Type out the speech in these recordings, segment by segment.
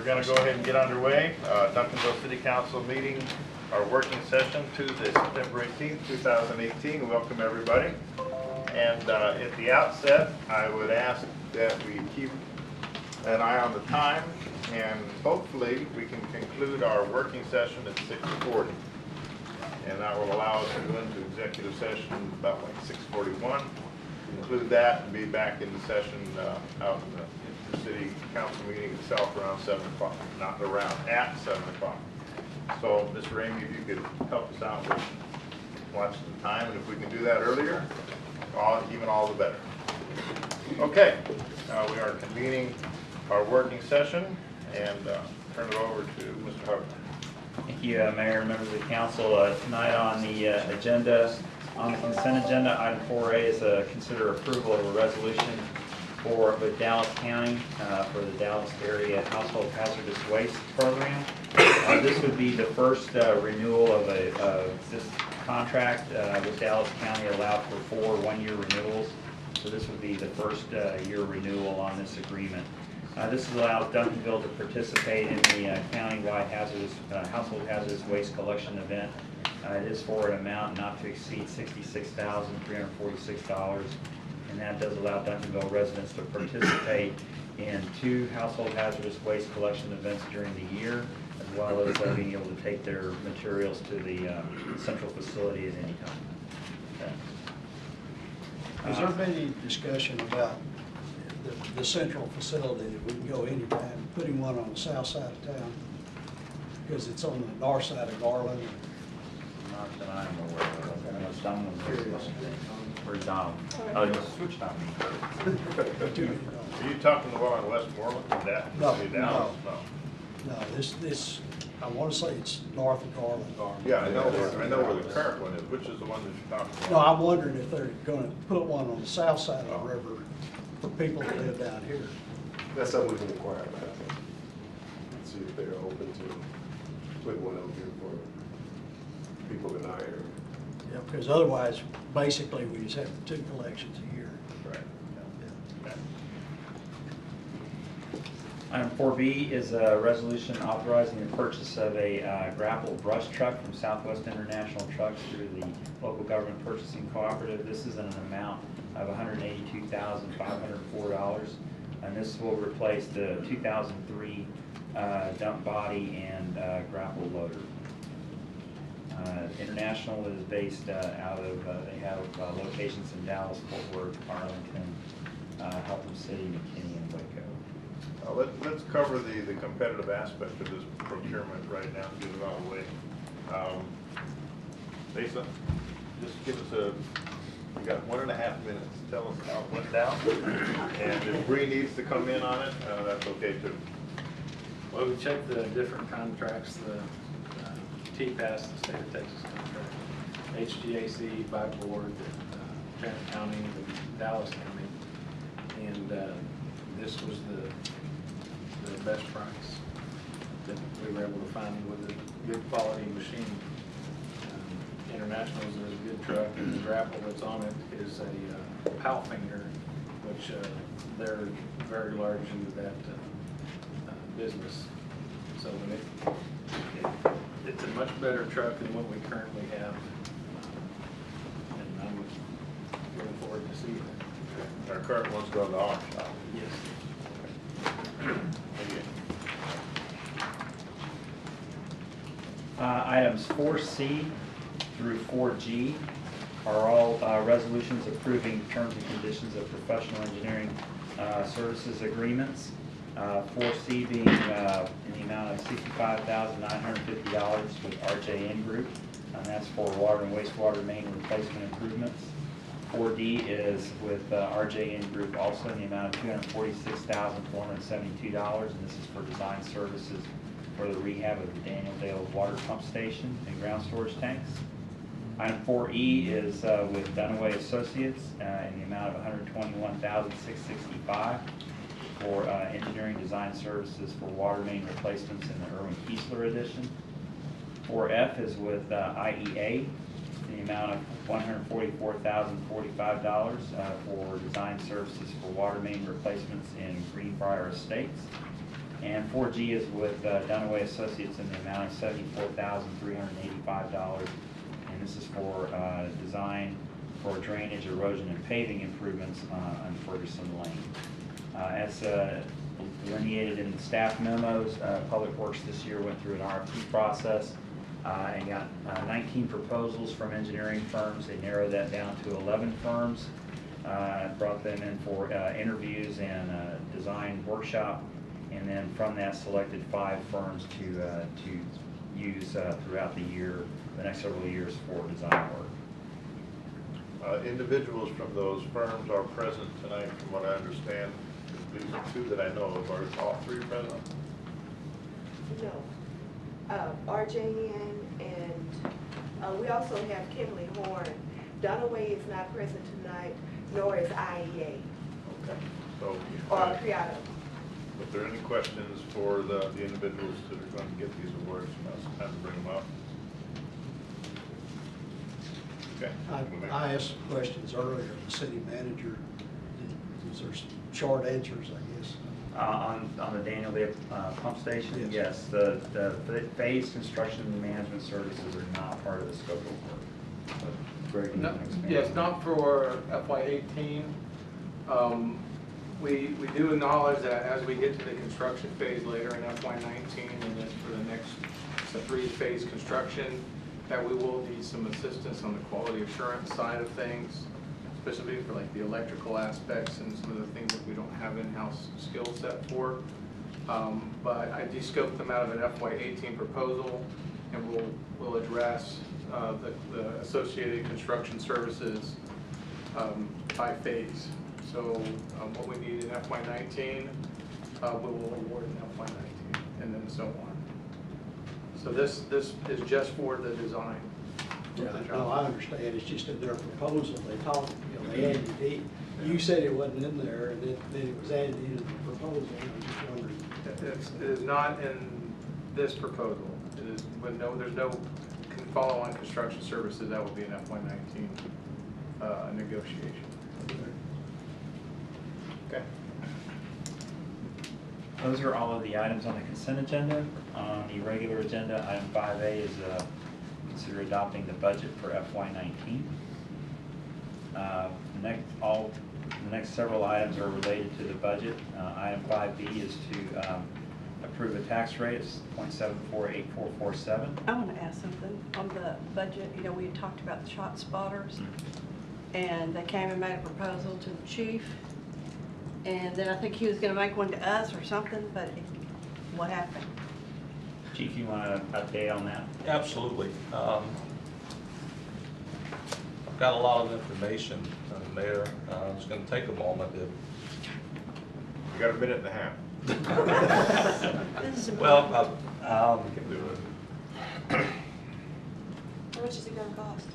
going to go ahead and get underway. Duncanville City Council meeting, our working session, Tuesday, September 18th, 2018. Welcome everybody. And at the outset, I would ask that we keep an eye on the time, and hopefully we can conclude our working session at 6:40. And that will allow us to go into executive session about like 6:41. Conclude that and be back in the session out in the city council meeting itself around 7 o'clock. Not around, at 7 o'clock. So, Mr. Ramey, if you could help us out with watching the time, and if we can do that earlier, even all the better. Okay, we are convening our working session, and turn it over to Mr. Hubbard. Thank you, Mayor, members of the council. Tonight on the agenda, on the consent agenda, item 4A is consider approval of a resolution with Dallas County for the Dallas area household hazardous waste program. This would be the first renewal of this contract with Dallas County, allowed for 4 one-year renewals. So this would be the first year renewal on this agreement. This allows Duncanville to participate in the county-wide household hazardous waste collection event. It is for an amount not to exceed $66,346, and that does allow Duncanville residents to participate in 2 household hazardous waste collection events during the year, as well as being able to take their materials to the central facility at any time. Okay. Has there been any discussion about the central facility that we can go anytime, putting one on the south side of town? Because it's on the north side of Garland. Not that I'm aware of. I know someone was where's Donald? Oh, you switched on me. Are you talking the one on Westmoreland? No, No. This, I want to say it's north of Garland. Yeah, I know where the current one is. Which is the one that you're talking about? No, I'm wondering if they're going to put one on the south side of the river for people that live down here. That's something we can inquire about. See if they're open to putting one over here for people in our area. Yeah, because otherwise, basically, we just have 2 collections a year. Right. Yeah. Item 4B is a resolution authorizing the purchase of a grapple brush truck from Southwest International Trucks through the local government purchasing cooperative. This is in an amount of $182,504, and this will replace the 2003 dump body and grapple loader. International is based out of, they have locations in Dallas, Fort Worth, Arlington, Haltom City, McKinney, and Waco. Let's cover the competitive aspect of this procurement right now and get it out of the way. Lisa, just give us you got 1.5 minutes. Tell us how it went down. And if Bree needs to come in on it, that's okay too. Well, we checked the different contracts, the TPAS, the state of Texas contract, HGAC, by board, Tarrant County, and Dallas County, and this was the best price that we were able to find with a good quality machine. International is a good truck, and the grapple that's on it is a Powfinger, which they're very large into that business. So it's a much better truck than what we currently have, and I'm looking forward to seeing it. Our current one's going to auction. Yes. Items 4C through 4G are all resolutions approving terms and conditions of professional engineering services agreements. 4C being in the amount of $65,950 with RJN Group, and that's for water and wastewater main replacement improvements. 4D is with RJN Group, also in the amount of $246,472, and this is for design services for the rehab of the Daniel Dale water pump station and ground storage tanks. Item 4E is with Dunaway Associates in the amount of $121,665 for engineering design services for water main replacements in the Irwin Kiesler edition. 4F is with IEA in the amount of $144,045 for design services for water main replacements in Greenbrier Estates. And 4G is with Dunaway Associates in the amount of $74,385. And this is for design for drainage, erosion, and paving improvements on Ferguson Lane. As delineated in the staff memos, Public Works this year went through an RFP process and got 19 proposals from engineering firms. They narrowed that down to 11 firms, brought them in for interviews and design workshop, and then from that selected 5 firms to use throughout the year, the next several years for design work. Individuals from those firms are present tonight, from what I understand. At least 2 that I know of. Are all 3 present? No. RJN and we also have Kimberly Horn. Dunaway is not present tonight, nor is IEA Okay. So, or Criado. if there are any questions for the individuals that are going to get these awards, now's the time to bring them up. Okay. I asked some questions earlier, the city manager, is there some short answers, I guess? On the Daniel Day pump station, Yes. yes, the phase construction and management services are not part of the scope of work. Greg, you No, can expand yes, on not for FY18. We do acknowledge that as we get to the construction phase later in FY19 and then for the next 3-phase construction, that we will need some assistance on the quality assurance side of things, specifically for like the electrical aspects and some of the things that we don't have in-house skill set for. But I de-scoped them out of an FY18 proposal, and we'll address the associated construction services by phase. So what we need in FY19, we will award in FY19, and then so on. So this is just for the design. Yeah, no, I understand, it's just in their proposal, they talked, they added it, you said it wasn't in there, and then it was added into the proposal, I'm just wondering. It is not in this proposal. It is, there's no follow-on construction services, that will be an FY19 negotiation. Okay. Those are all of the items on the consent agenda. On the regular agenda, item 5A is consider adopting the budget for FY19. The next several items are related to the budget. Item 5B is to approve a tax rate of 0.748447. I want to ask something on the budget. You know, we had talked about the shot spotters, and they came and made a proposal to the chief, and then I think he was going to make one to us or something, but what happened? Chief, you want to update on that? Absolutely. I've got a lot of information, Mayor. It's going to take a moment. You got a minute and a half. This is Well, You can do it. how much is it going to cost?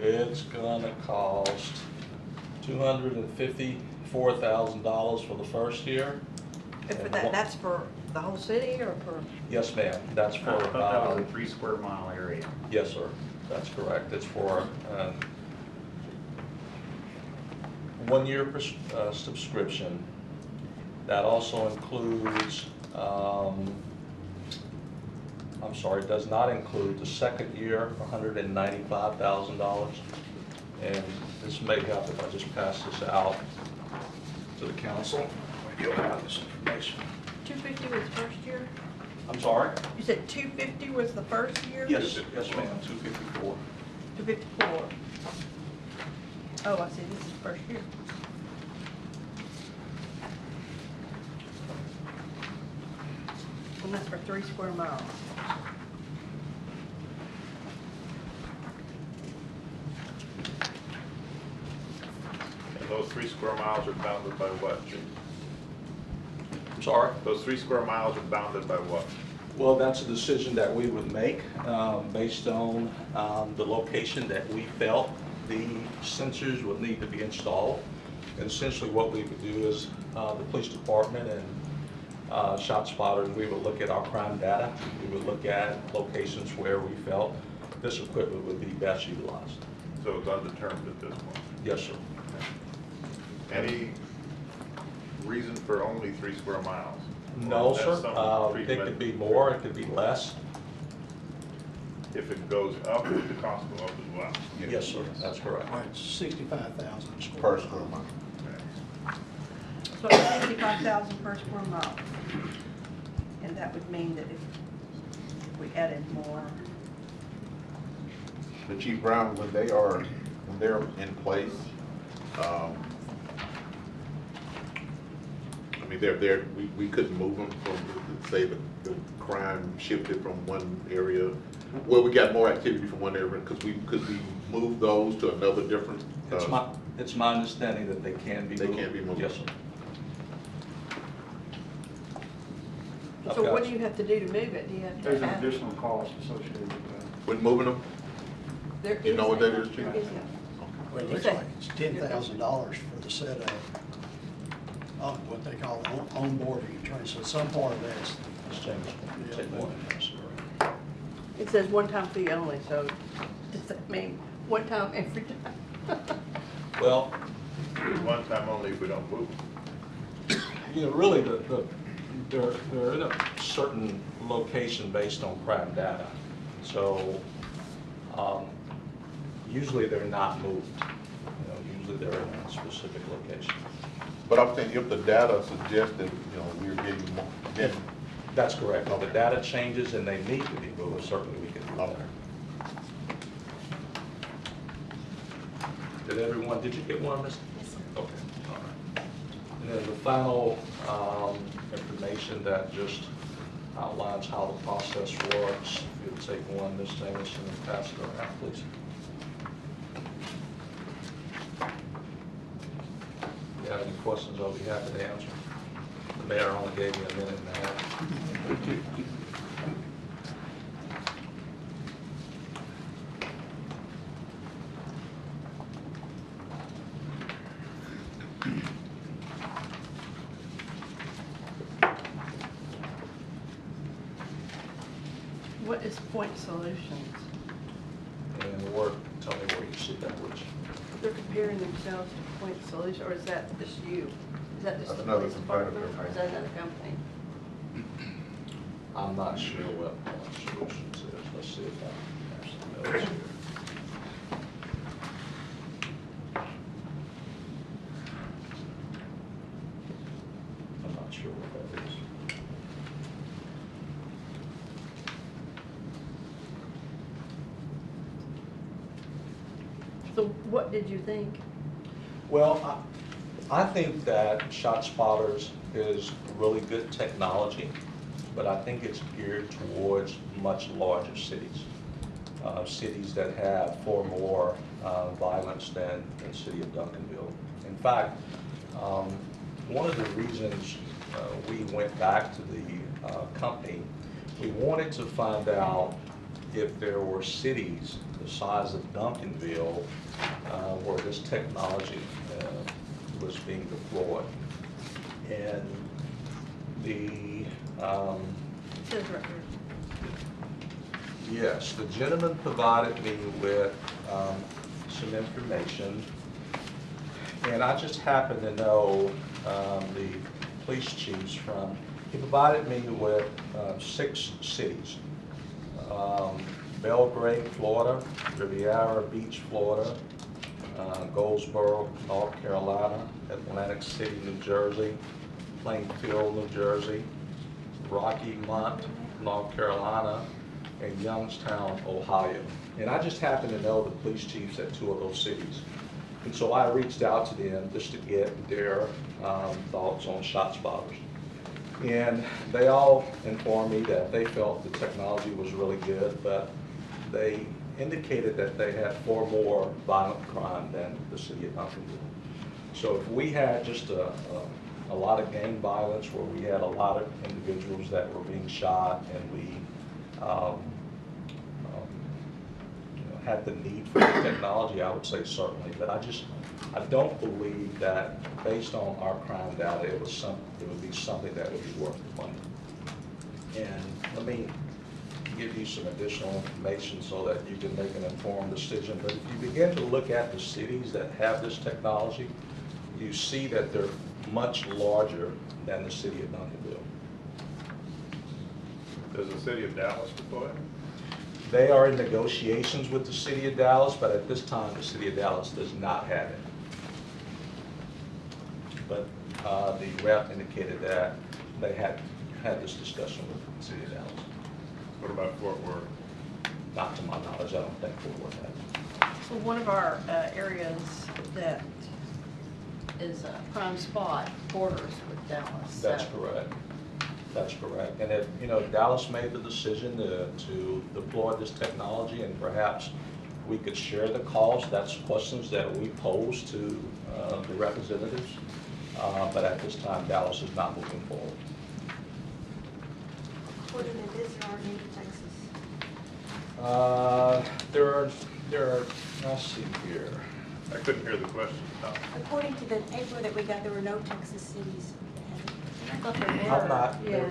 it's going to cost $254,000 for the first year. If for that, that's for the whole city or for? Yes, ma'am. That's I for, thought that was a 3 square mile area. yes, sir. That's correct. It's for 1-year subscription. That also includes, I'm sorry, it does not include the second year, $195,000. And this may help if I just pass this out to the council. You'll have this information. 250 was the first year? I'm sorry? You said 250 was the first year? Yes, yes, ma'am, 254. 254. Oh, I see, this is the first year. And that's for 3 square miles. And those 3 square miles are bounded by what, Chief? I'm sorry? Those 3 square miles are bounded by what? Well, that's a decision that we would make based on the location that we felt the sensors would need to be installed. And essentially what we would do is the police department and shot spotters, we would look at our crime data. We would look at locations where we felt this equipment would be best utilized. So it's undetermined at this point. Yes, sir. Any reason for only 3 square miles? No, That's sir. some It treatment. could be more, it could be less. If it goes up, the cost go up as well. Yes, sir, that's correct. All right, 65,000 square. Per square mile. Okay. So it's 65,000 per square mile. And that would mean that if we added more, The Chief Brown, when they're in place, I mean, we couldn't move them from, say, the crime shifted from one area. Well, we got more activity from one area, could we move those to another different? It's my understanding that they can be They moved. can be moved. Yes, sir. so what do you have to do to move it? Do you have to There's an add? additional cost associated with that. With moving them? There You know what that is, there Chief? is a- Well, it looks like it's $10,000 for the set of, what they call onboarding training, so some part of that's. Ms. James, Yeah. take one. It says one-time fee only, so does that mean one time every time? Well, It's one time only if we don't move. you know, really, they're in a certain location based on crime data. So, usually they're not moved. You know, usually they're in a specific location. But I'm saying if the data suggests that, we're getting more, then, That's correct. If the data changes and they need to be moved, certainly we can do that. Did you get one, Ms.? Yes, sir. Okay, all right. And then the final information that just outlines how the process works. If you'll take one, Ms. Jameson, and pass it around, please. If you have any questions, I'll be happy to answer. The mayor only gave me a minute and a half. What is Point Solutions? And tell me where you see that, which, They're comparing themselves to Point Solutions, or is that just you? Is that just That's the another police department, competitor. or is that another company? I'm not sure what Point Solutions is. Let's see if I have some notes here. I'm not sure what that is. So what did you think? Well, I think that ShotSpotters is really good technology, but I think it's geared towards much larger cities. Cities that have far more violence than the city of Duncanville. In fact, one of the reasons we went back to the company, we wanted to find out if there were cities the size of Duncanville where this technology was being deployed. And the It says right here. yes, the gentleman provided me with some information, and I just happen to know the police chiefs from, he provided me with 6 cities. Belgrade, Florida, Riviera Beach, Florida, Goldsboro, North Carolina, Atlantic City, New Jersey, Plainfield, New Jersey, Rocky Mount, North Carolina, and Youngstown, Ohio. And I just happen to know the police chiefs at 2 of those cities. And so I reached out to them just to get their thoughts on ShotSpotters. And they all informed me that they felt the technology was really good, but they indicated that they had far more violent crime than the city of Duncanville. So if we had just a lot of gang violence where we had a lot of individuals that were being shot and we had the need for the technology, I would say certainly. But I don't believe that based on our crime data, it would be something that would be worth the money. And let me give you some additional information so that you can make an informed decision. But if you begin to look at the cities that have this technology, you see that they're much larger than the city of Duncanville. Does the city of Dallas deploy? They are in negotiations with the city of Dallas, but at this time, the city of Dallas does not have it. But the rep indicated that they had this discussion with the city of Dallas. What about Fort Worth? Not to my knowledge, I don't think Fort Worth has it. So one of our areas that is a prime spot borders with Dallas. That's so- correct. That's correct. And if, Dallas made the decision to deploy this technology, and perhaps we could share the cost, that's questions that we pose to the representatives. But at this time, Dallas is not moving forward. What in the desert are in Texas? There are, let's see here. I couldn't hear the question, Tom. According to the paper that we got, there were no Texas cities. I thought there I'm were. not, Yeah.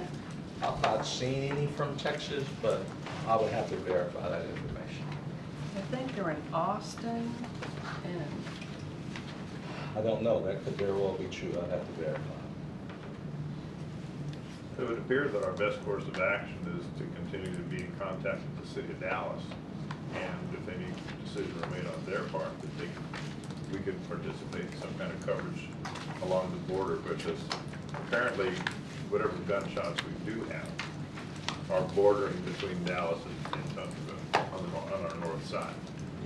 I've not seen any from Texas, but I would have to verify that information. I think they're in Austin and I don't know, that could very well be true, I'd have to verify. It would appear that our best course of action is to continue to be in contact with the city of Dallas. And if any decisions are made on their part, that we could participate in some kind of coverage along the border, because apparently whatever gunshots we do have are bordering between Dallas and Duncanville on our north side.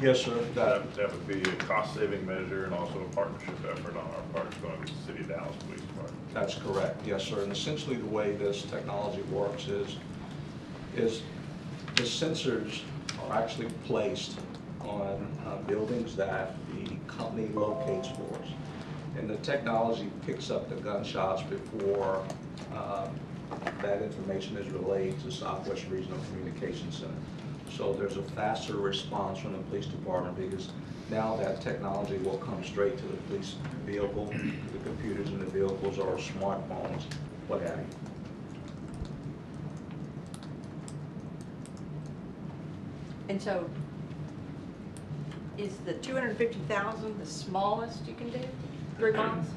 Yes, sir. That would be a cost-saving measure and also a partnership effort on our part going to the City of Dallas Police Department. That's correct, yes, sir. And essentially the way this technology works is the sensors are actually placed on buildings that the company locates for us. And the technology picks up the gunshots before that information is relayed to Southwest Regional Communications Center. So there's a faster response from the police department, because now that technology will come straight to the police vehicle, the computers in the vehicles or smartphones, what have you. And so, is the 250,000 the smallest you can do? 3 miles?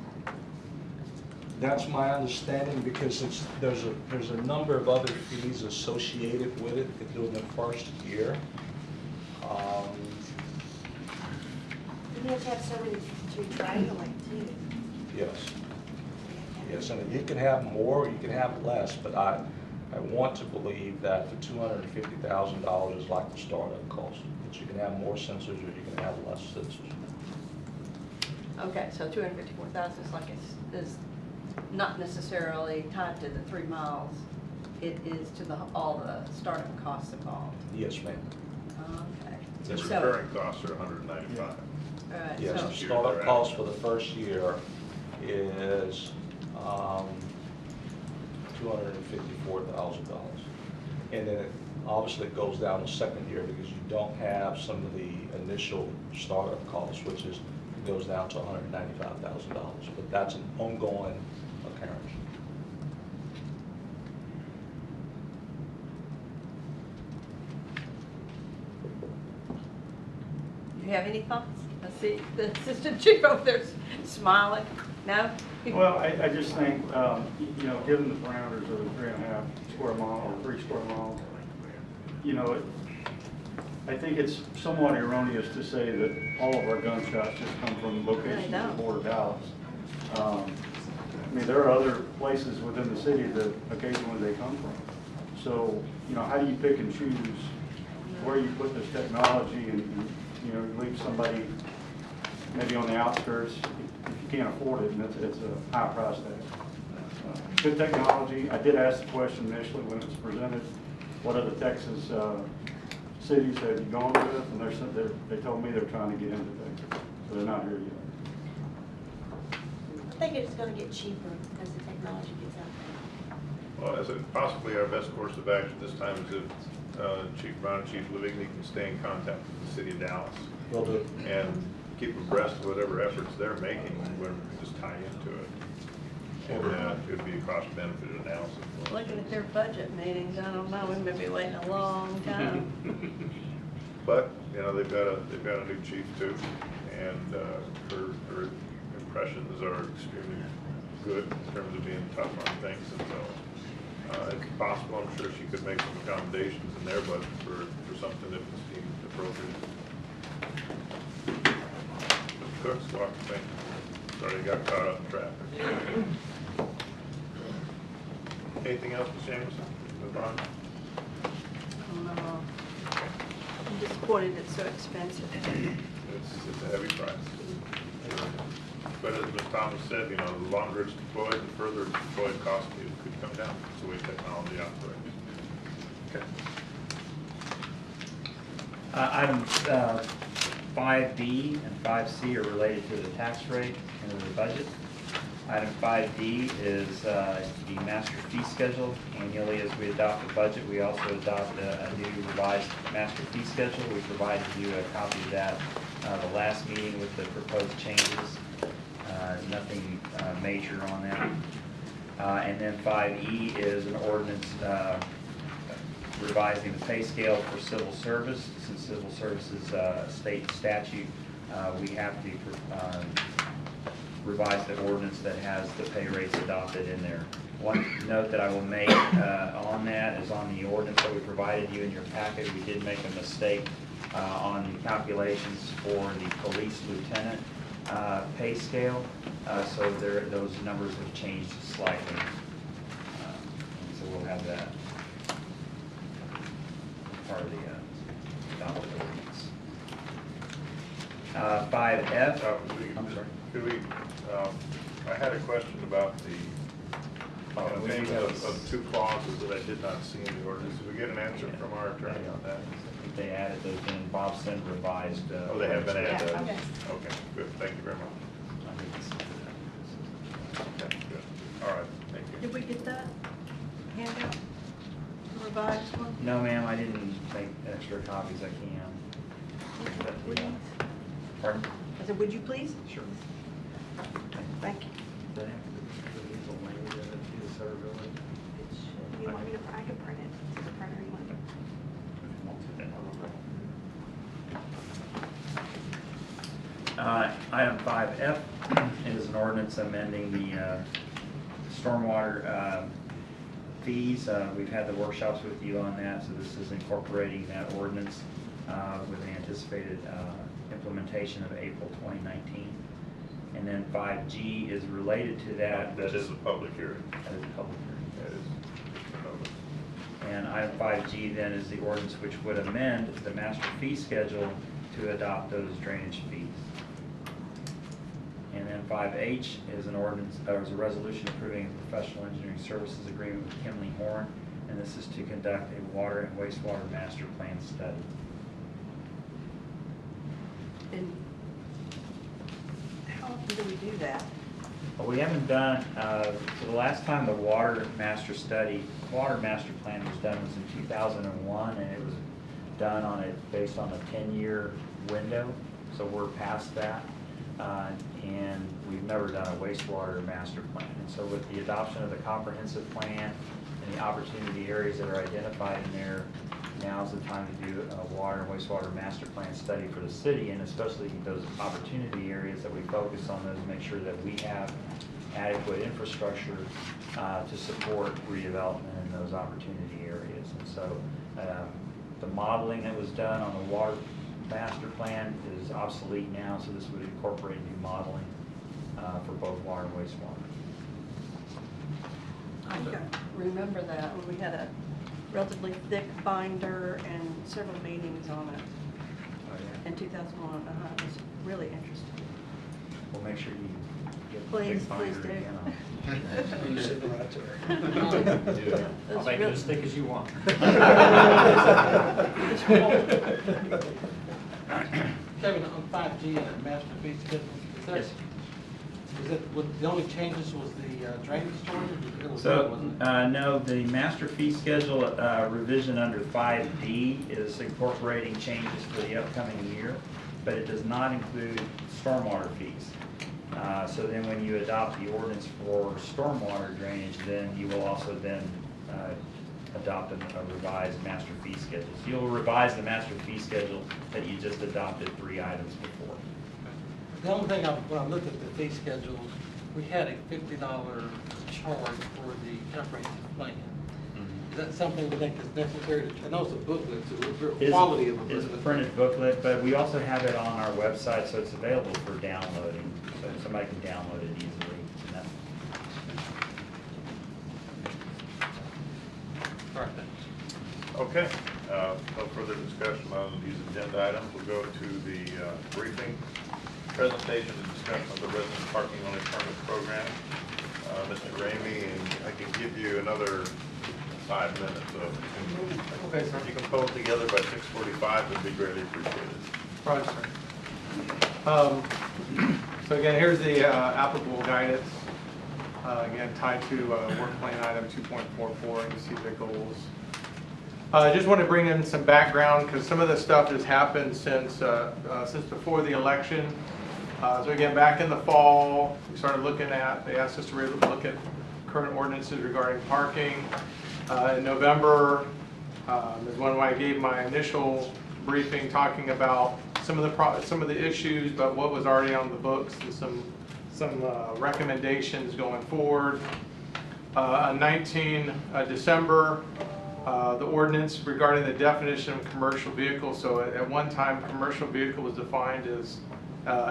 That's my understanding, because there's a number of other fees associated with it during the first year. You have to have somebody to triangulate too. Yes. Yes, and you can have more, you can have less, but I want to believe that the $250,000 is like the startup cost. That you can have more sensors or you can have less sensors. Okay, so 254,000 is like is not necessarily tied to the 3 miles. It is to all the startup costs involved. Yes, ma'am. Okay. The So- recurring costs are $195. All right, Yes, so- the startup cost for the first year is $254,000. And then it obviously goes down the second year because you don't have some of the initial startup costs, which is, it goes down to $195,000. But that's an ongoing occurrence. Do you have any thoughts? I see the assistant chief over there smiling. No? Well, I just think, given the parameters of the 3.5 square mile or 3 square miles, I think it's somewhat erroneous to say that all of our gunshots just come from locations on the border of Dallas. I mean, there are other places within the city that occasionally they come from. So, how do you pick and choose where you put this technology and you leave somebody maybe on the outskirts if you can't afford it, and it's a high price tag. Good technology. I did ask the question initially when it was presented, what other Texas cities have you gone with? And they told me they're trying to get into Texas, so they're not here yet. I think it's going to get cheaper as the technology gets out there. Well, as possibly our best course of action this time is if Chief Brown and Chief Livigny can stay in contact with the City of Dallas. Will do. And keep abreast of whatever efforts they're making, where we can just tie into it. And it would be a cost-benefit analysis. Looking at their budget meetings, I don't know, we may be waiting a long time. But, they've got a new chief too, and her impressions are extremely good in terms of being tough on things, and so If possible, I'm sure she could make some accommodations in their budget for something that was deemed appropriate. Cooks walked thing. Sorry, got caught up in traffic. Anything else, Ms. Jameson? Move on. I'm disappointed it's so expensive. It's a heavy price. But as Ms. Thomas said, you know, the longer it's deployed, the further it's deployed, cost could come down. That's the way technology operates. Okay. Items 5B and 5C are related to the tax rate and the budget. Item 5D is the master fee schedule. Annually, as we adopt the budget, we also adopt a new revised master fee schedule. We provided you a copy of that the last meeting with the proposed changes. Nothing major on that. And then 5E is an ordinance revising the pay scale for civil service. Since civil service is a state statute, we have to revise the ordinance that has the pay rates adopted in there. One note that I will make on that is on the ordinance that we provided you in your packet, we did make a mistake on the calculations for the police lieutenant pay scale. So those numbers have changed slightly. So we'll have that part of the adopted ordinance. 5F. I'm sorry. Could we, I had a question about the payment of two clauses that I did not see in the ordinance. Did we get an answer from our attorney on that? I think they added those in. Bob sent revised. Oh, they have been added? Yeah, okay. Okay, good. Thank you very much. Okay, good. All right, thank you. Did we get that handout, the revised one? No, ma'am, I didn't make extra copies. I can. Would you? Pardon? I said, would you please? Sure. Thank you. You want me to, I can print it to the printer you want. Item 5F is an ordinance amending the stormwater fees. We've had the workshops with you on that, so this is incorporating that ordinance with an anticipated implementation of April 2019. And then 5G is related to that. That is a public hearing. That is a public hearing. That is public. And item 5G then is the ordinance which would amend the master fee schedule to adopt those drainage fees. And then 5H is an ordinance, or is a resolution approving a professional engineering services agreement with Kimley Horn, and this is to conduct a water and wastewater master plan study. And how often do we do that? Well, we haven't done, so the last time the water master plan was done was in 2001, and it was done based on a 10-year window, so we're past that. And we've never done a wastewater master plan. And so with the adoption of the comprehensive plan and the opportunity areas that are identified in there, now's the time to do a water and wastewater master plan study for the city, and especially those opportunity areas that we focus on those, make sure that we have adequate infrastructure to support redevelopment in those opportunity areas. And so the modeling that was done on the water master plan is obsolete now, so this would incorporate new modeling for both water and wastewater. I remember that when we had a relatively thick binder and several meetings on it in 2001. It was really interesting. We'll make sure you get the Please, big binder please do. again on. You're sitting right there. I'll make it as thick as you want. Kevin, on 5G and the master fee schedule, Yes. the only changes was the drainage storage? So, no, the master fee schedule revision under 5D is incorporating changes for the upcoming year, but it does not include stormwater fees. So then when you adopt the ordinance for stormwater drainage, then you will also then adopt a revised master fee schedule. So you'll revise the master fee schedule that you just adopted 3 items before. The only thing, when I looked at the fee schedule, we had a $50 charge for the comprehensive plan. Is that something you think is necessary? I know it's a booklet, so the It's- quality of a It's a booklet. printed booklet, but we also have it on our website, so it's available for downloading. So somebody can download it easily. And that- All right, thanks. Okay, no further discussion on these agenda items. We'll go to the briefing, presentation and discussion of the resident parking only permit program. Mr. Ramey, and I can give you another 5 minutes of, Okay, sir. you can pull it together by 6:45, would be greatly appreciated. Right, sir. So again, here's the applicable guidance, again, tied to work plan item 2.44, and you see the goals. I just want to bring in some background, because some of this stuff has happened since before the election. So again, back in the fall, we started looking at, they asked us to look at current ordinances regarding parking. In November is when I gave my initial briefing talking about some of the issues, but what was already on the books and some recommendations going forward. On 19 December, the ordinance regarding the definition of commercial vehicle. So at one time, commercial vehicle was defined as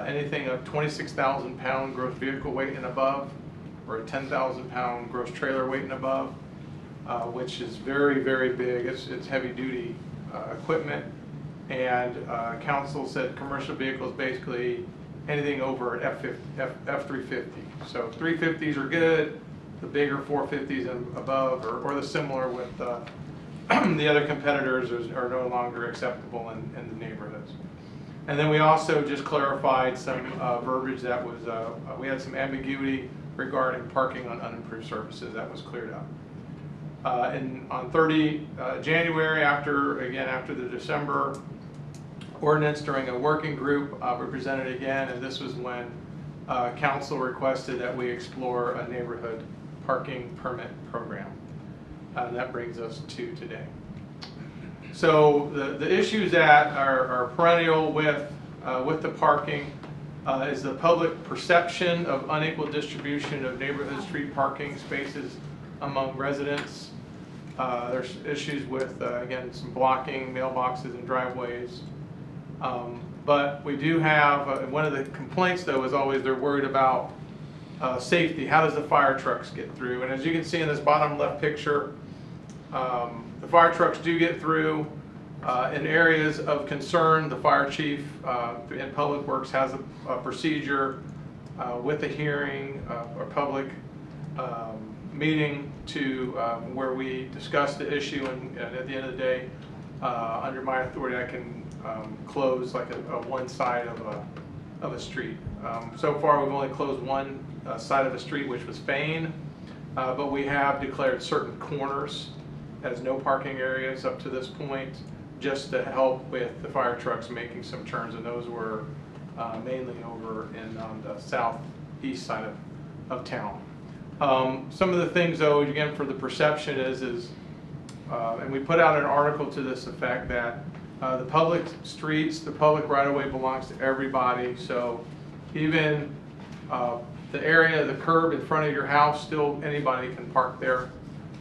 anything of 26,000 pound gross vehicle weight and above, or a 10,000 pound gross trailer weight and above, which is very, very big. It's heavy duty equipment. And council said commercial vehicles basically anything over an F350. So 350s are good, the bigger 450s and above, or the similar with the other competitors are no longer acceptable in the neighborhoods. And then we also just clarified some verbiage that was, we had some ambiguity regarding parking on unimproved surfaces. That was cleared up. And on 30 January, after the December ordinance, during a working group, we presented again, and this was when council requested that we explore a neighborhood parking permit program. And that brings us to today. So the issues that are perennial with the parking is the public perception of unequal distribution of neighborhood street parking spaces among residents. There's issues with, again, some blocking mailboxes and driveways. But we do have, one of the complaints though is always they're worried about safety. How does the fire trucks get through? And as you can see in this bottom left picture, the fire trucks do get through. In areas of concern, the fire chief in Public Works has a procedure with a hearing or public meeting to where we discuss the issue, and at the end of the day, under my authority, I can close like a one side of a street. So far, we've only closed one side of a street, which was Fain, but we have declared certain corners as no parking areas up to this point, just to help with the fire trucks making some turns, and those were mainly over on the southeast side of town. Some of the things though, again, for the perception is and we put out an article to this effect that the public streets, the public right-of-way belongs to everybody. So even the area, the curb in front of your house, still anybody can park there.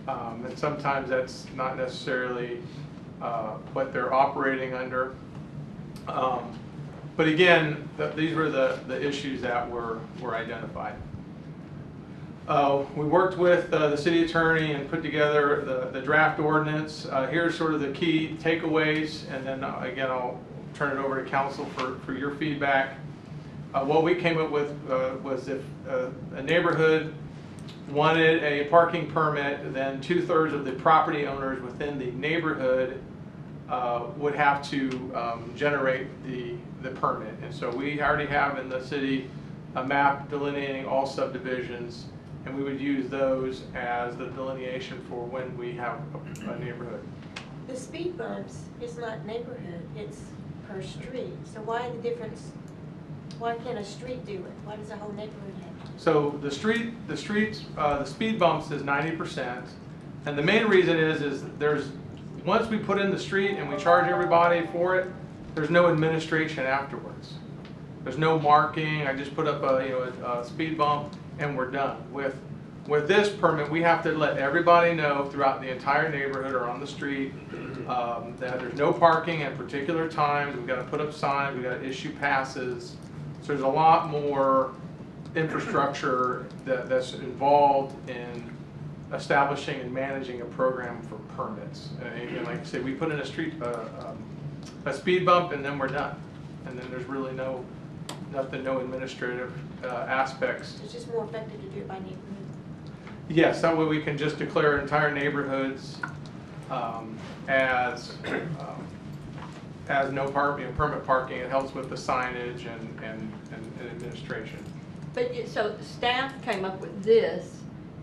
And sometimes that's not necessarily what they're operating under. But again, these were the issues that were identified. We worked with the city attorney and put together the draft ordinance. Here's sort of the key takeaways, and then again, I'll turn it over to council for your feedback. What we came up with was if a neighborhood wanted a parking permit, then 2/3 of the property owners within the neighborhood would have to generate the permit. And so we already have in the city a map delineating all subdivisions, and we would use those as the delineation for when we have a neighborhood. The speed bumps is not neighborhood, it's per street. So why the difference? Why can't a street do it? Why does a whole neighborhood have to? So the speed bumps is 90%, and the main reason is there's, once we put in the street and we charge everybody for it, there's no administration afterwards. There's no marking. I just put up a speed bump and we're done. With With this permit, we have to let everybody know throughout the entire neighborhood or on the street that there's no parking at particular times. We've got to put up signs, we've got to issue passes. So there's a lot more infrastructure that's involved in establishing and managing a program for permits. And like I said, we put in a speed bump and then we're done. And then there's really no administrative aspects. It's just more effective to do it by neighborhood. Yes, that way we can just declare entire neighborhoods as no permit parking. It helps with the signage and administration. But so staff came up with this,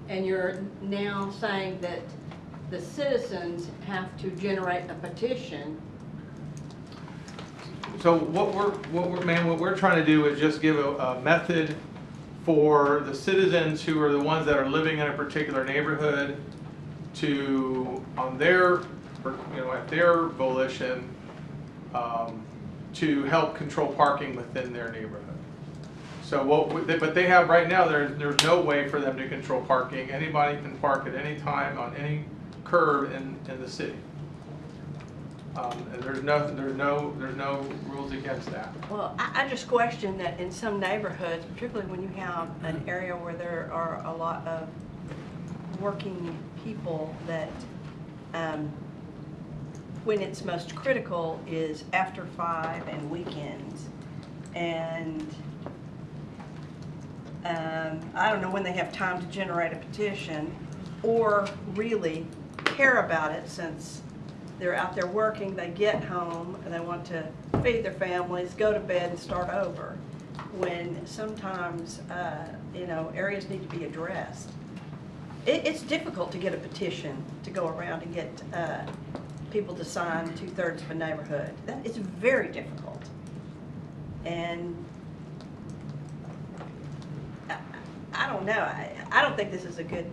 and you're now saying that the citizens have to generate a petition. So what we're trying to do is just give a method for the citizens who are the ones that are living in a particular neighborhood to, on their, at their volition, to help control parking within their neighborhood. So but they have right now, there's no way for them to control parking. Anybody can park at any time on any curb in the city. And there's no rules against that. Well, I just question that in some neighborhoods, particularly when you have an area where there are a lot of working people, that when it's most critical is after 5 and weekends. And I don't know when they have time to generate a petition or really care about it, since they're out there working, they get home, and they want to feed their families, go to bed, and start over. When sometimes, areas need to be addressed. It's difficult to get a petition to go around and get people to sign 2/3 of a neighborhood. It's very difficult. And I don't know. I don't think this is a good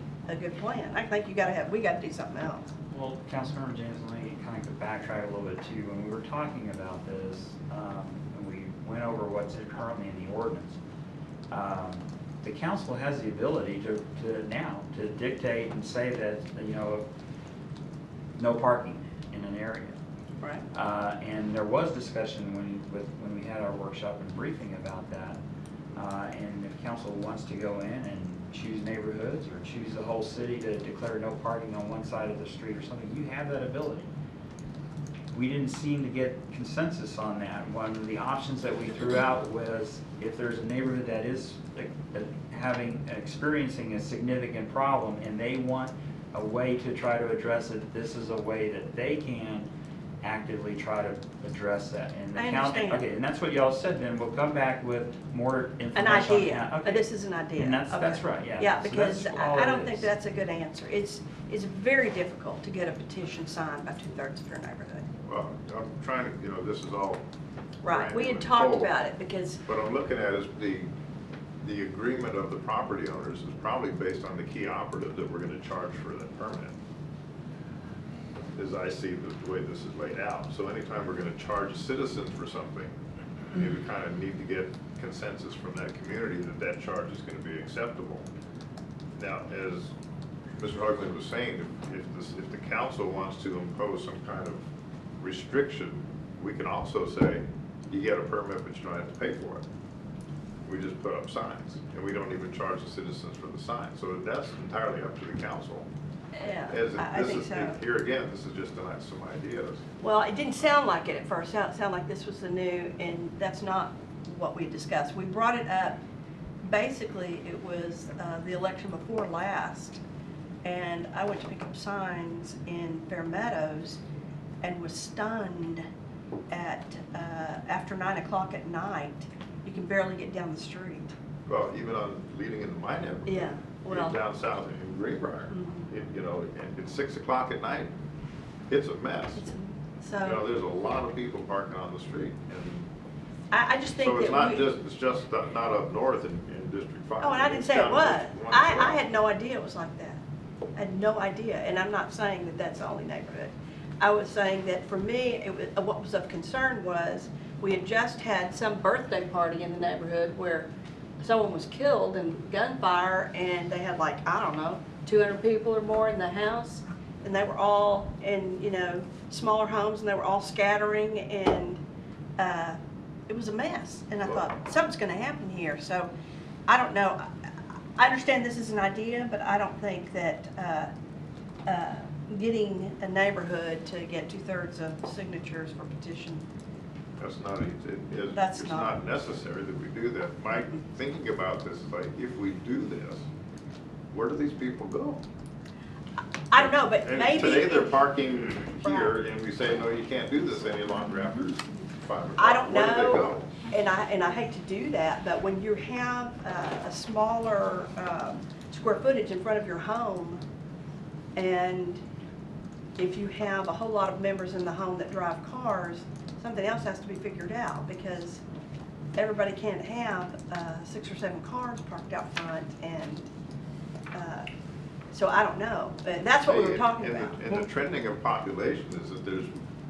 plan. I think we got to do something else. Well, Councilmember James, let me kind of backtrack a little bit too. When we were talking about this, and we went over what's currently in the ordinance, the council has the ability to dictate and say that, no parking in an area. Right. And there was discussion when we had our workshop and briefing about that. And if council wants to go in and choose neighborhoods or choose the whole city to declare no parking on one side of the street or something, you have that ability. We didn't seem to get consensus on that. One of the options that we threw out was, if there's a neighborhood that is experiencing a significant problem and they want a way to try to address it, this is a way that they can actively try to address that. And I understand. Okay, and that's what y'all said. Then we'll come back with more information. An idea. On that. Okay. This is an idea. And that's right. Yeah. Yeah, So because that's all I it don't is. think that's a good answer. It's very difficult to get a petition signed by 2/3 of your neighborhood. Well, I'm trying to, this is all. Right. We had brand new talked and told. about it because. What I'm looking at is the agreement of the property owners is probably based on the key operative that we're gonna charge for that permit, as I see the way this is laid out. So anytime we're gonna charge citizens for something, we kind of need to get consensus from that community that charge is gonna be acceptable. Now, as Mr. Hoagland was saying, if the council wants to impose some kind of restriction, we can also say, you get a permit, but you don't have to pay for it. We just put up signs, and we don't even charge the citizens for the signs. So that's entirely up to the council. Yeah, I think so. Here again, this is just some ideas. Well, it didn't sound like it at first. It sounded like this was the new, and that's not what we discussed. We brought it up, basically, it was the election before last, and I went to pick up signs in Fair Meadows and was stunned at, after 9 o'clock at night, you can barely get down the street. Well, even on leading into my neighborhood. Yeah, well. Down south in Greenbrier, Mhm. and it's 6 o'clock at night, it's a mess. So. There's a lot of people parking on the street, and I just think so it's that it's just not up north in District 5. Oh, and I didn't It's say it down was. just one I block. had no idea it was like that. I had no idea, and I'm not saying that that's the only neighborhood. I was saying that for me, what was of concern was, we had just had some birthday party in the neighborhood where someone was killed in gunfire, and they had like, I don't know, 200 people or more in the house, and they were all in, you know, smaller homes, and they were all scattering, and it was a mess. And I thought, something's gonna happen here. So I don't know. I understand this is an idea, but I don't think that getting a neighborhood to get 2/3 of signatures for petition, That's not, That's it's not- not necessary that we do that. My thinking about this is like, if we do this, where do these people go? I don't know, but And maybe. today they're parking here, and we say, no, you can't do this any longer after 5 o'clock. I don't Where do they know, go? and I hate to do that, but when you have a smaller square footage in front of your home, and if you have a whole lot of members in the home that drive cars, something else has to be figured out, because everybody can't have 6 or 7 cars parked out front, and so I don't know. That's what we were talking about. And the trending of population is that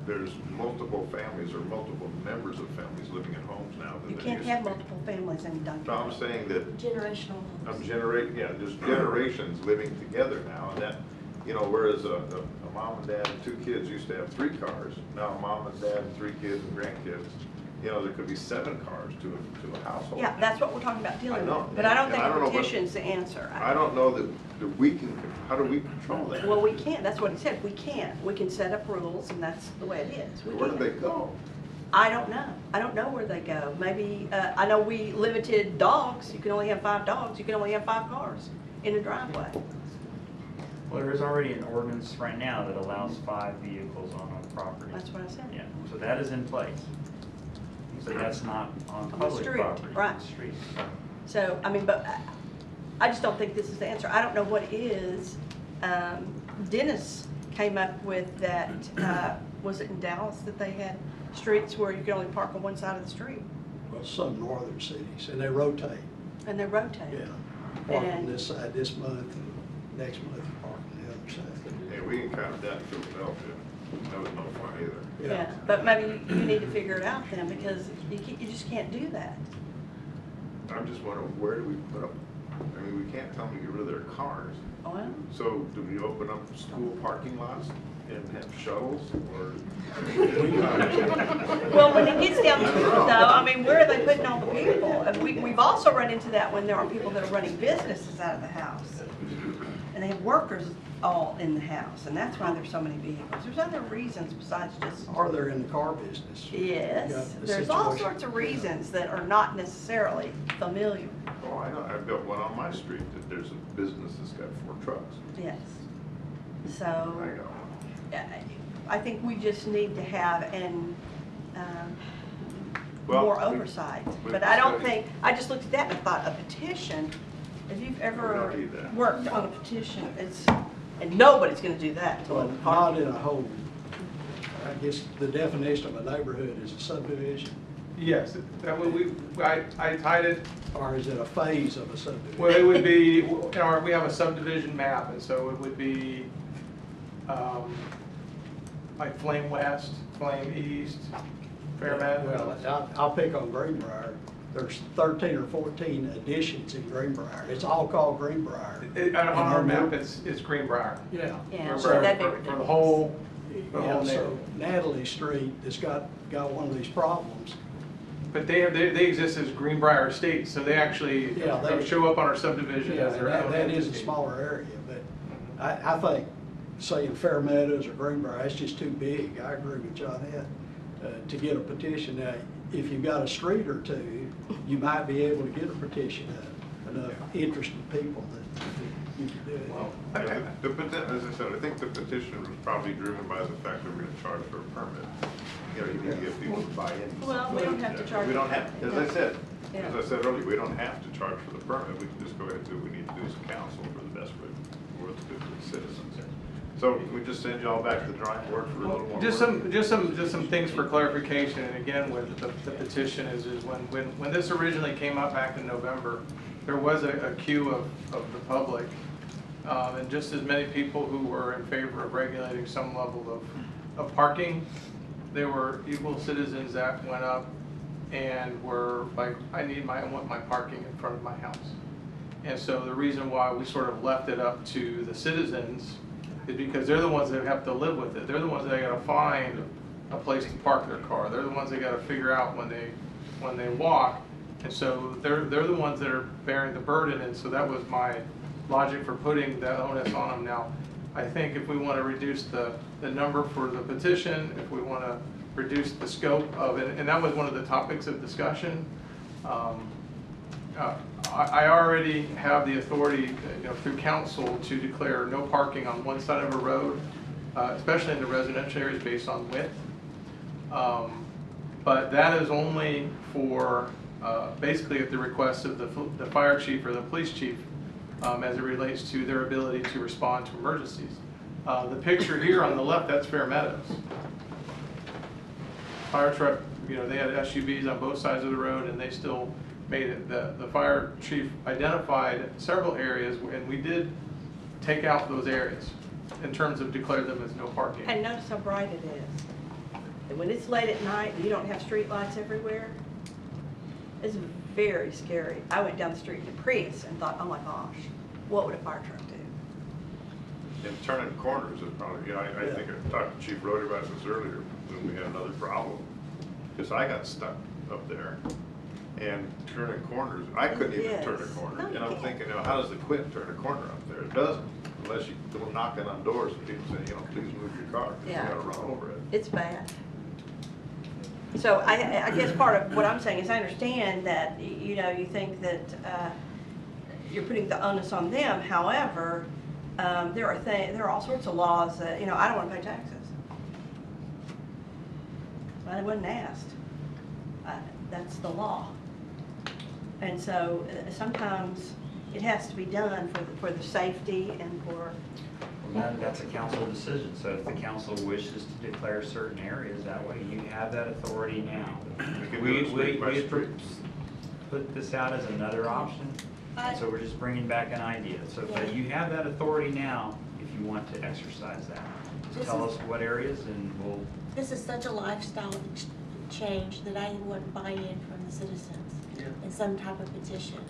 there's multiple families or multiple members of families living in homes now than You there can't used have to be. multiple families in Duncanville. No, I'm saying that Generational homes. there's generations living together now, and that, you know, whereas a mom and dad and 2 kids used to have 3 cars, now a mom and dad and 3 kids and grandkids, you know, there could be 7 cars to a household. Yeah, that's what we're talking about dealing I know. with, but I don't And think I don't a know what- petition's the answer. I don't know that we can, how do we control that? Well, we can't, that's what he said, we can't. We can set up rules, and that's the way it is. We Where do can't. they go? I don't know. I don't know where they go. Maybe, I know we limited dogs. You can only have 5 dogs. You can only have 5 cars in a driveway. Well, there is already an ordinance right now that allows 5 vehicles on a property. That's what I said. Yeah, so that is in place. So that's not on the public street, property. right. On the street. So, I mean, but I just don't think this is the answer. I don't know what is. Dennis came up with that, was it in Dallas that they had streets where you could only park on one side of the street? Well, some northern cities, and they rotate. And they rotate. Yeah. Park on And- this side this month, and next month you park on the other side. Yeah, we encountered that in Philadelphia. That was no fun either. Yeah, but maybe you need to figure it out then, because you just can't do that. I'm just wondering, where do we put them? I mean, we can't tell them to get rid of their cars. Well, So do we open up school parking lots and have shuttles, or? well, when it gets down to it though, I mean, where are they putting all the people? And we've also run into that when there are people that are running businesses out of the house. And they have workers all in the house, and that's why there's so many vehicles. There's other reasons besides just. Or they're in the car business. You Yes, got the there's all situation. sorts of reasons that are not necessarily familiar. Oh, I know, I built one on my street, that there's a business that's got 4 trucks. Yes. I So, know. I think we just need to have Well, more we- oversight. we But I don't studied- think, I just looked at that and I thought, a petition, if you've ever don't need that. worked on a petition, and nobody's gonna do that. Well, not in a whole, I guess the definition of a neighborhood is a subdivision, Yes, that would, I tied it, or is it a phase of a subdivision? well, it would be, we have a subdivision map, and so it would be, like Flame West, Flame East, Fair Meadows. Well, I'll pick on Greenbrier. There's 13 or 14 additions in Greenbrier. It's all called Greenbrier. On our map, it's Greenbrier. Yeah. Yeah, For- so that'd be for the ridiculous. whole Yeah, so neighborhood. Natalie Street has got one of these problems. But they exist as Greenbrier Estates, so they actually Yeah, they- show up on our subdivision Yeah, as their and own that is a entity. smaller area, but I think, say in Fair Meadows or Greenbrier, that's just too big. I agree with John Ed. To get a petition. Now, if you've got a street or two, you might be able to get a petition of enough interested people that you can do it. Well, As I said, I think the petition was probably driven by the fact that we're gonna charge for a permit. You know, you need to get people to buy in. Well, we don't have to charge We don't for have, it. as I said, Yeah. as I said earlier, we don't have to charge for the permit. We can just go ahead and do what we need to do as a council for the best for the good of the citizens. So can we just send you all back to the drawing board for a little more? Just work? some things for clarification, and again, with the petition is when this originally came up back in November, there was a queue of the public, and just as many people who were in favor of regulating some level of parking. There were equal citizens that went up and we're like, I want my parking in front of my house. And so the reason why we sort of left it up to the citizens is because they're the ones that have to live with it. They're the ones that gotta find a place to park their car. They're the ones that gotta figure out when they walk. And so they're the ones that are bearing the burden. And so that was my logic for putting the onus on them. Now, I think if we want to reduce the number for the petition, if we want to reduce the scope of it, and that was one of the topics of discussion. I already have the authority, through council to declare no parking on one side of a road, especially in the residential areas based on width. But that is only for basically at the request of the fire chief or the police chief as it relates to their ability to respond to emergencies. The picture here on the left, that's Fair Meadows. Fire truck, they had SUVs on both sides of the road and they still made it. The fire chief identified several areas and we did take out those areas in terms of declare them as no parking. And notice how bright it is. And when it's late at night and you don't have street lights everywhere, it's very scary. I went down the street in a Prius and thought, oh my gosh, what would a fire truck do? And turning corners is probably, I think I talked to Chief Rody about this earlier when we had another problem. Because I got stuck up there and turning corners, I couldn't even turn a corner. No, And I'm thinking, how does the Quint turn a corner up there? It doesn't, unless you go knocking on doors and people say, please move your car, because you gotta run over it. It's bad. So I guess part of what I'm saying is I understand that, you think that you're putting the onus on them. However, there are all sorts of laws that, I don't want to pay taxes. Well, I wasn't asked. That's the law. And so sometimes it has to be done for the safety and for. Well, that's a council decision, so if the council wishes to declare certain areas that way, you have that authority now. We put this out as another option, so we're just bringing back an idea. So but you have that authority now if you want to exercise that. Just tell us what areas and we'll. This is such a lifestyle change that I want buy-in from the citizens in some type of petition.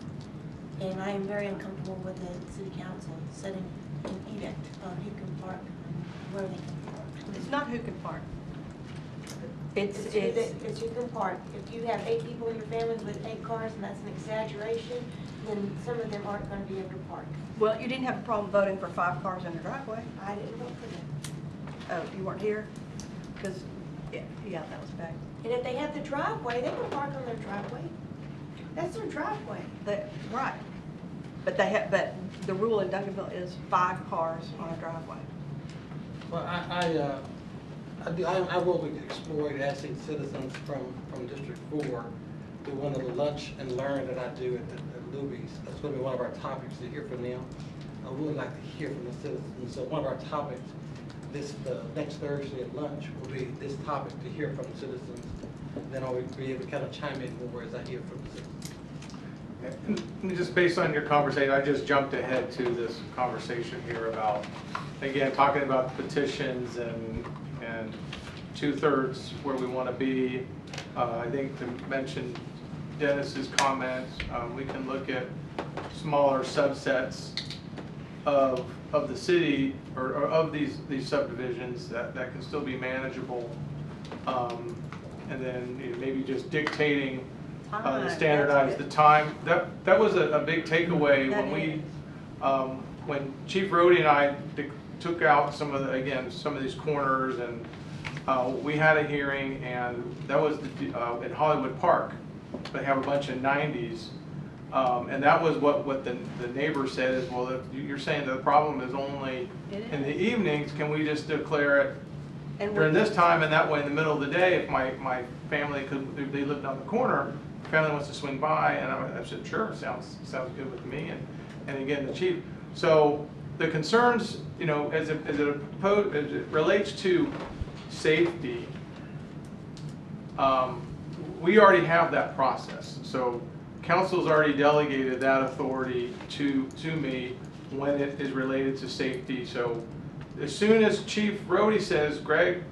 And I am very uncomfortable with the city council setting an edict on who can park and where they can park. It's not who can park. It's who can park. If you have 8 people in your family with 8 cars and that's an exaggeration, then some of them aren't going to be able to park. Well, you didn't have a problem voting for 5 cars in the driveway. I didn't vote for them. Oh, you weren't here? Because, yeah, that was back. And if they have the driveway, they can park on their driveway. That's their driveway. Right. But but the rule in Duncanville is 5 cars on a driveway. Well, I will be exploring asking citizens from District 4 do one of the lunch and learn that I do at Luby's. That's going to be one of our topics to hear from them. I would like to hear from the citizens. So one of our topics next Thursday at lunch will be this topic to hear from the citizens. Then I'll be able to kind of chime in more as I hear from the citizens. And just based on your conversation, I just jumped ahead to this conversation here about, again, talking about petitions and 2/3 where we want to be. I think to mention Dennis's comments, we can look at smaller subsets of the city or of these subdivisions that can still be manageable, and then maybe just dictating standardize the time. That was a big takeaway when Chief Rody and I took out some of these corners, and we had a hearing, and that was at Hollywood Park. They have a bunch of 90s. And that was what the neighbor said is, well, if you're saying the problem is only in the evenings, can we just declare it during this time, and that way in the middle of the day, if my family if they lived on the corner, family wants to swing by, and I said, sure, sounds good with me, and again, the chief. So the concerns, as it relates to safety, we already have that process. So council's already delegated that authority to me when it is related to safety. So as soon as Chief Rody says, Greg,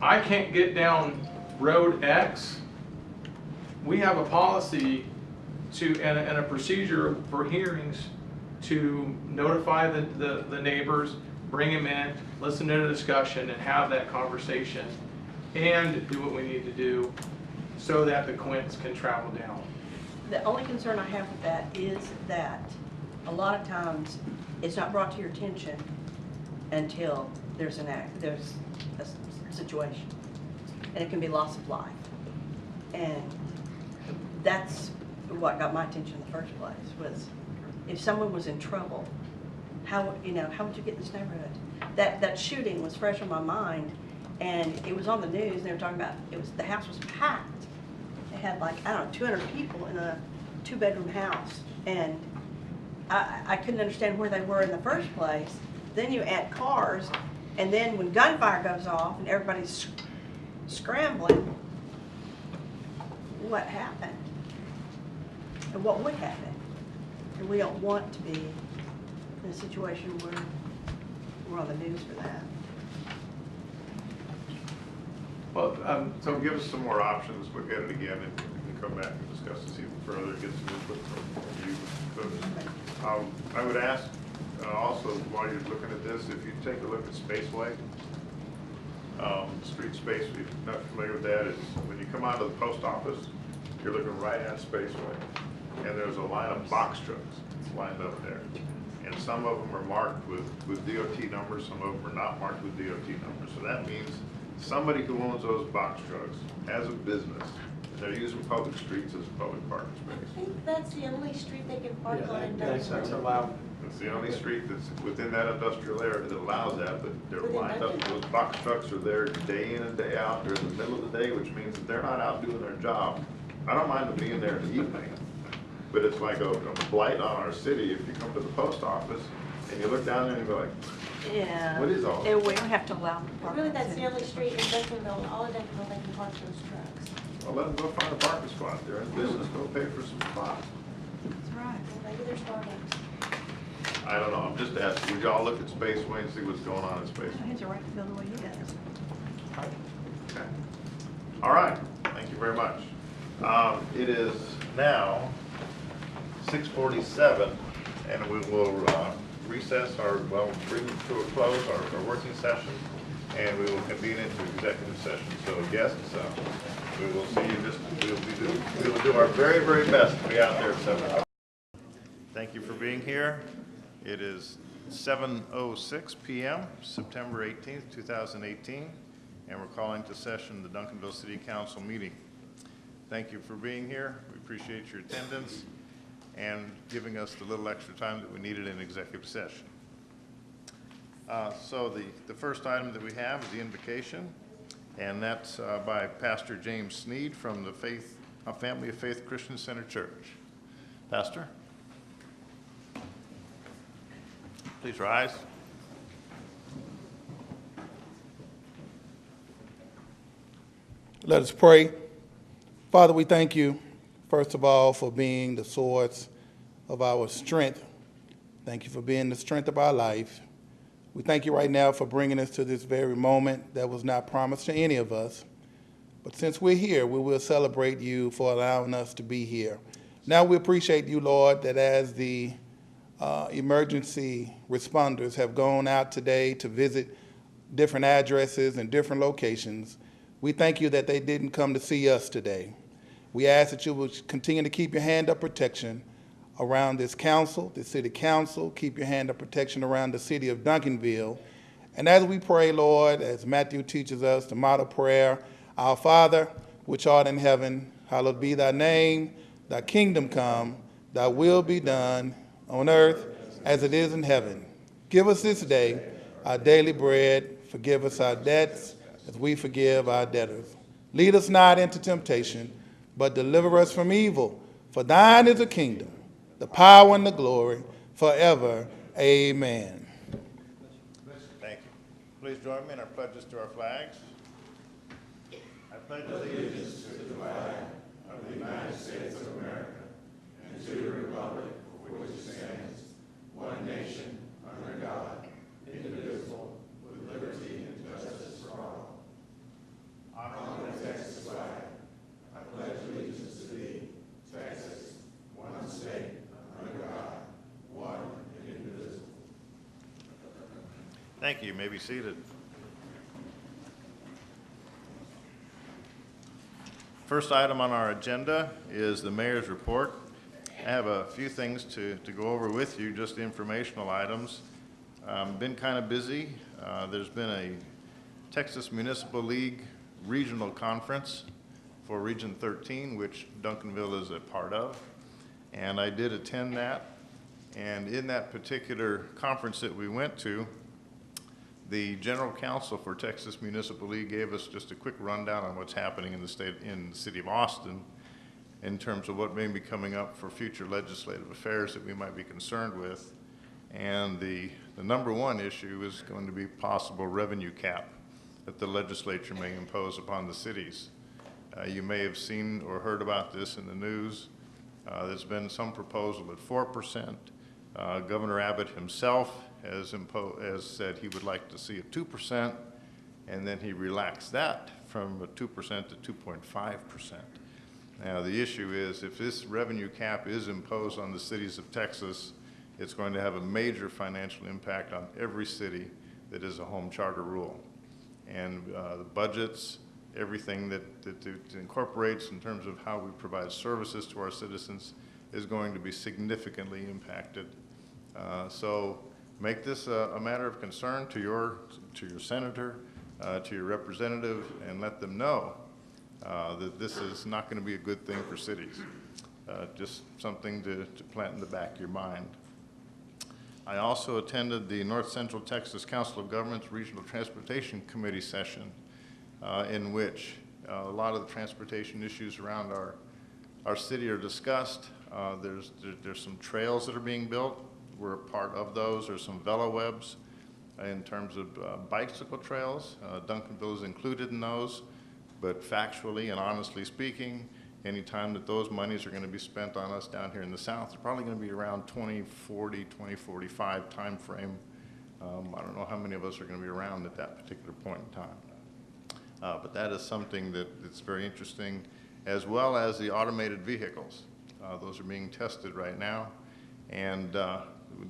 I can't get down road X, we have a policy and a procedure for hearings to notify the neighbors, bring them in, listen to the discussion, and have that conversation, and do what we need to do so that the quints can travel down. The only concern I have with that is that a lot of times it's not brought to your attention until there's there's a situation, and it can be loss of life. And that's what got my attention in the first place, was if someone was in trouble, how would you get in this neighborhood? That shooting was fresh on my mind, and it was on the news, and they were talking about, the house was packed. It had like, I don't know, 200 people in a 2-bedroom house, and I couldn't understand where they were in the first place. Then you add cars, and then when gunfire goes off and everybody's scrambling, what happened? And what would happen? And we don't want to be in a situation where we're on the news for that. Well, so give us some more options, look at it again, and we can come back and discuss this even further, get some input from you. I would ask also, while you're looking at this, if you take a look at Spaceway, street space, if you're not familiar with that, is when you come out of the post office, you're looking right at Spaceway, and there's a line of box trucks lined up there. And some of them are marked with DOT numbers, some of them are not marked with DOT numbers. So that means somebody who owns those box trucks has a business, and they're using public streets as a public parking I space. think that's the only street they can park on in That's Duncanville. allowed. It's the only street that's within that industrial area that allows that, but they're Within lined up, Duncanville. those box trucks are there day in and day out, they're in the middle of the day, which means that they're not out doing their job. I don't mind them being there in the evening, but it's like a blight on our city if you come to the post office and you look down there and you go like, Yeah. what is all And this? we don't have to allow them to park. Really, on that's the city only street in streets. Duncanville, all of Duncanville, they can park those trucks. Well, let them go find a parking spot. They're in business, go pay for some spots. That's right. Well, maybe there's Starbucks. I don't know, I'm just asking, would y'all look at Spaceway and see what's going on in Spaceway? He has a right to feel the way he does. Okay. All right, thank you very much. It is now 6:47, and we will recess bring to a close our working session, and we will convene into executive session. So guests, we will see you we will do our very, very best to be out there at 7 o'clock. Thank you for being here. It is 7:06 p.m., September 18th, 2018, and we're calling to session the Duncanville City Council meeting. Thank you for being here. We appreciate your attendance and giving us the little extra time that we needed in executive session. So the first item that we have is the invocation, and that's by Pastor James Sneed from the Family of Faith Christian Center Church. Pastor? Please rise. Let us pray. Father, we thank you, first of all, for being the source of our strength. Thank you for being the strength of our life. We thank you right now for bringing us to this very moment that was not promised to any of us. But since we're here, we will celebrate you for allowing us to be here. Now we appreciate you, Lord, that as the emergency responders have gone out today to visit different addresses and different locations, we thank you that they didn't come to see us today. We ask that you will continue to keep your hand of protection around this council, the city council, keep your hand of protection around the city of Duncanville. And as we pray, Lord, as Matthew teaches us, the model prayer, Our Father, which art in heaven, hallowed be thy name, thy kingdom come, thy will be done on earth as it is in heaven. Give us this day our daily bread, forgive us our debts as we forgive our debtors. Lead us not into temptation, but deliver us from evil. For thine is the kingdom, the power and the glory, forever. Amen. Thank you. Please join me in our pledges to our flags. I pledge allegiance to the flag of the United States of America and to the republic for which it stands, one nation, under God, indivisible, with liberty and justice for all. I honor the Texas flag. I pledge allegiance to the Thank you. You may be seated. First item on our agenda is the mayor's report. I have a few things to go over with you, just informational items. Been kind of busy. There's been a Texas Municipal League regional conference for Region 13, which Duncanville is a part of. And I did attend that. And in that particular conference that we went to, the General Counsel for Texas Municipal League gave us just a quick rundown on what's happening in the city of Austin in terms of what may be coming up for future legislative affairs that we might be concerned with. And the number one issue is going to be possible revenue cap that the legislature may impose upon the cities. You may have seen or heard about this in the news. There's been some proposal at 4%. Governor Abbott himself has said he would like to see a 2%, and then he relaxed that from a 2% to 2.5%. Now, the issue is if this revenue cap is imposed on the cities of Texas, it's going to have a major financial impact on every city that is a home charter rule. And the budgets, everything that it incorporates in terms of how we provide services to our citizens is going to be significantly impacted. So make this a matter of concern to your senator, to your representative, and let them know that this is not going to be a good thing for cities. Just something to plant in the back of your mind. I also attended the North Central Texas Council of Governments Regional Transportation Committee session in which a lot of the transportation issues around our city are discussed. There's some trails that are being built. We're a part of those. There's some VeloWebs in terms of bicycle trails. Duncanville is included in those, but factually and honestly speaking, any time that those monies are going to be spent on us down here in the South, they're probably going to be around 2040, 2045 time frame. I don't know how many of us are going to be around at that particular point in time. But that is something that's very interesting, as well as the automated vehicles. Those are being tested right now, and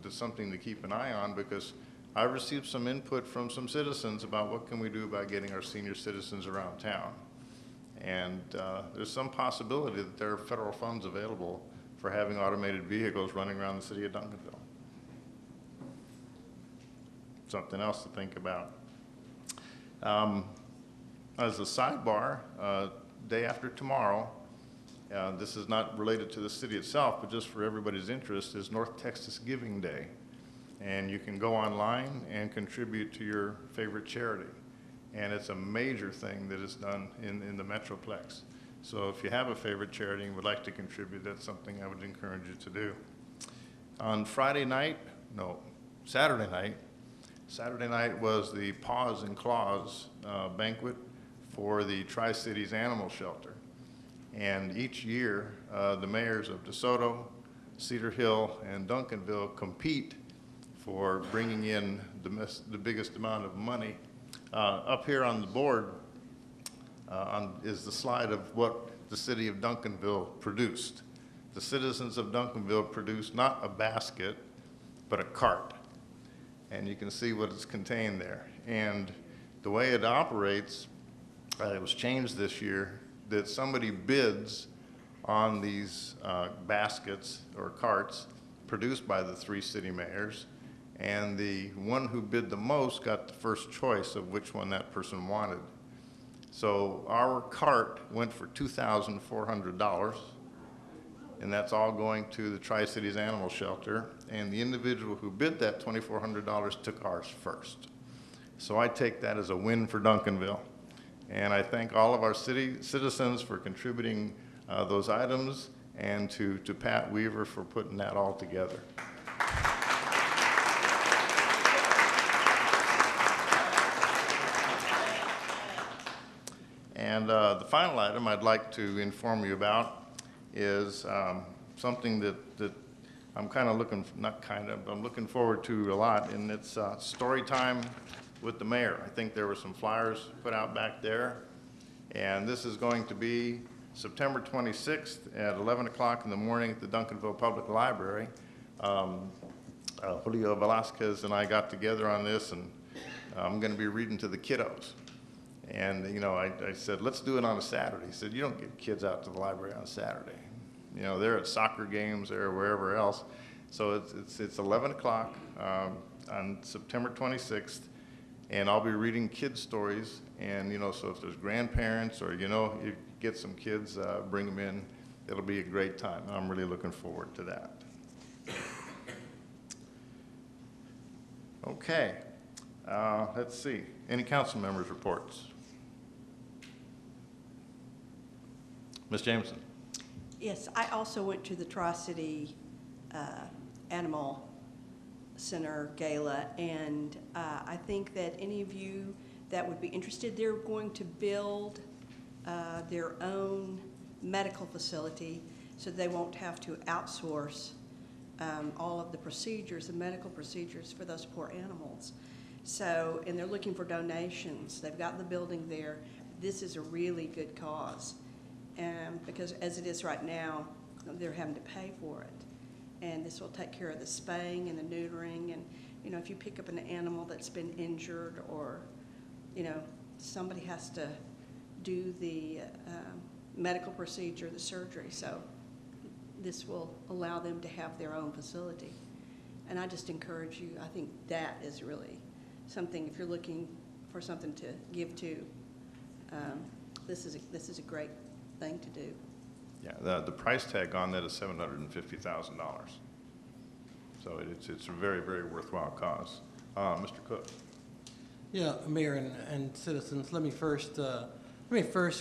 it's something to keep an eye on because I received some input from some citizens about what can we do about getting our senior citizens around town. And there's some possibility that there are federal funds available for having automated vehicles running around the city of Duncanville. Something else to think about. As a sidebar, day after tomorrow, this is not related to the city itself, but just for everybody's interest, is North Texas Giving Day. And you can go online and contribute to your favorite charity. And it's a major thing that is done in the Metroplex. So if you have a favorite charity and would like to contribute, that's something I would encourage you to do. On Saturday night was the Paws and Claws banquet for the Tri-Cities Animal Shelter. And each year, the mayors of DeSoto, Cedar Hill, and Duncanville compete for bringing in the biggest amount of money. Up here on the board is the slide of what the city of Duncanville produced. The citizens of Duncanville produced not a basket, but a cart. And you can see what is contained there. And the way it operates, it was changed this year, that somebody bids on these baskets or carts produced by the three city mayors, and the one who bid the most got the first choice of which one that person wanted. So our cart went for $2,400, and that's all going to the Tri-Cities Animal Shelter, and the individual who bid that $2,400 took ours first. So I take that as a win for Duncanville. And I thank all of our citizens for contributing those items, and to Pat Weaver for putting that all together. And the final item I'd like to inform you about is something that I'm kind of I'm looking forward to a lot, and it's story time with the mayor. I think there were some flyers put out back there, and this is going to be September 26th at 11 o'clock in the morning at the Duncanville Public Library. Julio Velasquez and I got together on this, and I'm going to be reading to the kiddos. And, you know, I said, let's do it on a Saturday. He said, you don't get kids out to the library on a Saturday. You know, they're at soccer games, they're wherever else. So it's 11 o'clock on September 26th, and I'll be reading kids' stories. And, you know, so if there's grandparents or, you know, you get some kids, bring them in. It'll be a great time. I'm really looking forward to that. Okay. Let's see. Any council members' reports? Ms. Jameson. Yes, I also went to the Tri-City Animal Center Gala, and I think that any of you that would be interested, they're going to build their own medical facility so they won't have to outsource all of the procedures, the medical procedures for those poor animals. So, and they're looking for donations. They've got the building there. This is a really good cause. Because as it is right now, they're having to pay for it. And this will take care of the spaying and the neutering. And, you know, if you pick up an animal that's been injured or, you know, somebody has to do the medical procedure, the surgery. So this will allow them to have their own facility. And I just encourage you, I think that is really something, if you're looking for something to give to, this is a great thing to do. Yeah, the price tag on that is $750,000. So it's a very, very worthwhile cause. Mr. Cook. Yeah, Mayor and citizens, let me first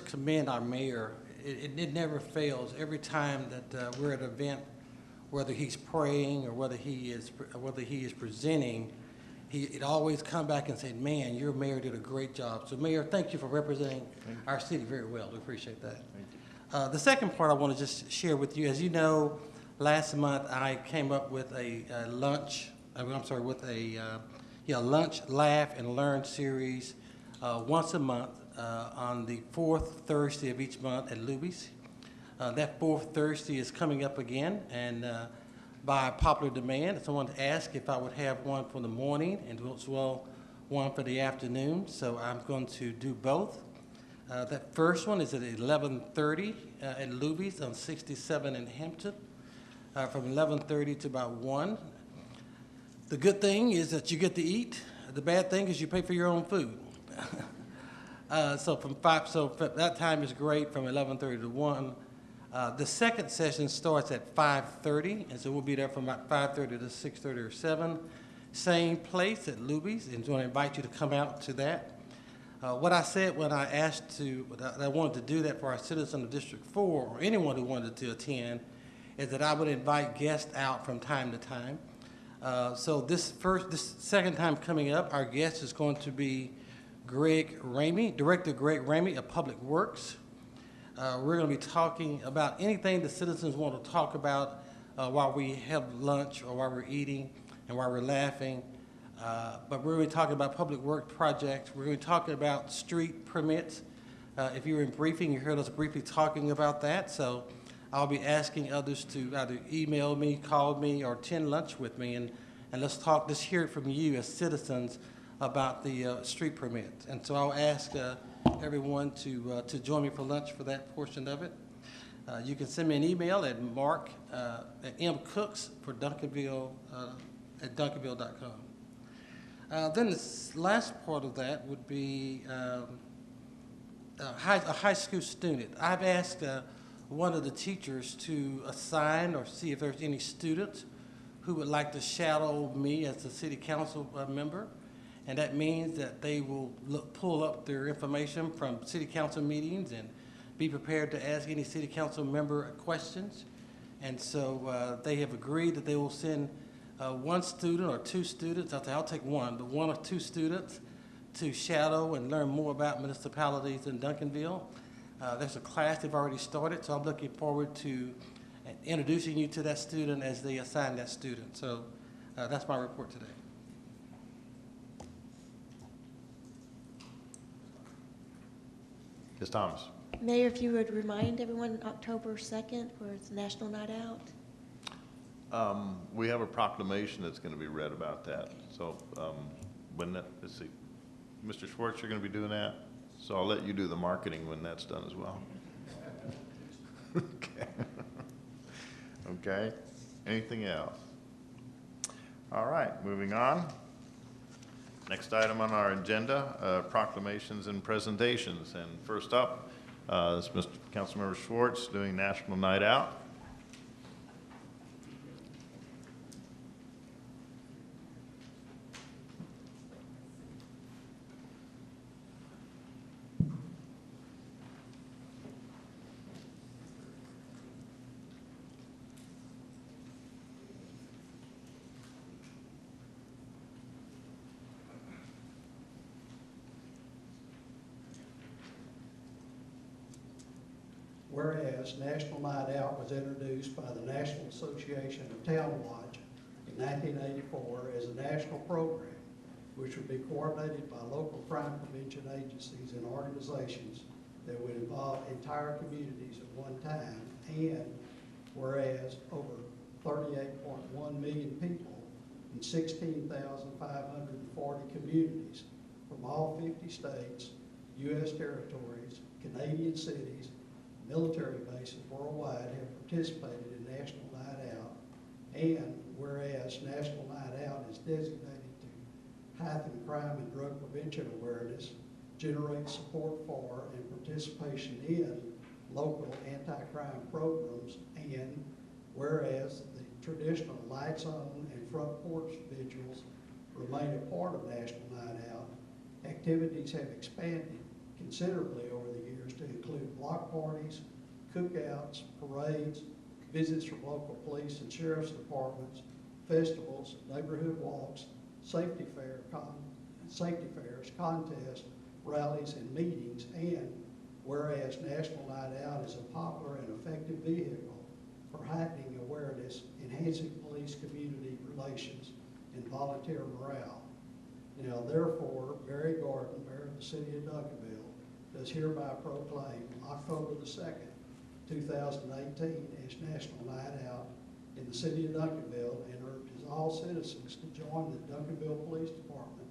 commend our mayor. It never fails. Every time that we're at an event, whether he's praying or whether he is presenting, it always come back and say, man, your mayor did a great job. So Mayor, thank you for representing our city very well. We appreciate that. The second part I want to just share with you, as you know, last month I came up with a lunch, lunch, laugh, and learn series once a month on the fourth Thursday of each month at Luby's. That fourth Thursday is coming up again, and by popular demand, someone asked if I would have one for the morning and as well one for the afternoon, so I'm going to do both. That first one is at 11:30 at Luby's on 67 in Hampton, from 11:30 to about 1. The good thing is that you get to eat. The bad thing is you pay for your own food. So that time is great from 11:30 to 1. The second session starts at 5:30, and so we'll be there from about 5:30 to 6:30 or 7. Same place at Luby's, and I want to invite you to come out to that. What I said when I asked that I wanted to do that for our citizens of District 4 or anyone who wanted to attend is that I would invite guests out from time to time. So this second time coming up, our guest is going to be Director Greg Ramey of Public Works. We're going to be talking about anything the citizens want to talk about while we have lunch or while we're eating and while we're laughing. But we're going to be talking about public work projects. We're going to be talking about street permits. If you were in briefing, you heard us briefly talking about that. So I'll be asking others to either email me, call me, or attend lunch with me, and let's hear it from you as citizens about the street permits. And so I'll ask everyone to join me for lunch for that portion of it. You can send me an email at mark at mcooks for Duncanville at duncanville.com. Then the last part of that would be a high school student. I've asked one of the teachers to assign or see if there's any students who would like to shadow me as a city council member. And that means that they will pull up their information from city council meetings and be prepared to ask any city council member questions. And so they have agreed that they will send one student or two students, I'll take one, but one or two students to shadow and learn more about municipalities in Duncanville. There's a class they've already started, so I'm looking forward to introducing you to that student as they assign that student. So that's my report today. Ms. Thomas. Mayor, if you would remind everyone, October 2nd, where it's National Night Out. We have a proclamation that's going to be read about that. So let's see. Mr. Schwartz, you're going to be doing that? So I'll let you do the marketing when that's done as well. Okay. Okay. Anything else? All right, moving on. Next item on our agenda, proclamations and presentations. And first up is Mr. Councilmember Schwartz doing National Night Out. Whereas National Night Out was introduced by the National Association of Town Watch in 1984 as a national program, which would be coordinated by local crime prevention agencies and organizations that would involve entire communities at one time. And whereas over 38.1 million people in 16,540 communities from all 50 states, U.S. territories, Canadian cities, military bases worldwide have participated in National Night Out, and whereas National Night Out is designated to heighten crime and drug prevention awareness, generate support for and participation in local anti-crime programs, and whereas the traditional lights on and front porch vigils remain a part of National Night Out, activities have expanded considerably over the years to include block parties, cookouts, parades, visits from local police and sheriff's departments, festivals, neighborhood walks, safety fairs, contests, rallies, and meetings. And whereas National Night Out is a popular and effective vehicle for heightening awareness, enhancing police-community relations, and volunteer morale. Now, therefore, Barry Gordon, Mayor of the City of Duncanville, does hereby proclaim October the 2nd, 2018 as National Night Out in the City of Duncanville, and urges all citizens to join the Duncanville Police Department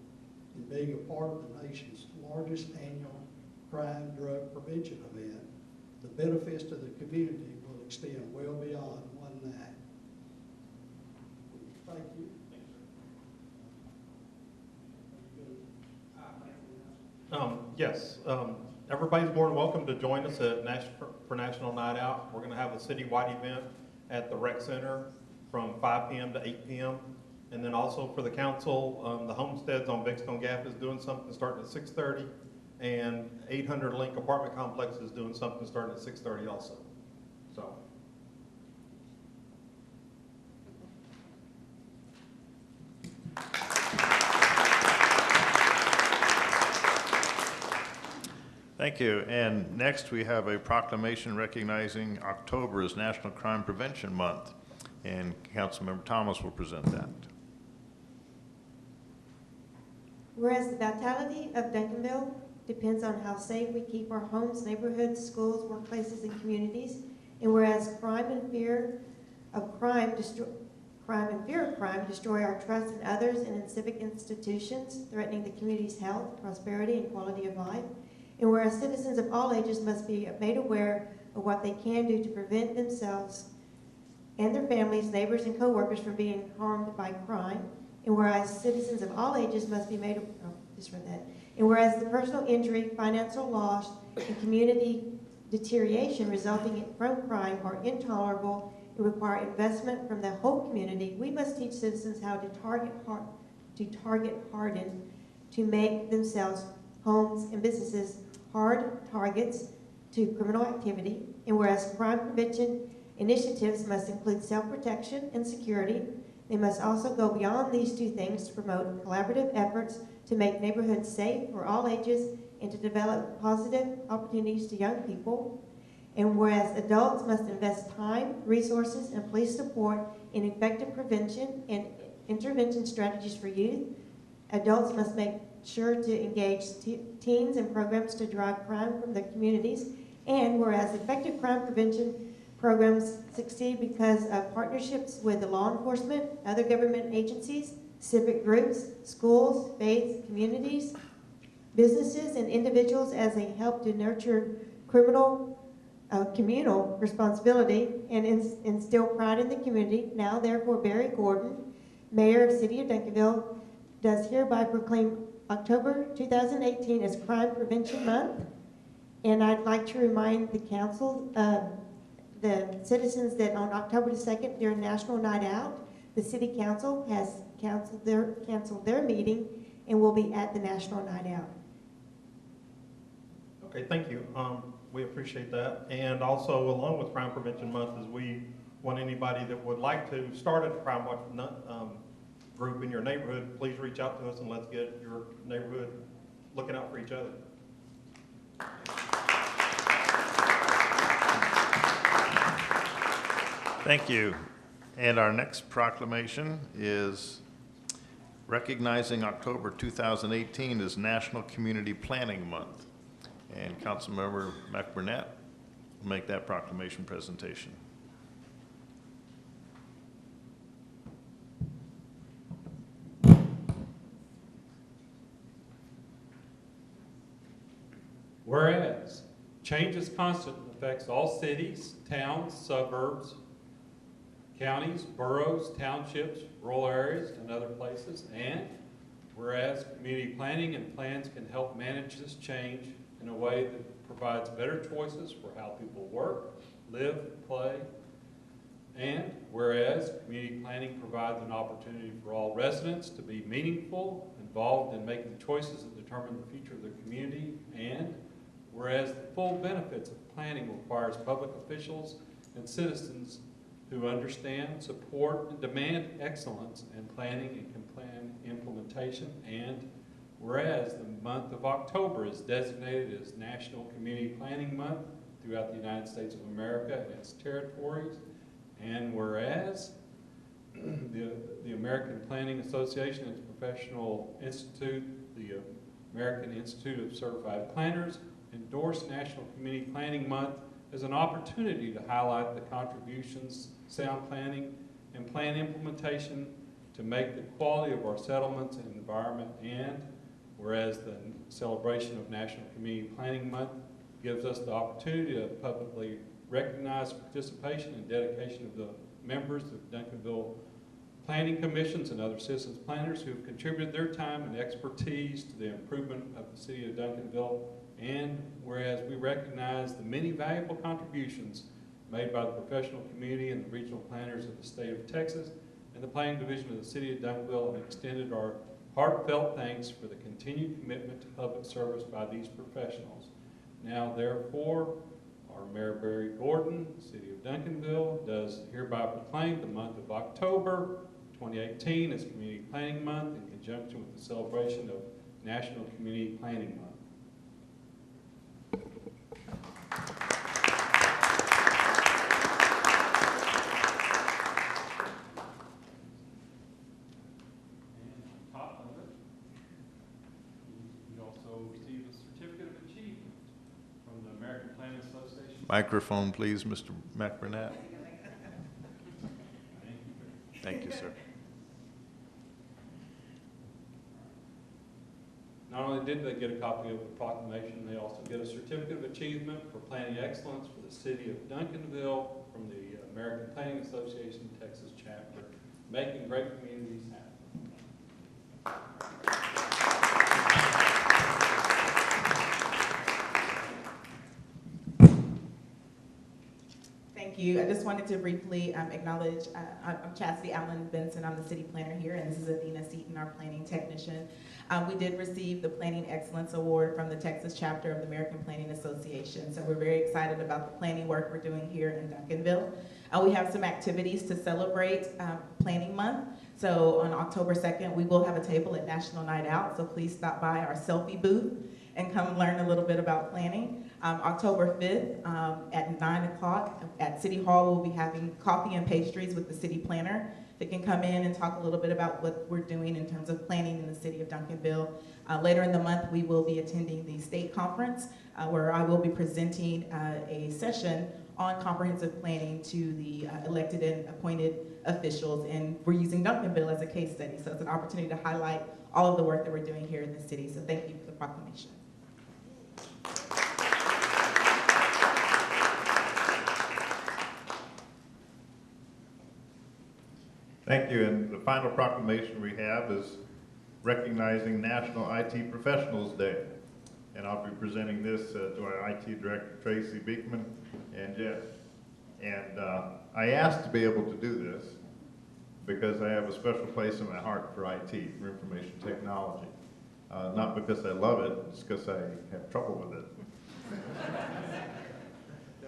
in being a part of the nation's largest annual crime drug prevention event. The benefits to the community will extend well beyond one night. Thank you. Yes, everybody's more than welcome to join us at for National Night Out. We're going to have a citywide event at the Rec Center from 5 p.m. to 8 p.m. And then also for the council, the Homesteads on Big Stone Gap is doing something starting at 6:30, and 800 Link Apartment Complex is doing something starting at 6:30 also. So. Thank you. And next we have a proclamation recognizing October as National Crime Prevention Month. And Councilmember Thomas will present that. Whereas the vitality of Duncanville depends on how safe we keep our homes, neighborhoods, schools, workplaces, and communities, and whereas crime and fear of crime destroy our trust in others and in civic institutions, threatening the community's health, prosperity, and quality of life, and whereas citizens of all ages must be made aware of what they can do to prevent themselves and their families, neighbors, and co-workers from being harmed by crime, and whereas citizens of all ages must be made, and whereas the personal injury, financial loss, and community deterioration resulting from crime are intolerable and require investment from the whole community, we must teach citizens how to target harden to make themselves, homes, and businesses hard targets to criminal activity, and whereas crime prevention initiatives must include self-protection and security, they must also go beyond these two things to promote collaborative efforts to make neighborhoods safe for all ages and to develop positive opportunities to young people. And whereas adults must invest time, resources, and police support in effective prevention and intervention strategies for youth, adults must make sure to engage teens in programs to drive crime from their communities. And whereas effective crime prevention programs succeed because of partnerships with the law enforcement, other government agencies, civic groups, schools, faith, communities, businesses and individuals as a help to nurture communal responsibility and instill pride in the community. Now, therefore, Barry Gordon, Mayor of the City of Duncanville, does hereby proclaim October 2018 as Crime Prevention Month. And I'd like to remind the council, the citizens, that on October the 2nd, during National Night Out, the City Council has canceled their meeting and will be at the National Night Out. Okay, thank you. We appreciate that. And also, along with Crime Prevention Month, is we want anybody that would like to start a Crime Watch group in your neighborhood, please reach out to us and let's get your neighborhood looking out for each other. Thank you. And our next proclamation is recognizing October 2018 as National Community Planning Month. And Councilmember McBurnett will make that proclamation presentation. Whereas change is constant and affects all cities, towns, suburbs, counties, boroughs, townships, rural areas, and other places. And whereas community planning and plans can help manage this change in a way that provides better choices for how people work, live, play. And whereas community planning provides an opportunity for all residents to be meaningful, involved in making choices that determine the future of their community. And whereas the full benefits of planning requires public officials and citizens who understand, support, and demand excellence in planning and can plan implementation. And whereas the month of October is designated as National Community Planning Month throughout the United States of America and its territories. And whereas the American Planning Association and its professional institute, the American Institute of Certified Planners, endorsed National Community Planning Month as an opportunity to highlight the contributions sound planning and plan implementation to make the quality of our settlements and environment. And whereas the celebration of National Community Planning Month gives us the opportunity to publicly recognize participation and dedication of the members of Duncanville planning commissions and other citizens planners who have contributed their time and expertise to the improvement of the city of Duncanville. And whereas we recognize the many valuable contributions made by the professional community and the regional planners of the state of Texas and the planning division of the city of Duncanville, and extended our heartfelt thanks for the continued commitment to public service by these professionals. Now, therefore, our Mayor Barry Gordon, City of Duncanville, does hereby proclaim the month of October 2018 as Community Planning Month in conjunction with the celebration of National Community Planning Month. Microphone, please, Mr. McBurnett. Thank you, sir. Not only did they get a copy of the proclamation, they also get a certificate of achievement for planning excellence for the city of Duncanville from the American Planning Association Texas chapter, making great communities happen. Thank you. I just wanted to briefly acknowledge, I'm Chastity Allen Benson. I'm the city planner here, and this is Athena Seaton, our planning technician. We did receive the Planning Excellence Award from the Texas chapter of the American Planning Association, so we're very excited about the planning work we're doing here in Duncanville. We have some activities to celebrate Planning Month. So on October 2nd, we will have a table at National Night Out, so please stop by our selfie booth and come learn a little bit about planning. October 5th at 9 o'clock at City Hall, we'll be having coffee and pastries with the city planner that can come in and talk a little bit about what we're doing in terms of planning in the city of Duncanville. Later in the month, we will be attending the state conference where I will be presenting a session on comprehensive planning to the elected and appointed officials, and we're using Duncanville as a case study, so it's an opportunity to highlight all of the work that we're doing here in the city. So thank you for the proclamation. Thank you. And the final proclamation we have is recognizing National IT Professionals Day. And I'll be presenting this to our IT Director, Tracy Beekman, and Jeff. And I asked to be able to do this because I have a special place in my heart for IT, for information technology. Not because I love it, it's because I have trouble with it.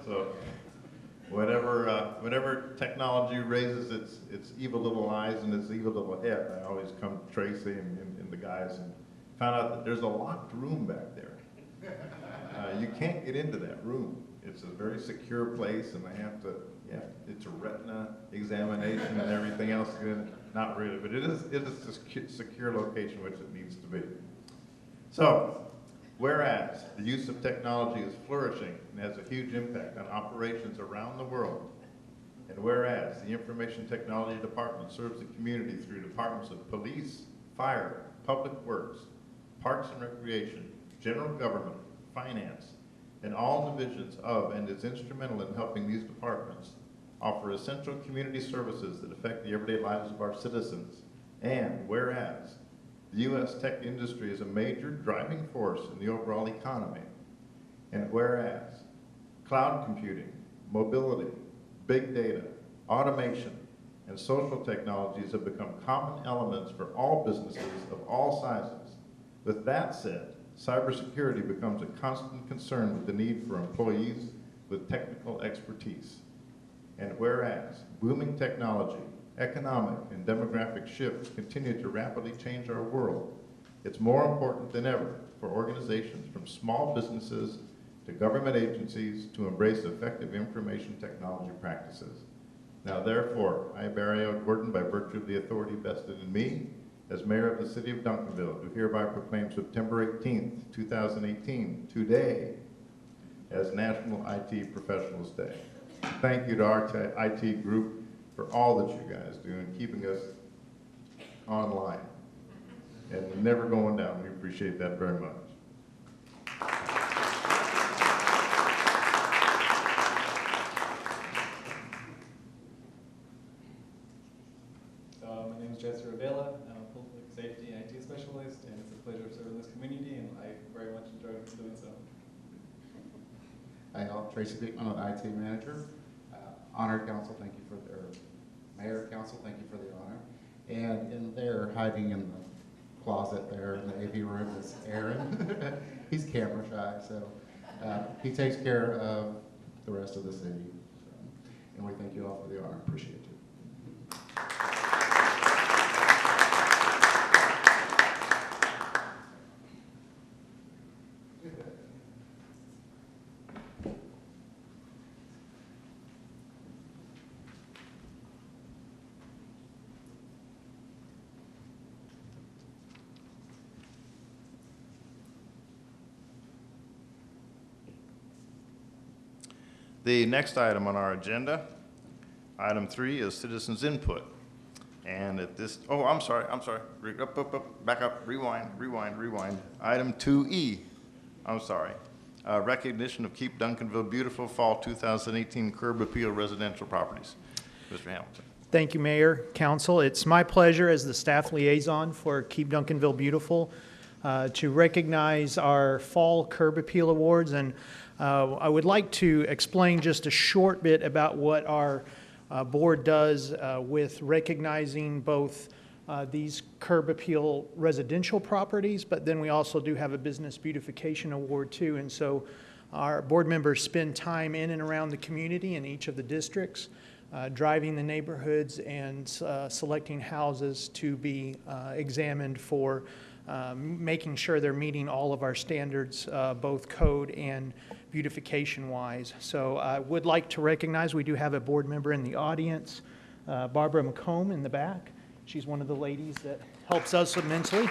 So whatever technology raises its evil little eyes and its evil little head, I always come to Tracy and the guys and found out that there's a locked room back there. You can't get into that room. It's a very secure place, and it's a retina examination and everything else. Not really, but it is a secure location, which it needs to be. So, whereas the use of technology is flourishing and has a huge impact on operations around the world, and whereas the Information Technology Department serves the community through departments of police, fire, public works, parks and recreation, general government, finance, and all divisions of and is instrumental in helping these departments offer essential community services that affect the everyday lives of our citizens. And whereas the U.S. tech industry is a major driving force in the overall economy, and whereas cloud computing, mobility, big data, automation, and social technologies have become common elements for all businesses of all sizes. With that said, cybersecurity becomes a constant concern with the need for employees with technical expertise. And whereas booming technology, economic, and demographic shifts continue to rapidly change our world, it's more important than ever for organizations from small businesses to government agencies to embrace effective information technology practices. Now therefore, I, Barry L. Gordon, by virtue of the authority vested in me as mayor of the city of Duncanville, do hereby proclaim September 18th, 2018, today, as National IT Professionals Day. Thank you to our IT group for all that you guys do in keeping us online and never going down. We appreciate that very much. My name is Jesse Ravela. I'm a public safety and IT specialist, and it's a pleasure serving this community, and I very much enjoy doing so. Hi, all. Tracy Beekman, IT manager. Honored council, thank you for their mayor council, thank you for the honor. And in there, hiding in the closet there in the AV room is Aaron. He's camera shy, so he takes care of the rest of the city. So, and we thank you all for the honor. Appreciate it. The next item on our agenda, item 3, is citizens' input. And at this, oh, I'm sorry, back up, rewind. Item 2E, I'm sorry. Recognition of Keep Duncanville Beautiful Fall 2018 Curb Appeal Residential Properties. Mr. Hamilton. Thank you, Mayor, Council. It's my pleasure as the staff liaison for Keep Duncanville Beautiful to recognize our Fall Curb Appeal Awards. And I would like to explain just a short bit about what our board does with recognizing both these curb appeal residential properties, but then we also do have a business beautification award too. And so our board members spend time in and around the community in each of the districts, driving the neighborhoods and selecting houses to be examined for making sure they're meeting all of our standards, both code and beautification-wise. So I would like to recognize, we do have a board member in the audience, Barbara McComb in the back. She's one of the ladies that helps us immensely.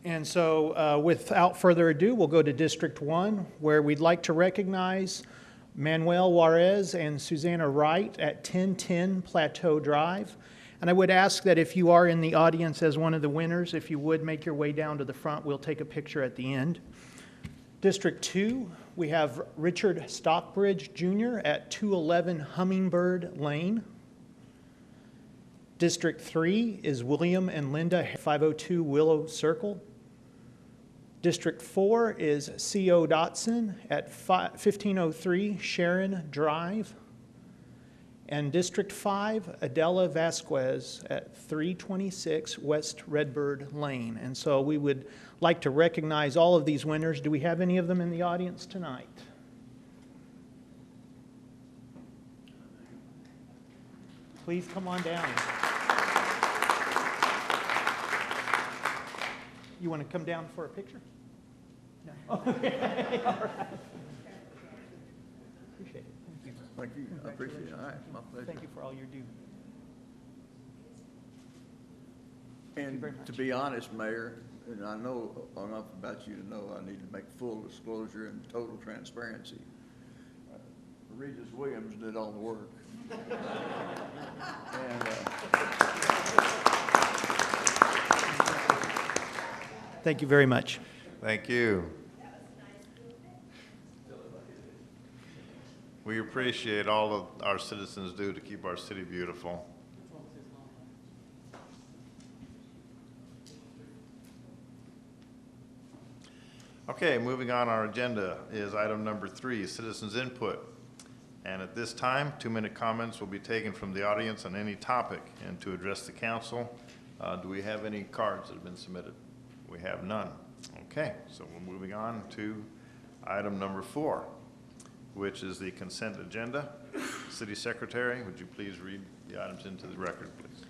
And so without further ado, we'll go to District 1, where we'd like to recognize Manuel Juarez and Susanna Wright at 1010 Plateau Drive. And I would ask that if you are in the audience as one of the winners, if you would make your way down to the front, we'll take a picture at the end. District 2, we have Richard Stockbridge Jr. at 211 Hummingbird Lane. District 3 is William and Linda, 502 Willow Circle. District 4 is C.O. Dotson at 1503 Sharon Drive. And District 5, Adela Vasquez at 326 West Redbird Lane. And so we would like to recognize all of these winners. Do we have any of them in the audience tonight? Please come on down. You want to come down for a picture? No. Okay. All right. Appreciate it. Thank you. Thank you. I appreciate it. All right, my pleasure. Thank you for all you do. And to be honest, Mayor, and I know enough about you to know I need to make full disclosure and total transparency. Regis Williams did all the work. And, Thank you very much. Thank you. We appreciate all of our citizens do to keep our city beautiful. Okay, moving on, our agenda is item number 3, citizens input. And at this time, 2-minute comments will be taken from the audience on any topic. And to address the council, do we have any cards that have been submitted? We have none. Okay, so we're moving on to item number 4, which is the consent agenda. City Secretary, would you please read the items into the record, please?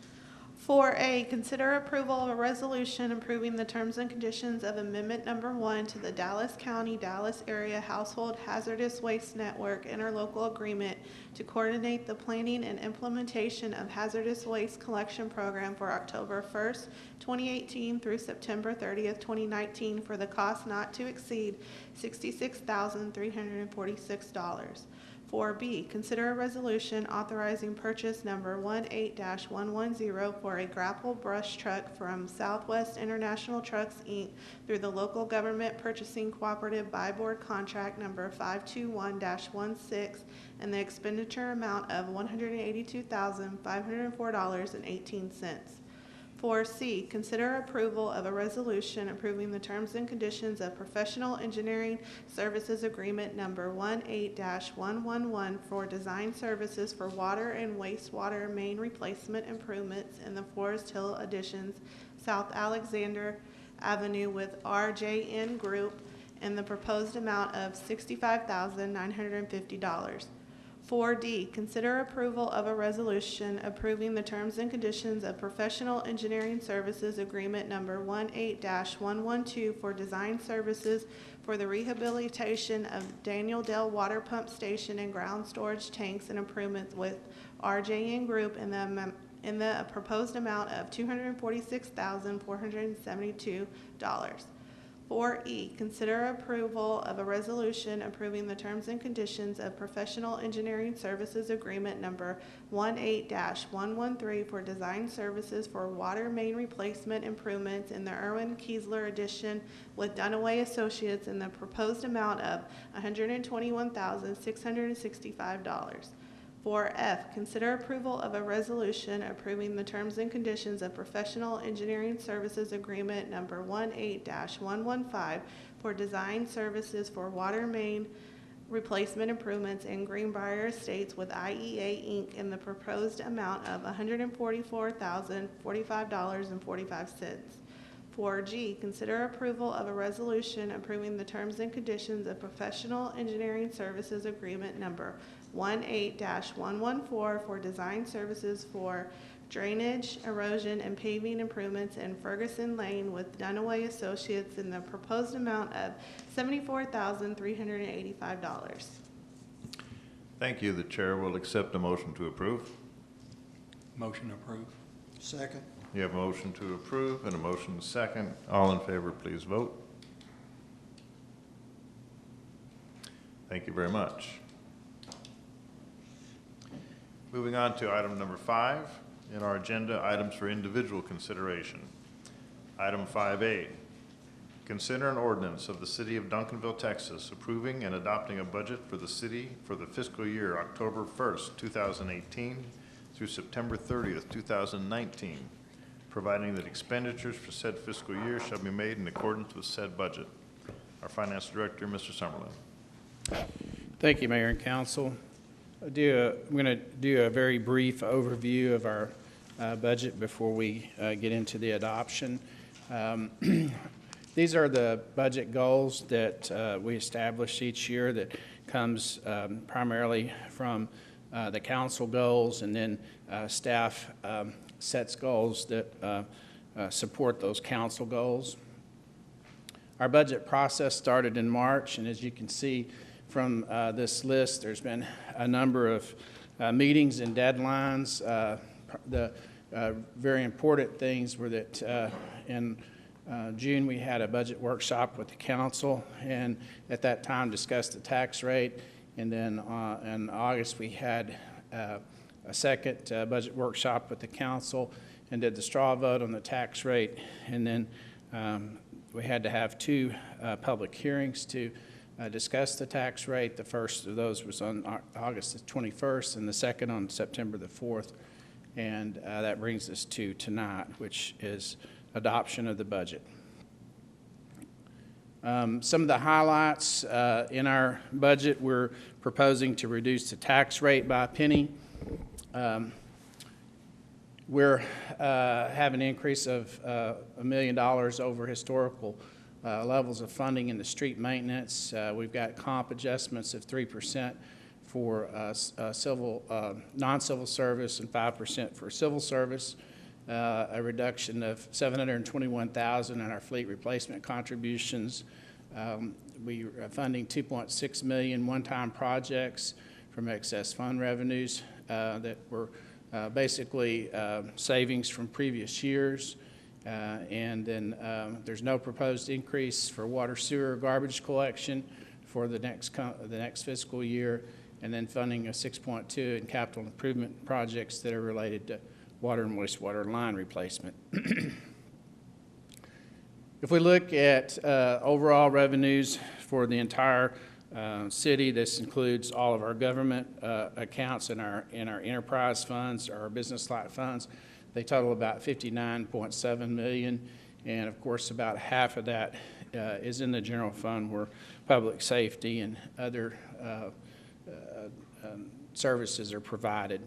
4A, consider approval of a resolution approving the terms and conditions of Amendment Number 1 to the Dallas County, Dallas Area Household Hazardous Waste Network interlocal agreement to coordinate the planning and implementation of hazardous waste collection program for October 1st, 2018 through September 30th, 2019 for the cost not to exceed $66,346. 4B, consider a resolution authorizing purchase number 18-110 for a grapple brush truck from Southwest International Trucks, Inc. through the Local Government Purchasing Cooperative Buy Board Contract number 521-16 and the expenditure amount of $182,504.18. 4C, consider approval of a resolution approving the terms and conditions of professional engineering services agreement number 18-111 for design services for water and wastewater main replacement improvements in the Forest Hill Additions, South Alexander Avenue with RJN Group in the proposed amount of $65,950. 4D, consider approval of a resolution approving the terms and conditions of professional engineering services agreement number 18-112 for design services for the rehabilitation of Daniel Dell Water Pump Station and ground storage tanks and improvements with RJN Group in the proposed amount of $246,472. 4E, consider approval of a resolution approving the terms and conditions of professional engineering services agreement number 18-113 for design services for water main replacement improvements in the Irwin Kiesler addition with Dunaway Associates in the proposed amount of $121,665. 4F, consider approval of a resolution approving the terms and conditions of professional engineering services agreement number 18-115 for design services for water main replacement improvements in Greenbrier Estates with IEA Inc. in the proposed amount of $144,045.45. 4G, consider approval of a resolution approving the terms and conditions of professional engineering services agreement number 18-114 for design services for drainage, erosion, and paving improvements in Ferguson Lane with Dunaway Associates in the proposed amount of $74,385. Thank you. The chair will accept a motion to approve. Motion approved. Second. You have a motion to approve and a motion to second. All in favor, please vote. Thank you very much. Moving on to item number 5 in our agenda, items for individual consideration. Item 5A, consider an ordinance of the City of Duncanville, Texas, approving and adopting a budget for the city for the fiscal year October 1st, 2018 through September 30th, 2019, providing that expenditures for said fiscal year shall be made in accordance with said budget. Our Finance Director, Mr. Summerlin. Thank you, Mayor and Council. I'm going to do a very brief overview of our budget before we get into the adoption. These are the budget goals that we establish each year that comes primarily from the council goals, and then staff sets goals that support those council goals. Our budget process started in March, and as you can see from this list, there's been a number of meetings and deadlines. The very important things were that in June we had a budget workshop with the council, and at that time discussed the tax rate. And then in August we had a second budget workshop with the council and did the straw vote on the tax rate. And then we had to have 2 public hearings to discuss the tax rate. The first of those was on August the 21st, and the second on September the 4th. And that brings us to tonight, which is adoption of the budget. Some of the highlights in our budget, we're proposing to reduce the tax rate by a penny. We're have an increase of $1 million over historical levels of funding in the street maintenance. We've got comp adjustments of 3% for non-civil service and 5% for civil service. A reduction of $721,000 in our fleet replacement contributions. We are funding $2.6 million one-time projects from excess fund revenues that were basically savings from previous years. And then there's no proposed increase for water, sewer, garbage collection for the next fiscal year, and then funding of 6.2 in capital improvement projects that are related to water and wastewater line replacement. If we look at overall revenues for the entire city, this includes all of our government accounts and our enterprise funds, our business lot funds. They total about $59.7 million, and of course about half of that is in the general fund where public safety and other services are provided.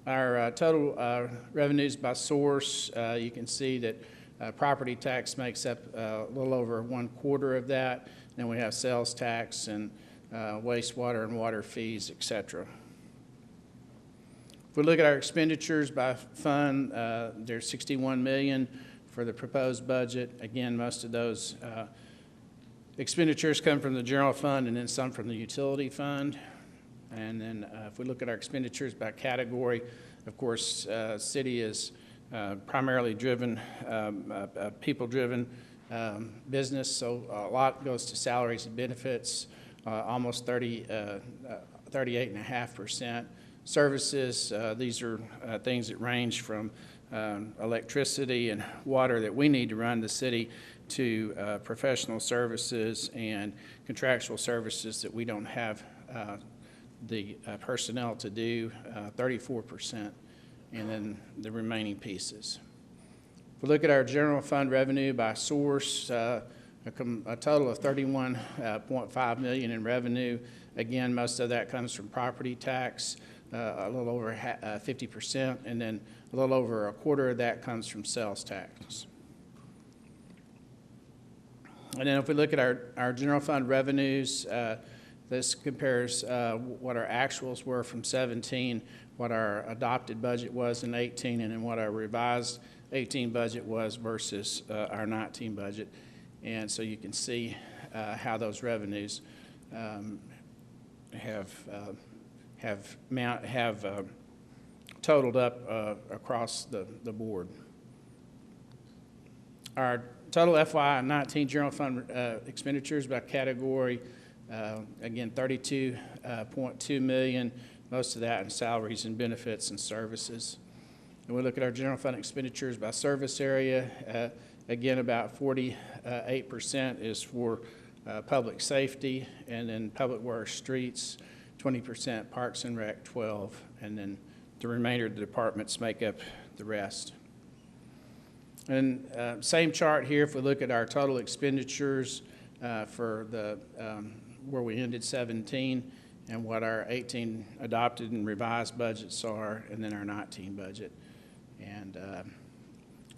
Our total revenues by source, you can see that property tax makes up a little over 1/4 of that. Then we have sales tax and wastewater and water fees, etc. If we look at our expenditures by fund, there's $61 million for the proposed budget. Again, most of those expenditures come from the general fund and then some from the utility fund. And then if we look at our expenditures by category, of course, city is primarily driven, people-driven business, so a lot goes to salaries and benefits, almost 38.5%. Services, these are things that range from electricity and water that we need to run the city to professional services and contractual services that we don't have the personnel to do, 34%, and then the remaining pieces. If we look at our general fund revenue by source, a total of $31.5 million in revenue. Again, most of that comes from property tax, a little over 50%, and then a little over 1/4 of that comes from sales tax. And then if we look at our general fund revenues, this compares what our actuals were from 17, what our adopted budget was in 18, and then what our revised 18 budget was versus our 19 budget. And so you can see how those revenues have totaled up across the board. Our total FY19 general fund expenditures by category, again, $32.2 million most of that in salaries and benefits and services. And we look at our general fund expenditures by service area. Again, about 48% is for public safety, and then public works, streets, 20%, parks and rec, 12%, and then the remainder of the departments make up the rest. And same chart here, if we look at our total expenditures for the where we ended 17 and what our 18 adopted and revised budgets are, and then our 19 budget. And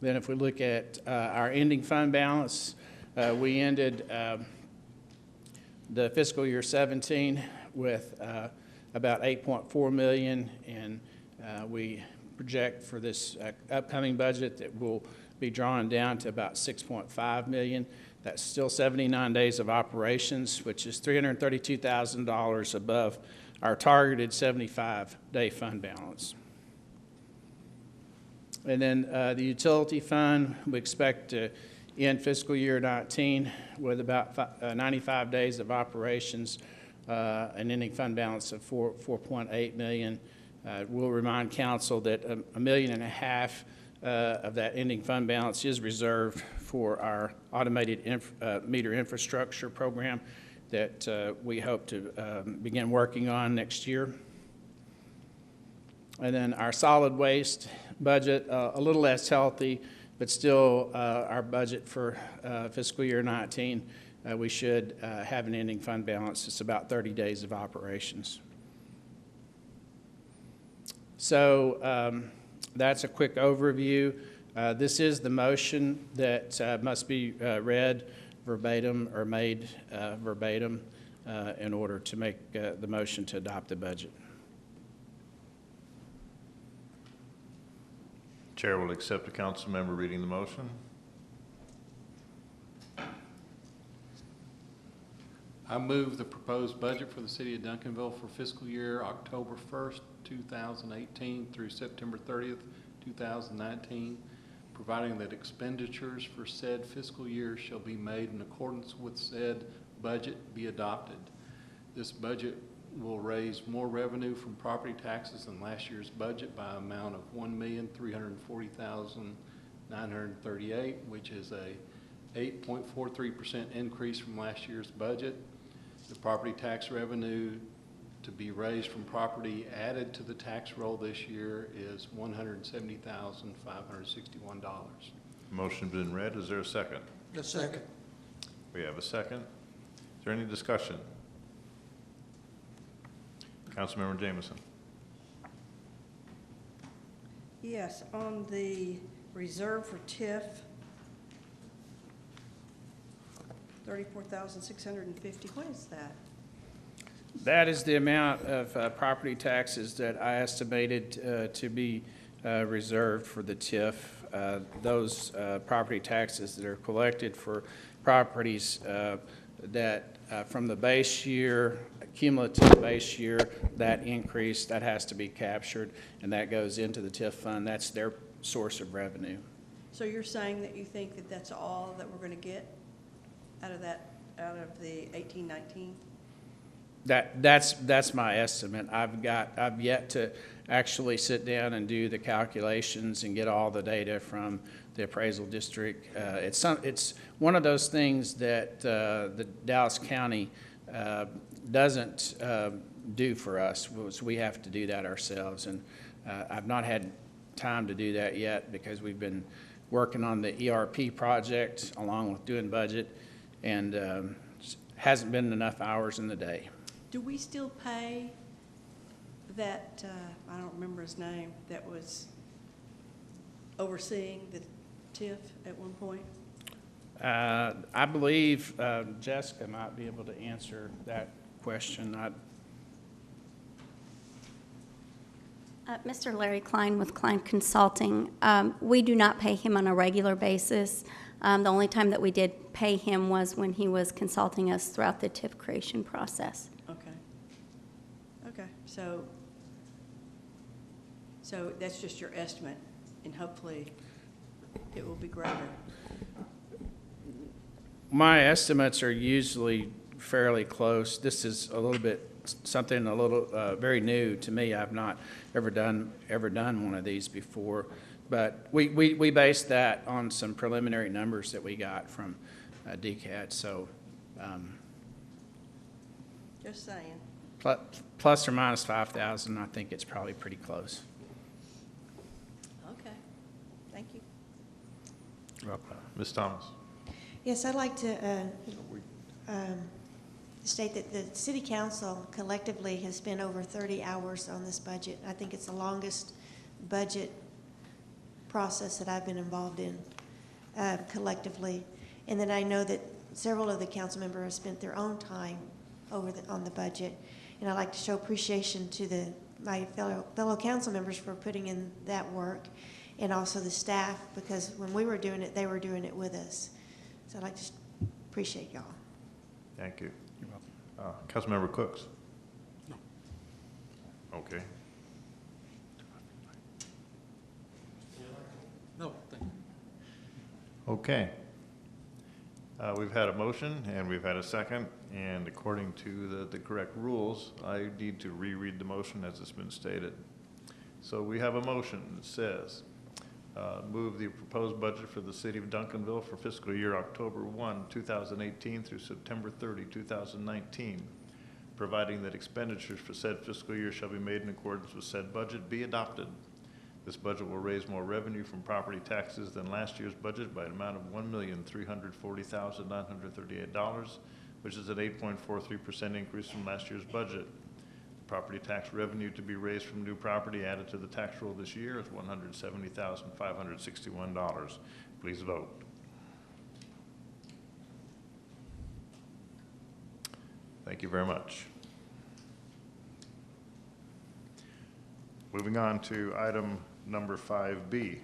then if we look at our ending fund balance, we ended the fiscal year 17 with about $8.4 million, and we project for this upcoming budget that we'll be drawing down to about $6.5 million. That's still 79 days of operations, which is $332,000 above our targeted 75-day fund balance. And then the utility fund, we expect to end fiscal year 19 with about 95 days of operations, an ending fund balance of $4.8 million. We'll remind council that $1.5 million of that ending fund balance is reserved for our automated meter infrastructure program that we hope to begin working on next year. And then our solid waste budget, a little less healthy, but still our budget for fiscal year 19, we should have an ending fund balance. It's about 30 days of operations. So that's a quick overview. This is the motion that must be read verbatim or made verbatim in order to make the motion to adopt the budget. Chair will accept a council member reading the motion. I move the proposed budget for the city of Duncanville for fiscal year October 1st, 2018 through September 30th, 2019, providing that expenditures for said fiscal year shall be made in accordance with said budget be adopted. This budget will raise more revenue from property taxes than last year's budget by an amount of $1,340,938, which is a 8.43% increase from last year's budget. The property tax revenue to be raised from property added to the tax roll this year is $170,561. Motion's been read. Is there a second? A second. We have a second. Is there any discussion? Councilmember Jameson. Yes, on the reserve for TIF, $34,650. What is that? That is the amount of property taxes that I estimated to be reserved for the TIF. Those property taxes that are collected for properties that from the base year, cumulative base year, that increase, that has to be captured, and that goes into the TIF fund. That's their source of revenue. So you're saying that you think that that's all that we're going to get out of that, out of the 18-19? That's my estimate. I've yet to actually sit down and do the calculations and get all the data from the appraisal district. It's one of those things that the Dallas County doesn't do for us. We have to do that ourselves, and I've not had time to do that yet because we've been working on the ERP project along with doing budget, and hasn't been enough hours in the day. Do we still pay that, I don't remember his name, that was overseeing the TIF at one point? I believe Jessica might be able to answer that question. Mr. Larry Klein with Klein Consulting. We do not pay him on a regular basis. The only time that we did pay him was when he was consulting us throughout the TIF creation process. Okay. Okay. So that's just your estimate, and hopefully it will be greater. My estimates are usually fairly close. This is a little bit something a little, very new to me. I've not ever done one of these before. But we based that on some preliminary numbers that we got from DCAT, so. Just saying. Plus or minus 5,000, I think it's probably pretty close. Okay, thank you. Ms. Thomas? Yes, I'd like to state that the City Council collectively has spent over 30 hours on this budget. I think it's the longest budget process that I've been involved in collectively. And then I know that several of the council members have spent their own time on the budget. And I'd like to show appreciation to my fellow council members for putting in that work, and also the staff, because when we were doing it, they were doing it with us. So I'd like to appreciate y'all. Thank you. You're welcome. Councilmember Cooks? No. Okay. No, thank you. Okay. We've had a motion and we've had a second, and according to the correct rules, I need to reread the motion as it's been stated. So we have a motion that says, move the proposed budget for the city of Duncanville for fiscal year October 1, 2018 through September 30, 2019, providing that expenditures for said fiscal year shall be made in accordance with said budget, be adopted. This budget will raise more revenue from property taxes than last year's budget by an amount of $1,340,938, which is an 8.43% increase from last year's budget. Property tax revenue to be raised from new property added to the tax roll this year is $170,561. Please vote. Thank you very much. Moving on to item number 5B.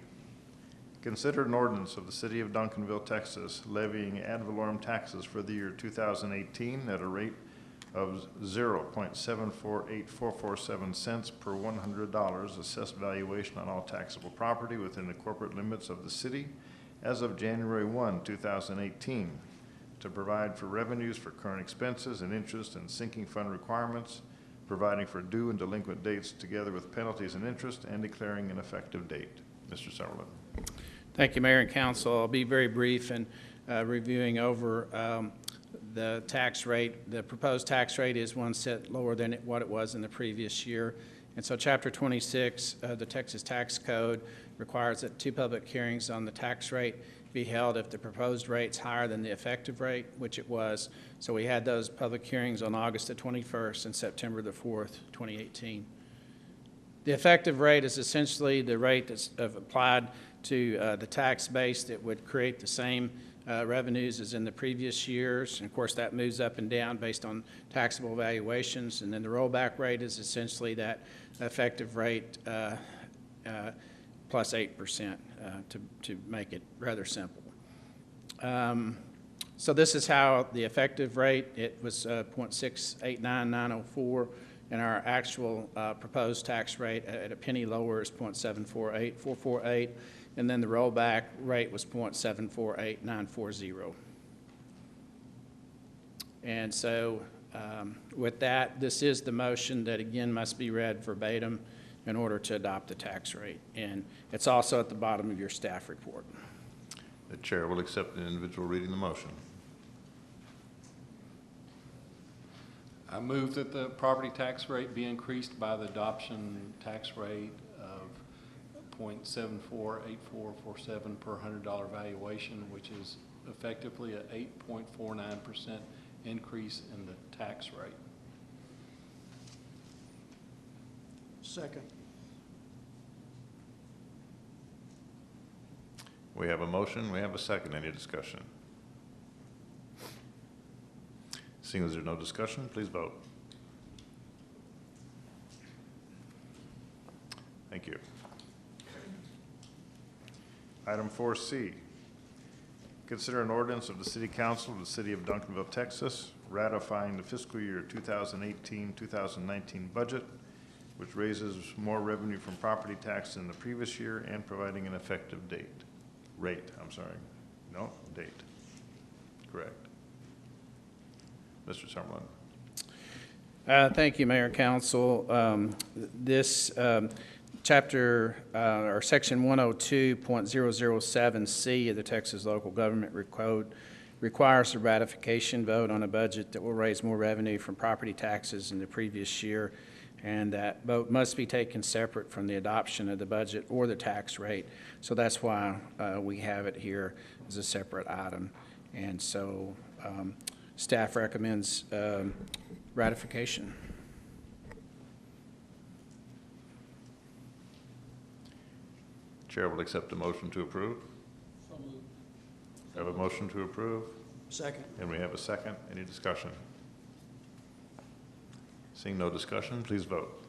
Consider an ordinance of the City of Duncanville, Texas, levying ad valorem taxes for the year 2018 at a rate of 0.748447 cents per $100 assessed valuation on all taxable property within the corporate limits of the city as of January 1, 2018, to provide for revenues for current expenses and interest and sinking fund requirements, providing for due and delinquent dates together with penalties and interest, and declaring an effective date. Mr. Summerlin. Thank you, Mayor and Council. I'll be very brief in reviewing over the tax rate. The proposed tax rate is 1 cent lower than what it was in the previous year. And so Chapter 26 of the Texas Tax Code requires that 2 public hearings on the tax rate be held if the proposed rate's higher than the effective rate, which it was. So we had those public hearings on August the 21st and September the 4th, 2018. The effective rate is essentially the rate that's applied to the tax base that would create the same revenues as in the previous years. And of course, that moves up and down based on taxable valuations. And then the rollback rate is essentially that effective rate plus 8% to make it rather simple. So this is how the effective rate, it was 0.689904, and our actual proposed tax rate at a penny lower is 0.748448, and then the rollback rate was 0.748940. And so with that, this is the motion that again must be read verbatim in order to adopt the tax rate. And it's also at the bottom of your staff report. The chair will accept an individual reading the motion. I move that the property tax rate be increased by the adoption tax rate of 0.748447 per $100 valuation, which is effectively an 8.49% increase in the tax rate. Second. We have a motion, we have a second. Any discussion? Seeing as there's no discussion, please vote. Thank you. Item 4C. Consider an ordinance of the City Council of the City of Duncanville, Texas, ratifying the fiscal year 2018-2019 budget, which raises more revenue from property tax than the previous year and providing an effective rate. Correct. Mr. Summerlin. Thank you, Mayor and Council. This chapter, or section 102.007C of the Texas Local Government Code requires a ratification vote on a budget that will raise more revenue from property taxes in the previous year, and that vote must be taken separate from the adoption of the budget or the tax rate. So that's why we have it here as a separate item. And so staff recommends ratification. Chair will accept a motion to approve. So moved. We have a motion to approve, Second. and we have a second. Any discussion? Seeing no discussion, please vote.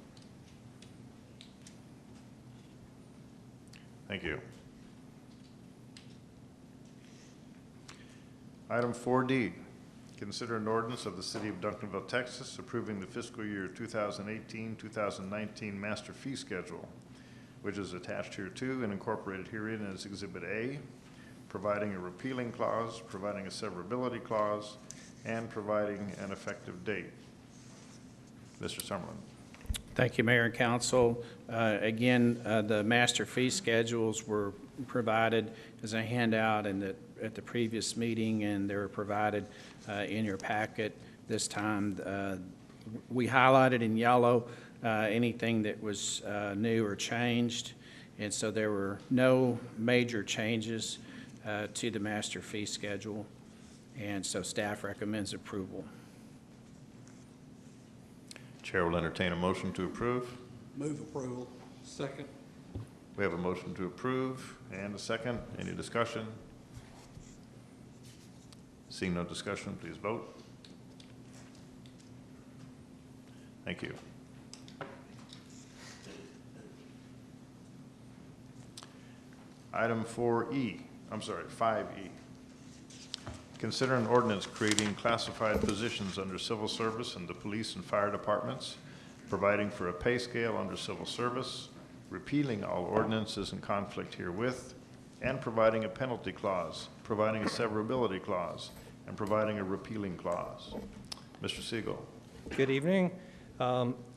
Thank you. Item 4D, consider an ordinance of the City of Duncanville, Texas, approving the fiscal year 2018-2019 master fee schedule, which is attached here to and incorporated herein as Exhibit A, providing a repealing clause, providing a severability clause, and providing an effective date. Mr. Summerlin. Thank you, Mayor and Council. Again, the master fee schedules were provided as a handout at the previous meeting, and they were provided in your packet. This time, we highlighted in yellow anything that was new or changed, and so there were no major changes to the master fee schedule, and so staff recommends approval. Chair will entertain a motion to approve. Move approval. Second. We have a motion to approve and a second. Any discussion? Seeing no discussion, please vote. Thank you. Item 5E. Consider an ordinance creating classified positions under civil service in the police and fire departments, providing for a pay scale under civil service, repealing all ordinances in conflict herewith, and providing a penalty clause, providing a severability clause, and providing a repealing clause. Mr. Siegel. Good evening.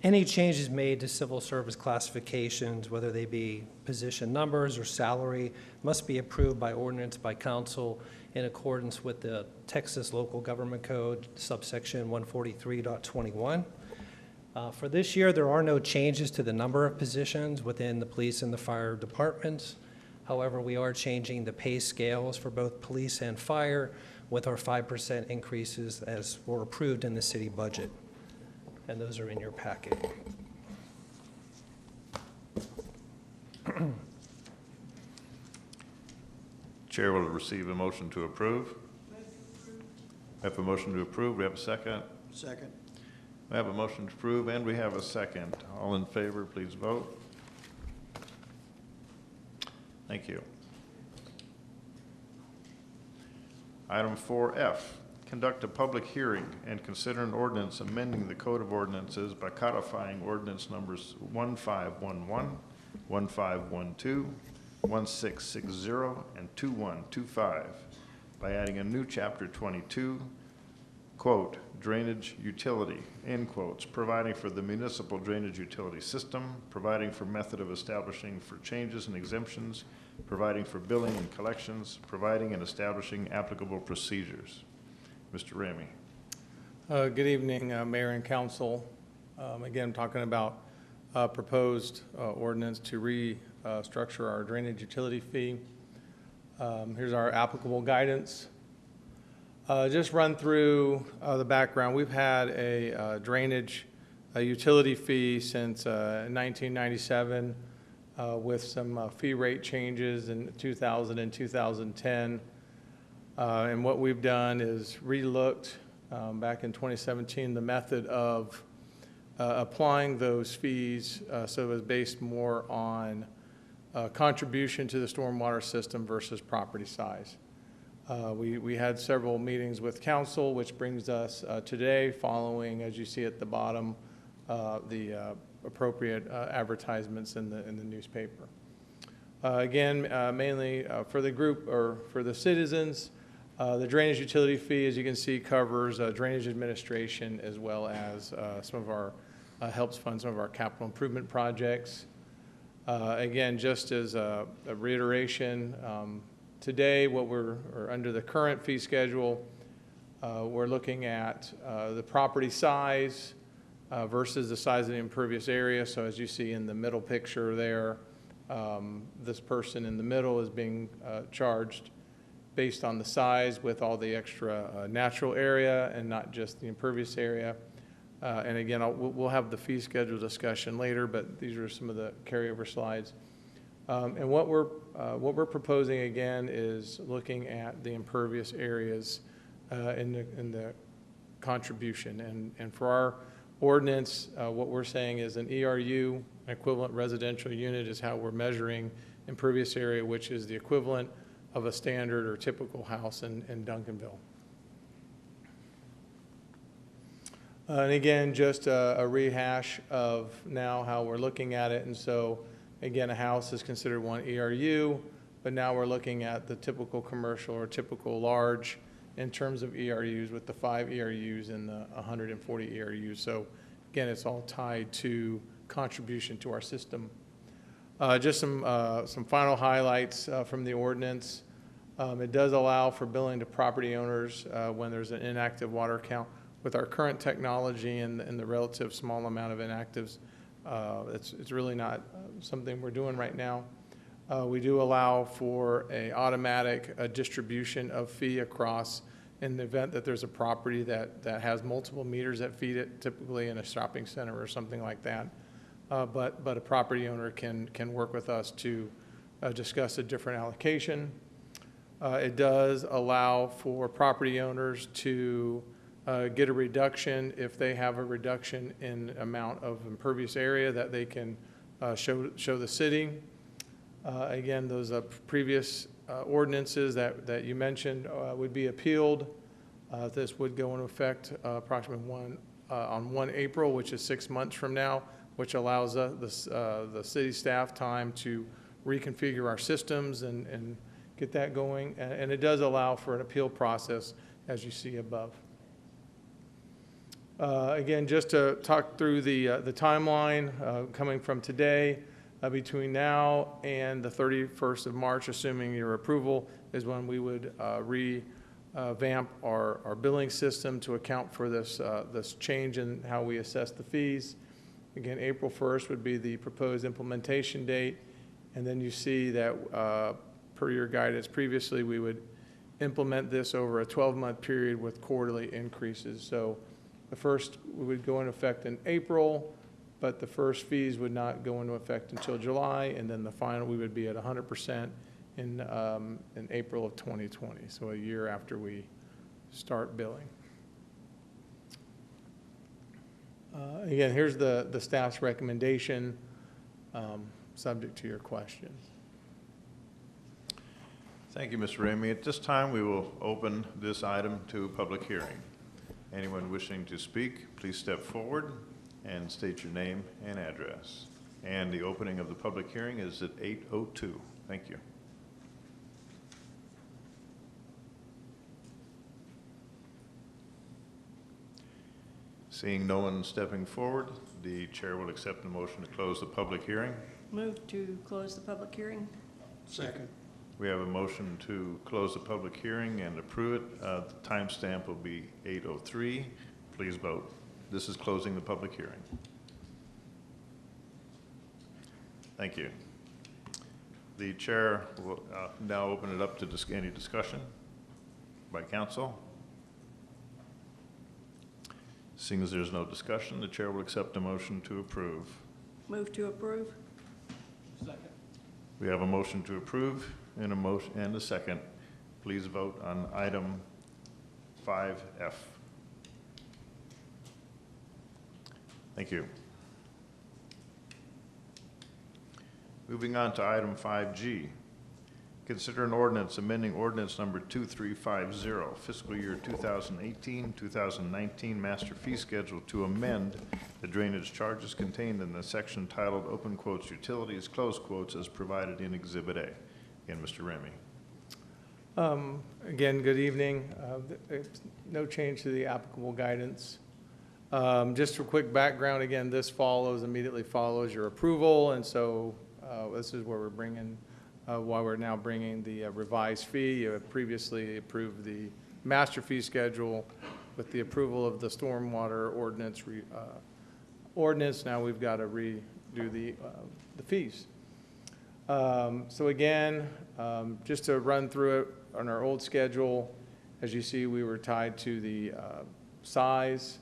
Any changes made to civil service classifications, whether they be position numbers or salary, must be approved by ordinance by council in accordance with the Texas Local Government Code, subsection 143.21. For this year, there are no changes to the number of positions within the police and the fire departments. However, we are changing the pay scales for both police and fire with our 5% increases as were approved in the city budget. And those are in your packet. Chair will receive a motion to approve. We have a motion to approve. We have a second. Second. We have a motion to approve and we have a second. All in favor, please vote. Thank you. Item 4F, conduct a public hearing and consider an ordinance amending the Code of Ordinances by codifying ordinance numbers 1511, 1512, 1660, and 2125 by adding a new chapter 22, quote, drainage utility, end quotes, providing for the municipal drainage utility system, providing for method of establishing for changes and exemptions, providing for billing and collections, providing and establishing applicable procedures. Mr. Ramey. Good evening, Mayor and Council. Again, talking about proposed ordinance to restructure our drainage utility fee. Here's our applicable guidance. Just run through the background. We've had a drainage utility fee since 1997 with some fee rate changes in 2000 and 2010. And what we've done is relooked back in 2017 the method of applying those fees, so it was based more on contribution to the stormwater system versus property size. We had several meetings with council, which brings us today following, as you see at the bottom, the appropriate advertisements in the mainly for the group or for the citizens, The drainage utility fee, as you can see, covers drainage administration as well as some of our, helps fund some of our capital improvement projects. Again, just as a reiteration, today or under the current fee schedule, we're looking at the property size versus the size of the impervious area. So as you see in the middle picture there, this person in the middle is being charged based on the size with all the extra natural area and not just the impervious area. And again, we'll have the fee schedule discussion later, but these are some of the carryover slides. And what we're proposing again is looking at the impervious areas in the contribution. And for our ordinance, what we're saying is an ERU, equivalent residential unit, is how we're measuring impervious area, which is the equivalent of a standard or typical house in Duncanville. And again, just a rehash of now how we're looking at it. And so, again, a house is considered one ERU, but now we're looking at the typical commercial or typical large in terms of ERUs, with the 5 ERUs and the 140 ERUs. So, again, it's all tied to contribution to our system. Just some final highlights from the ordinance. It does allow for billing to property owners when there's an inactive water account. With our current technology and the relative small amount of inactives, it's really not something we're doing right now. We do allow for an automatic distribution of fee across in the event that there's a property that has multiple meters that feed it, typically in a shopping center or something like that. But a property owner can work with us to discuss a different allocation. It does allow for property owners to get a reduction if they have a reduction in amount of impervious area that they can show the city. Again, those previous ordinances that you mentioned would be appealed. This would go into effect approximately on 1 April, which is 6 months from now, which allows the city staff time to reconfigure our systems and get that going. And it does allow for an appeal process, as you see above. Again, just to talk through the timeline coming from today, between now and the 31st of March, assuming your approval, is when we would revamp our billing system to account for this change in how we assess the fees. Again, April 1st would be the proposed implementation date. And then you see that per your guidance previously, we would implement this over a 12-month period with quarterly increases. So the first would go into effect in April, but the first fees would not go into effect until July, and then the final we would be at 100% in April of 2020, so a year after we start billing. Again, here's the staff's recommendation, subject to your questions. Thank you, Mr. Ramey. At this time, we will open this item to public hearing. Anyone wishing to speak, please step forward and state your name and address. And the opening of the public hearing is at 8:02. Thank you. Seeing no one stepping forward, the chair will accept the motion to close the public hearing. Move to close the public hearing. Second. We have a motion to close the public hearing and approve it. The timestamp will be 8:03. Please vote. This is closing the public hearing. Thank you. The chair will now open it up to any discussion by council. Seeing as there's no discussion, the chair will accept a motion to approve. Move to approve. Second. We have a motion to approve and a second. Please vote on item 5F. Thank you. Moving on to item 5G. Consider an ordinance amending ordinance number 2350, fiscal year 2018-2019 master fee schedule to amend the drainage charges contained in the section titled open quotes utilities, close quotes, as provided in Exhibit A. Again, Mr. Ramey. Again, good evening. No change to the applicable guidance. Just a quick background, again, this immediately follows your approval, and so this is where we're bringing, why we're now bringing the revised fee. You have previously approved the master fee schedule with the approval of the stormwater ordinance. Now we've got to redo the fees. So again, just to run through it on our old schedule, as you see, we were tied to the size,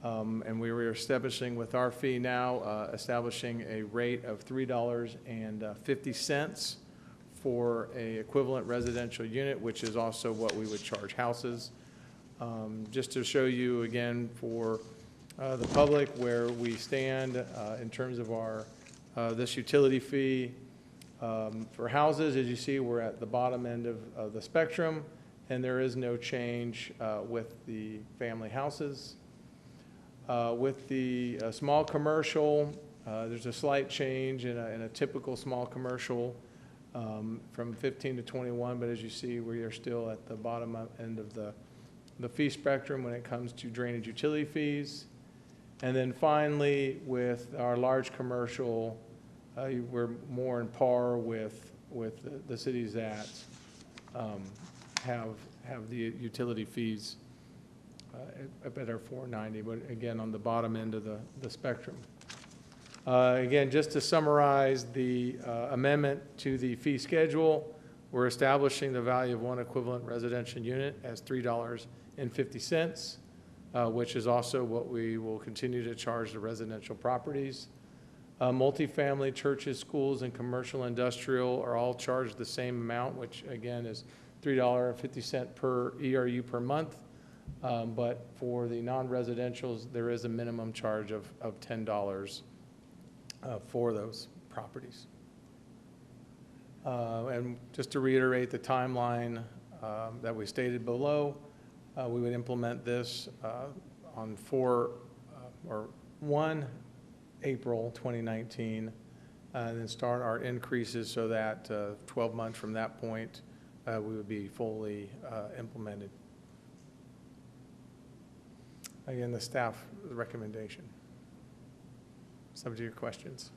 and we were establishing with our fee now, establishing a rate of $3.50 for a equivalent residential unit, which is also what we would charge houses. Just to show you again for the public where we stand in terms of our this utility fee. For houses, as you see, we're at the bottom end of the spectrum, and there is no change with the family houses. With the small commercial, there's a slight change in a typical small commercial from 15 to 21, but as you see, we are still at the bottom end of the fee spectrum when it comes to drainage utility fees. And then finally, with our large commercial, we're more in par with the cities that have the utility fees at our $4.90, but again, on the bottom end of the spectrum. Again, just to summarize the amendment to the fee schedule, we're establishing the value of one equivalent residential unit as $3.50, which is also what we will continue to charge the residential properties. Multifamily, churches, schools, and commercial industrial are all charged the same amount, which again is $3.50 per ERU per month. But for the non-residentials, there is a minimum charge of $10 for those properties. And just to reiterate the timeline that we stated below, we would implement this on 1 April 2019, and then start our increases so that 12 months from that point, we would be fully implemented. Again, the staff recommendation. Subject to your questions.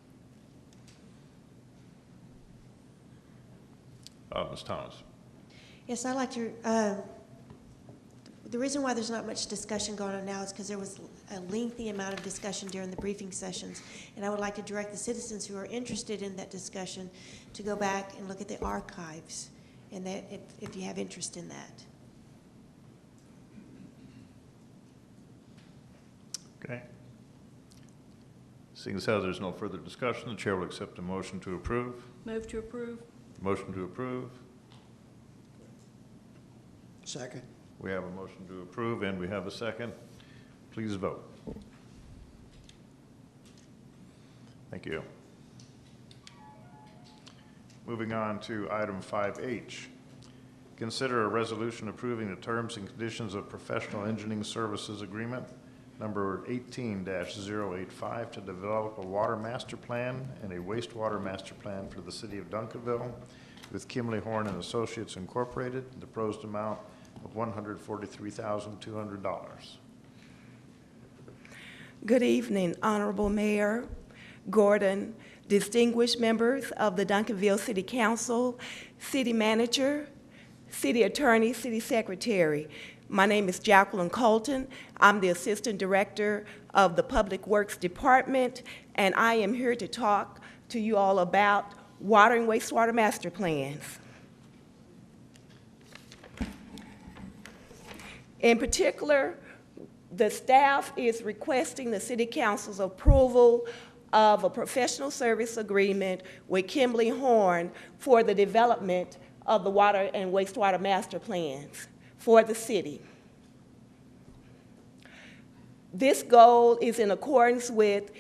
Ms. Thomas. Yes, I'd like to, the reason why there's not much discussion going on now is because there was a lengthy amount of discussion during the briefing sessions, and I would like to direct the citizens who are interested in that discussion to go back and look at the archives, and that if you have interest in that. Okay. Seeing as how there's no further discussion, the chair will accept a motion to approve. Move to approve. Motion to approve. Second. We have a motion to approve and we have a second. Please vote. Thank you. Moving on to item 5H. Consider a resolution approving the terms and conditions of professional engineering services agreement number 18-085 to develop a water master plan and a wastewater master plan for the city of Duncanville with Kimley Horn and Associates Incorporated, the proposed amount of $143,200. Good evening, Honorable Mayor Gordon, distinguished members of the Duncanville City Council, City Manager, City Attorney, City Secretary. My name is Jacqueline Colton. I'm the Assistant Director of the Public Works Department, and I am here to talk to you all about water and wastewater master plans. In particular, the staff is requesting the City Council's approval of a professional service agreement with Kimley Horn for the development of the water and wastewater master plans for the city. This goal is in accordance with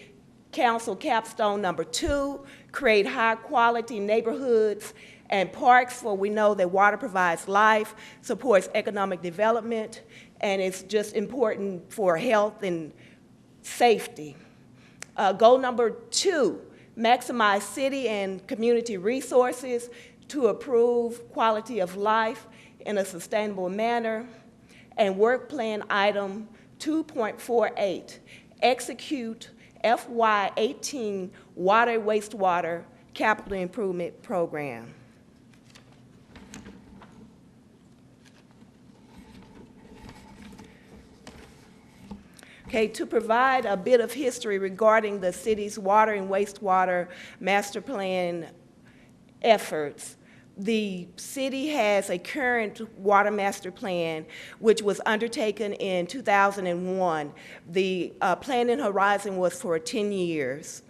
Council Capstone number 2, create high-quality neighborhoods and parks, for we know that water provides life, supports economic development, and it's just important for health and safety. Goal number 2, maximize city and community resources to improve quality of life in a sustainable manner. And work plan item 2.48, execute FY18 water wastewater capital improvement program. Okay, to provide a bit of history regarding the city's water and wastewater master plan efforts, the city has a current water master plan which was undertaken in 2001. The planning horizon was for 10 years.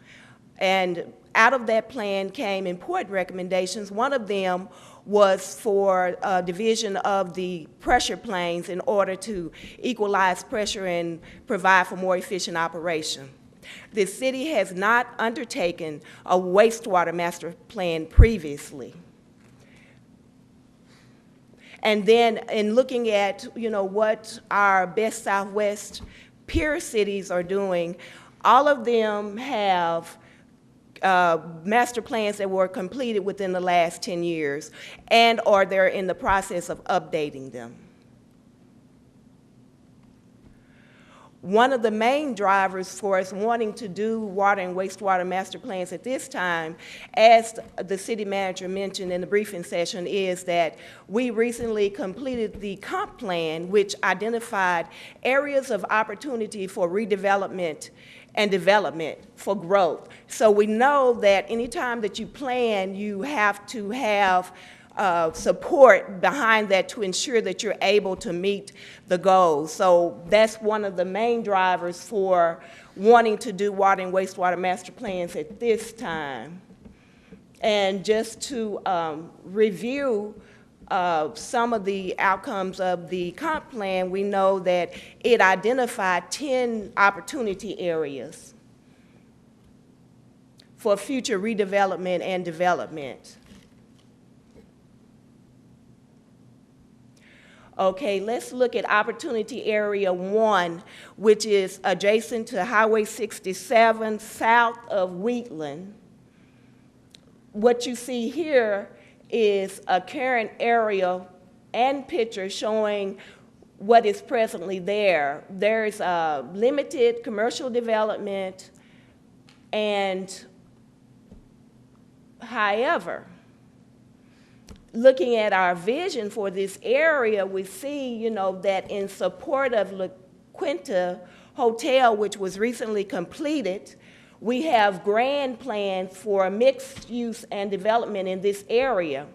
And out of that plan came important recommendations. One of them was for division of the pressure planes in order to equalize pressure and provide for more efficient operation. The city has not undertaken a wastewater master plan previously. And then in looking at, what our best Southwest peer cities are doing, all of them have master plans that were completed within the last 10 years and or they're in the process of updating them. One of the main drivers for us wanting to do water and wastewater master plans at this time, as the city manager mentioned in the briefing session, is that we recently completed the comp plan, which identified areas of opportunity for redevelopment and development for growth. So we know that anytime that you plan, you have to have support behind that to ensure that you're able to meet the goals. So that's one of the main drivers for wanting to do water and wastewater master plans at this time. And just to review some of the outcomes of the comp plan, we know that it identified 10 opportunity areas for future redevelopment and development. Okay, let's look at opportunity area 1, which is adjacent to Highway 67 south of Wheatland. What you see here is a current area and picture showing what is presently there. There's limited commercial development, and however, looking at our vision for this area, we see, that in support of La Quinta Hotel, which was recently completed, we have grand plans for mixed use and development in this area.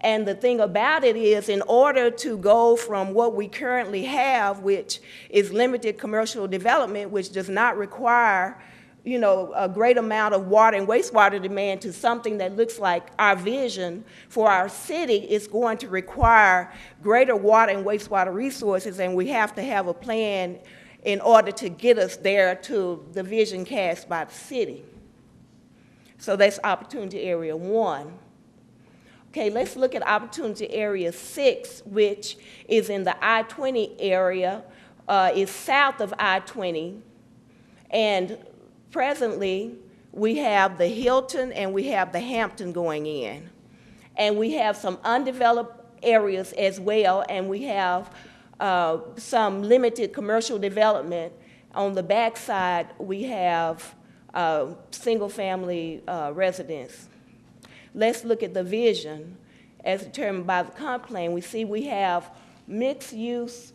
And the thing about it is, in order to go from what we currently have, which is limited commercial development, which does not require a great amount of water and wastewater demand, to something that looks like our vision for our city, is going to require greater water and wastewater resources, and we have to have a plan in order to get us there to the vision cast by the city. So that's opportunity area 1. Okay, let's look at opportunity area 6, which is in the I-20 area, is south of I-20, and presently, we have the Hilton and we have the Hampton going in. And we have some undeveloped areas as well, and we have some limited commercial development. On the backside, we have single-family residence. Let's look at the vision as determined by the comp plan. We see we have mixed use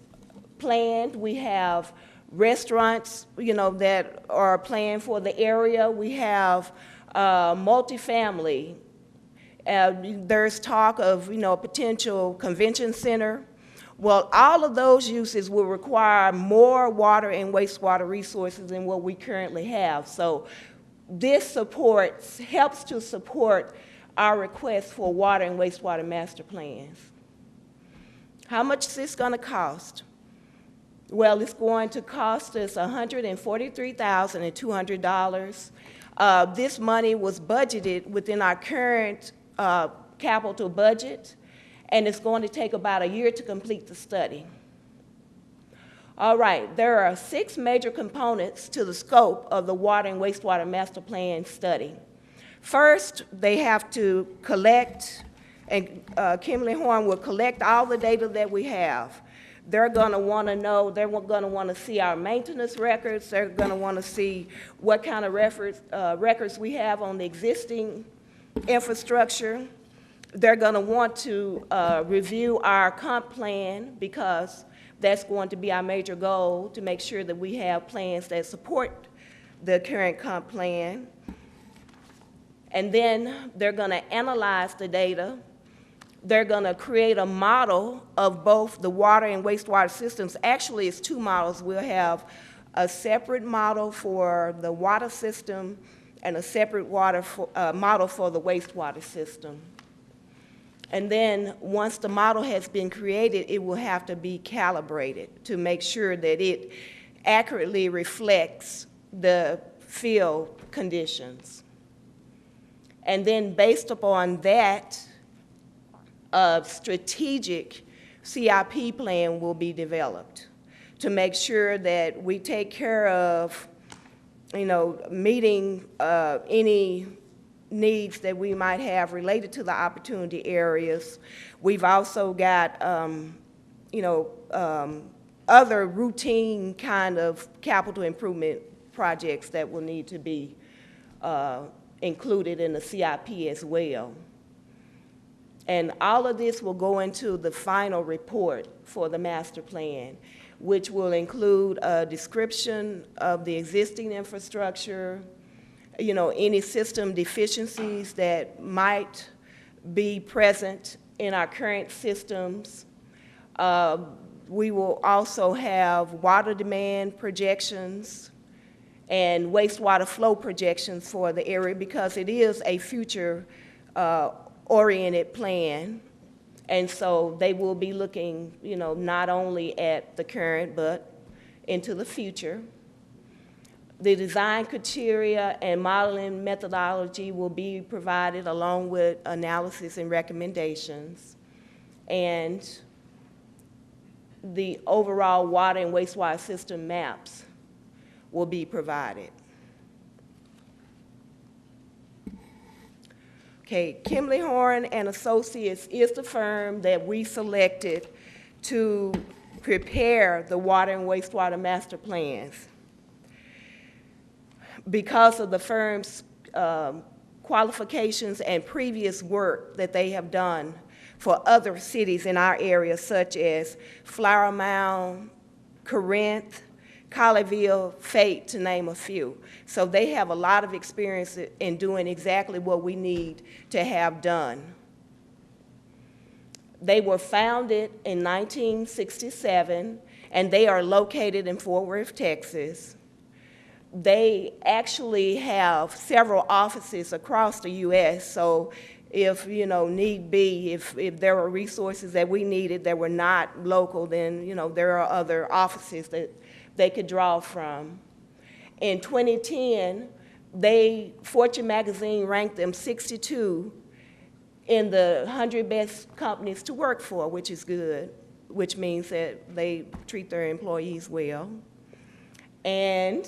planned. We have restaurants, that are planned for the area. We have multifamily. There's talk of, a potential convention center. Well, all of those uses will require more water and wastewater resources than what we currently have. So this helps to support our request for water and wastewater master plans. How much is this going to cost? Well, it's going to cost us $143,200. This money was budgeted within our current capital budget, and it's going to take about a year to complete the study. All right, there are 6 major components to the scope of the water and wastewater master plan study. First, they have to collect And Kimberly Horn will collect all the data that we have. They're gonna wanna know, they're gonna wanna see our maintenance records, they're gonna wanna see what kind of records we have on the existing infrastructure. They're gonna want to review our comp plan, because that's going to be our major goal, to make sure that we have plans that support the current comp plan. And then they're gonna analyze the data. They're gonna create a model of both the water and wastewater systems. Actually, it's two models. We'll have a separate model for the water system and a separate model for the wastewater system. And then once the model has been created, it will have to be calibrated to make sure that it accurately reflects the field conditions. And then based upon that, a strategic CIP plan will be developed to make sure that we take care of, meeting any needs that we might have related to the opportunity areas. We've also got, other routine kind of capital improvement projects that will need to be included in the CIP as well. And all of this will go into the final report for the master plan, which will include a description of the existing infrastructure, any system deficiencies that might be present in our current systems. We will also have water demand projections and wastewater flow projections for the area, because it is a future oriented plan. And so they will be looking, not only at the current, but into the future. The design criteria and modeling methodology will be provided along with analysis and recommendations. And the overall water and wastewater system maps will be provided. Okay, Kimberly Horn and Associates is the firm that we selected to prepare the water and wastewater master plans. Because of the firm's qualifications and previous work that they have done for other cities in our area, such as Flower Mound, Corinth, Colleyville, Fate, to name a few. So they have a lot of experience in doing exactly what we need to have done. They were founded in 1967, and they are located in Fort Worth, Texas. They actually have several offices across the U.S., so if, need be, if there were resources that we needed that were not local, then, there are other offices that they could draw from. In 2010, Fortune magazine ranked them 62 in the 100 best companies to work for, which is good, which means that they treat their employees well. And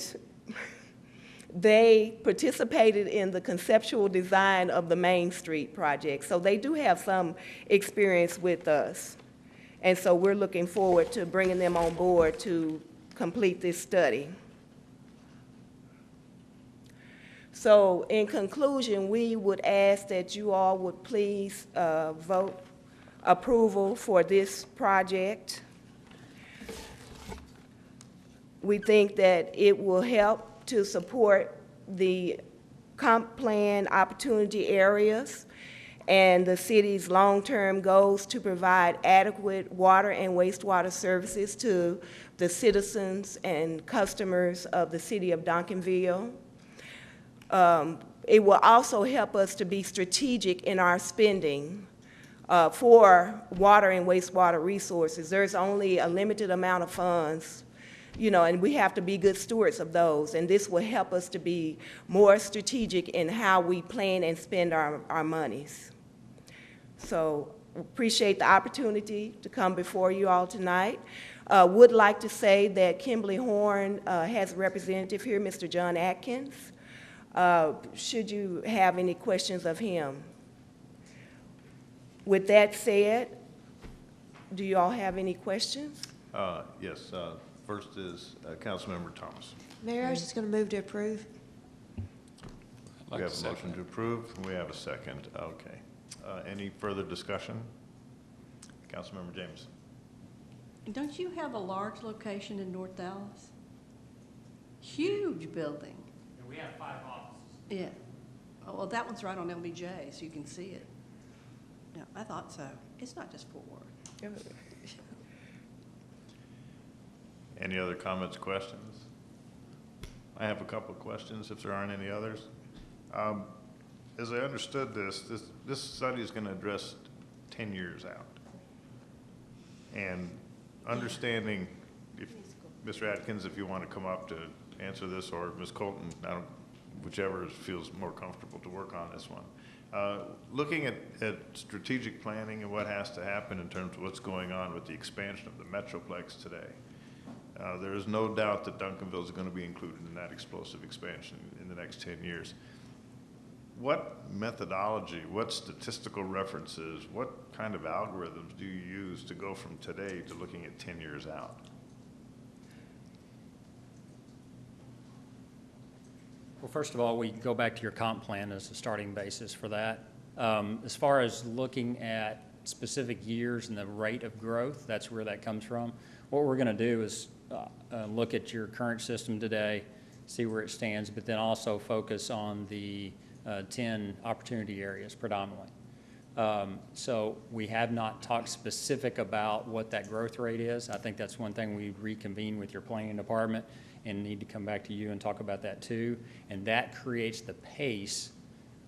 they participated in the conceptual design of the Main Street project. So they do have some experience with us. And so we're looking forward to bringing them on board to complete this study. So in conclusion, we would ask that you all would please vote approval for this project. We think that it will help to support the comp plan opportunity areas and the city's long-term goals to provide adequate water and wastewater services to the citizens and customers of the city of Duncanville. It will also help us to be strategic in our spending for water and wastewater resources. There's only a limited amount of funds, and we have to be good stewards of those. And this will help us to be more strategic in how we plan and spend our monies. So appreciate the opportunity to come before you all tonight. Would like to say that Kimberly Horn has a representative here, Mr. John Atkins. Should you have any questions of him? With that said, do you all have any questions? Yes, first is Councilmember Thomas. Mayor, I was just going to move to approve. We have a motion to approve, and we have a second. Okay. Any further discussion? Councilmember James. Don't you have a large location in North Dallas? Huge building. And we have 5 offices. Yeah. Oh, well, that one's right on LBJ, so you can see it. Yeah, I thought so. It's not just Fort Worth. Any other comments, questions? I have a couple of questions, if there aren't any others. As I understood this study is going to address 10 years out. And understanding, if, Mr. Atkins, if you want to come up to answer this, or Ms. Colton, whichever feels more comfortable to work on this one. Looking at strategic planning and what has to happen in terms of what's going on with the expansion of the Metroplex today, there is no doubt that Duncanville is going to be included in that explosive expansion in the next 10 years. What methodology, what statistical references, what kind of algorithms do you use to go from today to looking at 10 years out? Well, first of all, we go back to your comp plan as a starting basis for that. As far as looking at specific years and the rate of growth, that's where that comes from. What we're going to do is look at your current system today, see where it stands, but then also focus on the 10 opportunity areas predominantly. So we have not talked specific about what that growth rate is. I think that's one thing we reconvene with your planning department and need to come back to you and talk about that too. And that creates the pace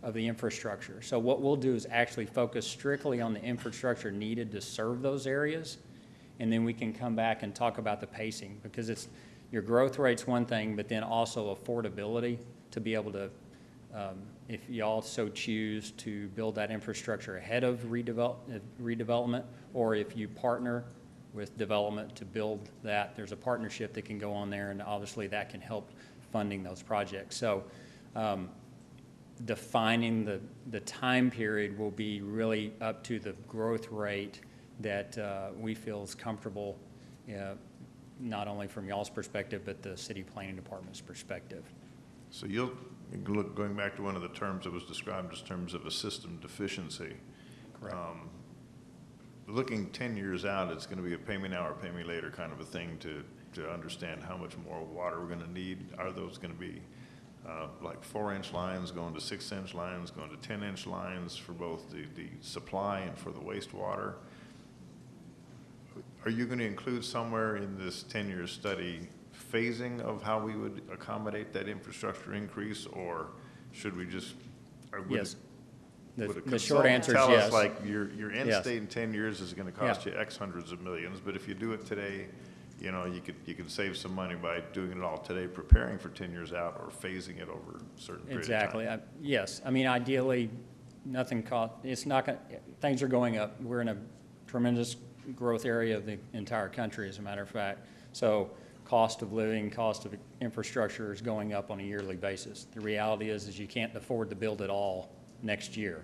of the infrastructure. So what we'll do is actually focus strictly on the infrastructure needed to serve those areas. And then we can come back and talk about the pacing, because it's your growth rate's one thing, but then also affordability to be able to, if y'all so choose to build that infrastructure ahead of redevelopment, or if you partner with development to build that, there's a partnership that can go on there, and obviously that can help funding those projects. So defining the time period will be really up to the growth rate that we feel is comfortable, not only from y'all's perspective, but the city planning department's perspective. So you'll look, going back to one of the terms that was described as terms of a system deficiency. Correct. Looking 10 years out, it's going to be a pay me now or pay me later kind of a thing to understand how much more water we're going to need. Are those going to be like 4-inch lines going to 6-inch lines, going to 10-inch lines for both the supply and for the wastewater? Are you going to include somewhere in this 10-year study phasing of how we would accommodate that infrastructure increase, or should we just? Yes. Would The short answer is tell yes. us like your end Yes. state in 10 years is going to cost Yeah. you X hundreds of millions, but if you do it today, you know, you could save some money by doing it all today, preparing for 10 years out, or phasing it over a certain period Exactly. of time. Yes. I mean, ideally, nothing cost. It's not going. Things are going up. We're in a tremendous growth area of the entire country, as a matter of fact. So, cost of living, cost of infrastructure is going up on a yearly basis. The reality is you can't afford to build it all next year.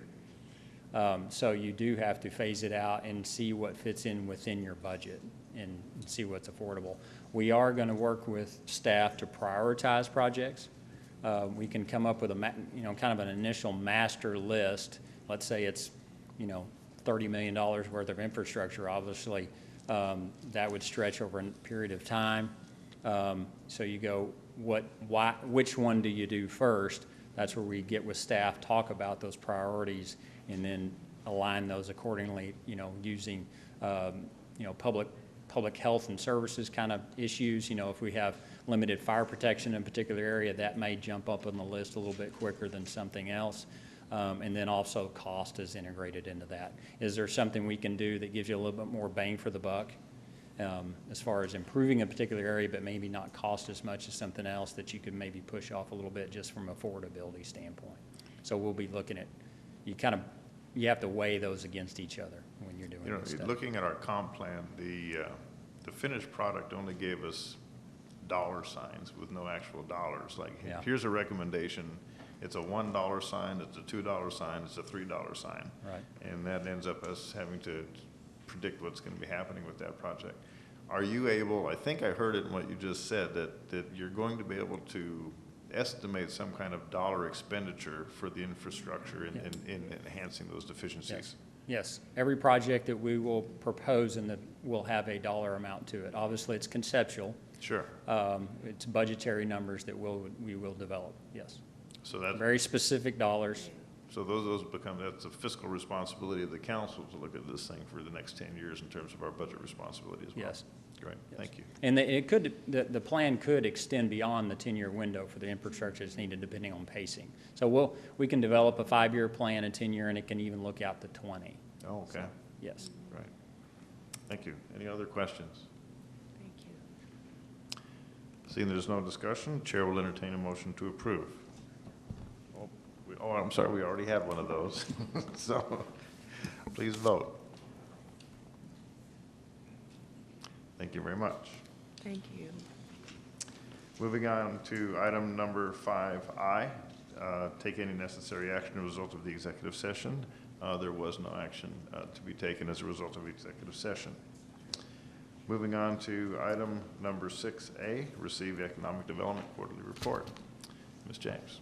So you do have to phase it out and see what fits in within your budget and see what's affordable. We are going to work with staff to prioritize projects. We can come up with kind of an initial master list. Let's say it's, $30 million worth of infrastructure. Obviously, that would stretch over a period of time. So you go, which one do you do first? That's where we get with staff, talk about those priorities, and then align those accordingly, using, public health and services kind of issues. If we have limited fire protection in a particular area, that may jump up on the list a little bit quicker than something else. And then also cost is integrated into that. Is there something we can do that gives you a little bit more bang for the buck? As far as improving a particular area, but maybe not cost as much as something else that you could maybe push off a little bit just from an affordability standpoint. So we'll be looking at, you have to weigh those against each other when you're doing this stuff. Looking at our comp plan, the finished product only gave us dollar signs with no actual dollars. Like, Yeah. here's a recommendation. it's a $1 sign, it's a $2 sign, it's a $3 sign. Right. And that ends up us having to predict what's going to be happening with that project. Are you able, I think I heard it in what you just said, that you're going to be able to estimate some kind of dollar expenditure for the infrastructure in enhancing those deficiencies? Yes, every project that we will propose will have a dollar amount to it. Obviously, it's conceptual. Sure. It's budgetary numbers that we will develop, yes. So that's very specific dollars. So that's a fiscal responsibility of the council to look at this thing for the next 10 years in terms of our budget responsibility as well. Yes. Great, Yes. thank you. And the plan could extend beyond the 10-year window for the infrastructure that's needed depending on pacing. So we can develop a 5-year plan, a 10-year, and it can even look out to 20. Oh, okay. So, yes. Right. Thank you. Any other questions? Thank you. Seeing there's no discussion, Chair will entertain a motion to approve. I'm sorry, we already have one of those. So please vote. Thank you very much. Thank you. Moving on to item number 5I, take any necessary action as a result of the executive session. There was no action to be taken as a result of the executive session. Moving on to item number 6A, receive economic development quarterly report. Ms. James.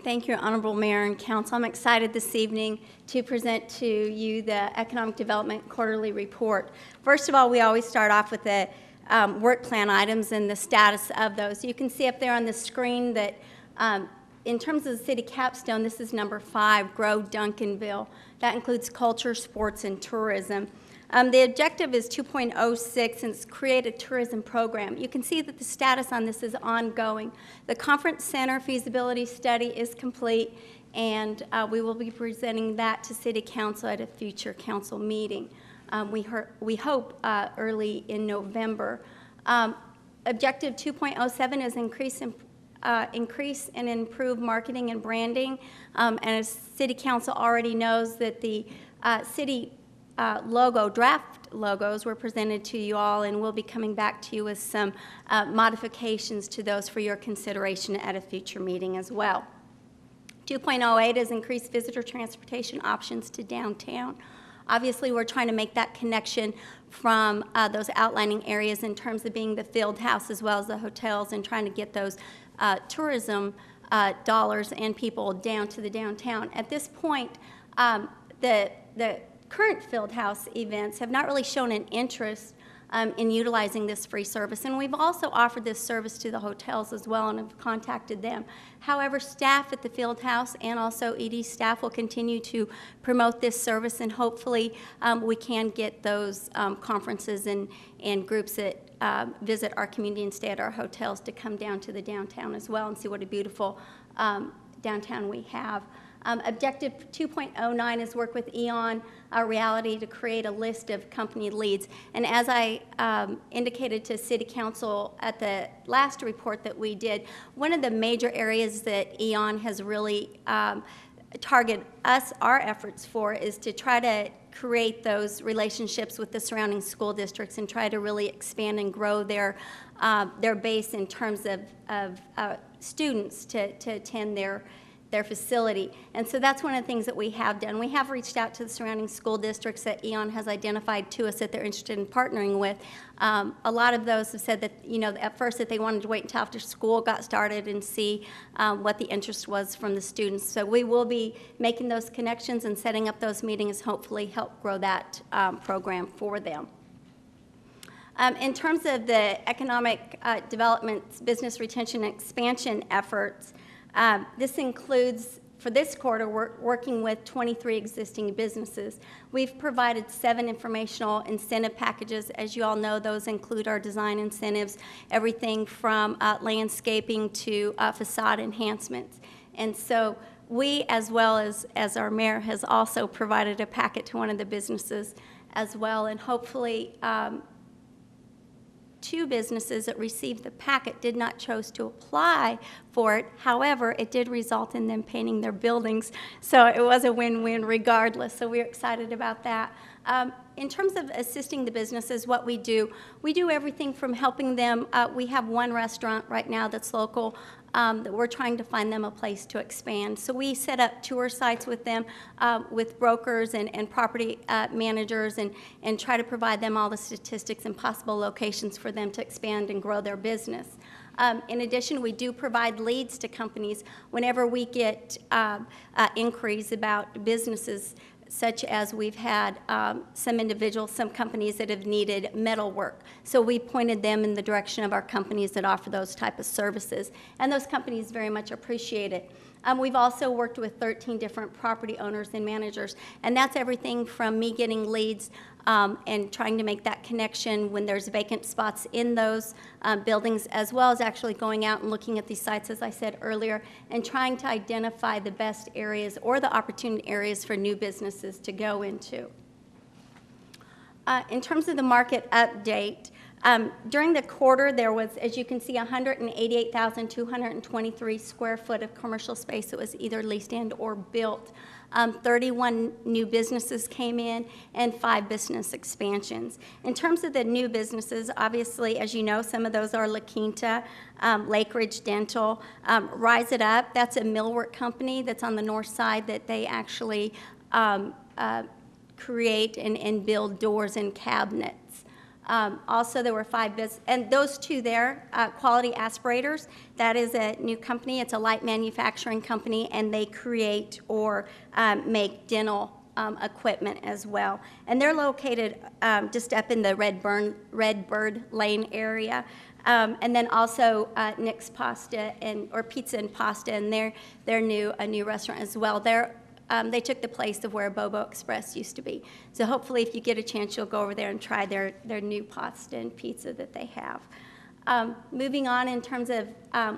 Thank you, Honorable Mayor and Council. I'm excited this evening to present to you the Economic Development Quarterly Report. First of all, we always start off with the work plan items and the status of those. You can see up there on the screen that in terms of the city capstone, this is number 5, Grow Duncanville. That includes culture, sports, and tourism. The objective is 2.06 and it's create a tourism program. You can see that the status on this is ongoing. The conference center feasibility study is complete and we will be presenting that to City Council at a future council meeting. We hope early in November. Objective 2.07 is increase and improve marketing and branding. And as City Council already knows that the city draft logos were presented to you all, and we'll be coming back to you with some modifications to those for your consideration at a future meeting as well. 2.08 is increase visitor transportation options to downtown. Obviously, we're trying to make that connection from those outlining areas in terms of being the field house as well as the hotels and trying to get those tourism dollars and people down to the downtown. At this point, the current field house events have not really shown an interest in utilizing this free service. And we've also offered this service to the hotels as well and have contacted them. However, staff at the field house and also ED staff will continue to promote this service, and hopefully we can get those conferences and groups that visit our community and stay at our hotels to come down to the downtown as well and see what a beautiful downtown we have. Objective 2.09 is work with Eon Reality to create a list of company leads. And as I indicated to City Council at the last report that we did, one of the major areas that Eon has really targeted our efforts for is to try to create those relationships with the surrounding school districts and try to really expand and grow their base in terms of students to attend their facility. And so that's one of the things that we have done. We have reached out to the surrounding school districts that Eon has identified to us that they're interested in partnering with. A lot of those have said that, at first that they wanted to wait until after school got started and see what the interest was from the students. So we will be making those connections and setting up those meetings, hopefully help grow that program for them. In terms of the economic development, business retention, and expansion efforts, this includes, for this quarter, we're working with 23 existing businesses. We've provided 7 informational incentive packages. As you all know, those include our design incentives, everything from landscaping to facade enhancements. And so we, as well as our mayor, has also provided a packet to one of the businesses as well, and hopefully 2 businesses that received the packet did not choose to apply for it. However, it did result in them painting their buildings, so it was a win-win regardless, so we're excited about that. In terms of assisting the businesses, what we do everything from helping them. We have one restaurant right now that's local that we're trying to find them a place to expand. So we set up tour sites with them, with brokers and property managers, and try to provide them all the statistics and possible locations for them to expand and grow their business. In addition, we do provide leads to companies whenever we get inquiries about businesses, such as we've had some companies that have needed metal work. So we pointed them in the direction of our companies that offer those type of services, and those companies very much appreciate it. We've also worked with 13 different property owners and managers, and that's everything from me getting leads and trying to make that connection when there's vacant spots in those buildings, as well as actually going out and looking at these sites, as I said earlier, and trying to identify the best areas or the opportunity areas for new businesses to go into. In terms of the market update, during the quarter, there was, as you can see, 188,223 square foot of commercial space that was either leased and or built. 31 new businesses came in and 5 business expansions. In terms of the new businesses, obviously, as you know, some of those are La Quinta, Lake Ridge Dental, Rise It Up. That's a millwork company that's on the north side that they actually create and build doors and cabinets. Also, there were 5 businesses, and those 2 there, Quality Aspirators, that is a new company. It's a light manufacturing company, and they create or make dental equipment as well. And they're located just up in the Red Bird Lane area. And then also Nick's Pasta or Pizza and Pasta, and they're a new restaurant as well. They took the place of where Bobo Express used to be. So hopefully if you get a chance, you'll go over there and try their new pasta and pizza that they have. Moving on in terms of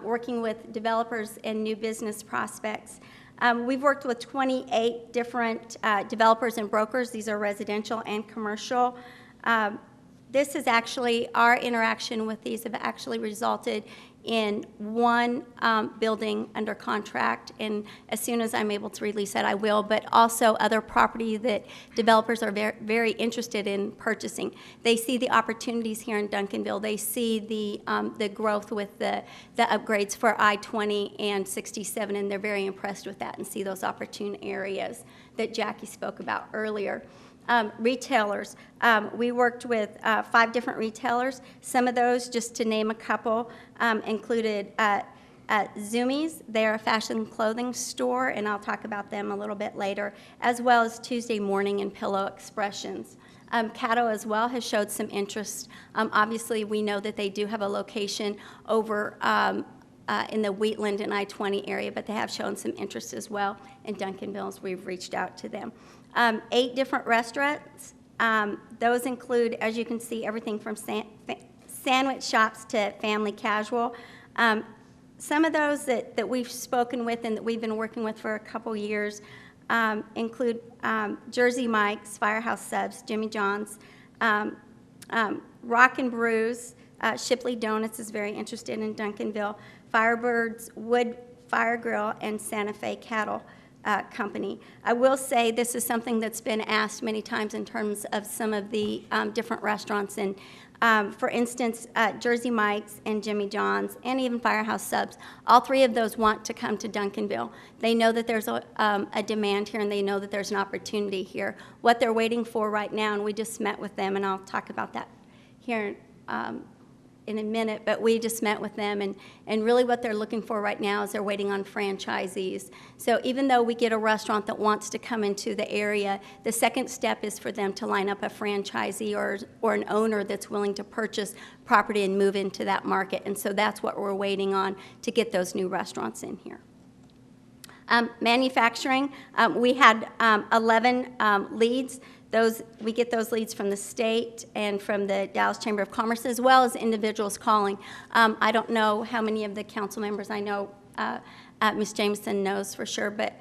working with developers and new business prospects. We've worked with 28 different developers and brokers. These are residential and commercial. This is actually, our interaction with these have actually resulted in 1 building under contract, and as soon as I'm able to release that, I will, but also other property that developers are very, very interested in purchasing. They see the opportunities here in Duncanville. They see the growth with the upgrades for I-20 and 67, and they're very impressed with that and see those opportune areas that Jackie spoke about earlier. Retailers. We worked with 5 different retailers. Some of those, just to name a couple, included Zoomies. They're a fashion clothing store, and I'll talk about them a little bit later, as well as Tuesday Morning and Pillow Expressions. Caddo as well has showed some interest. Obviously, we know that they do have a location over in the Wheatland and I-20 area, but they have shown some interest as well in Duncanville as we've reached out to them. 8 different restaurants. Those include, as you can see, everything from sandwich shops to family casual. Some of those that we've spoken with and that we've been working with for a couple years include Jersey Mike's, Firehouse Subs, Jimmy John's, Rock and Brews, Shipley Donuts is very interested in Duncanville, Firebirds, Wood Fire Grill, and Santa Fe Cattle Company. I will say this is something that's been asked many times in terms of some of the different restaurants. And for instance, Jersey Mike's and Jimmy John's and even Firehouse Subs, all 3 of those want to come to Duncanville. They know that there's a demand here, and they know that there's an opportunity here. What they're waiting for right now, and we just met with them, and I'll talk about that here in a minute, but we just met with them, and really what they're looking for right now is they're waiting on franchisees. So even though we get a restaurant that wants to come into the area, the second step is for them to line up a franchisee or an owner that's willing to purchase property and move into that market, and so that's what we're waiting on to get those new restaurants in here. Manufacturing, we had 11 leads. We get those leads from the state and from the Dallas Chamber of Commerce, as well as individuals calling. I don't know how many of the council members, I know Ms. Jameson knows for sure, but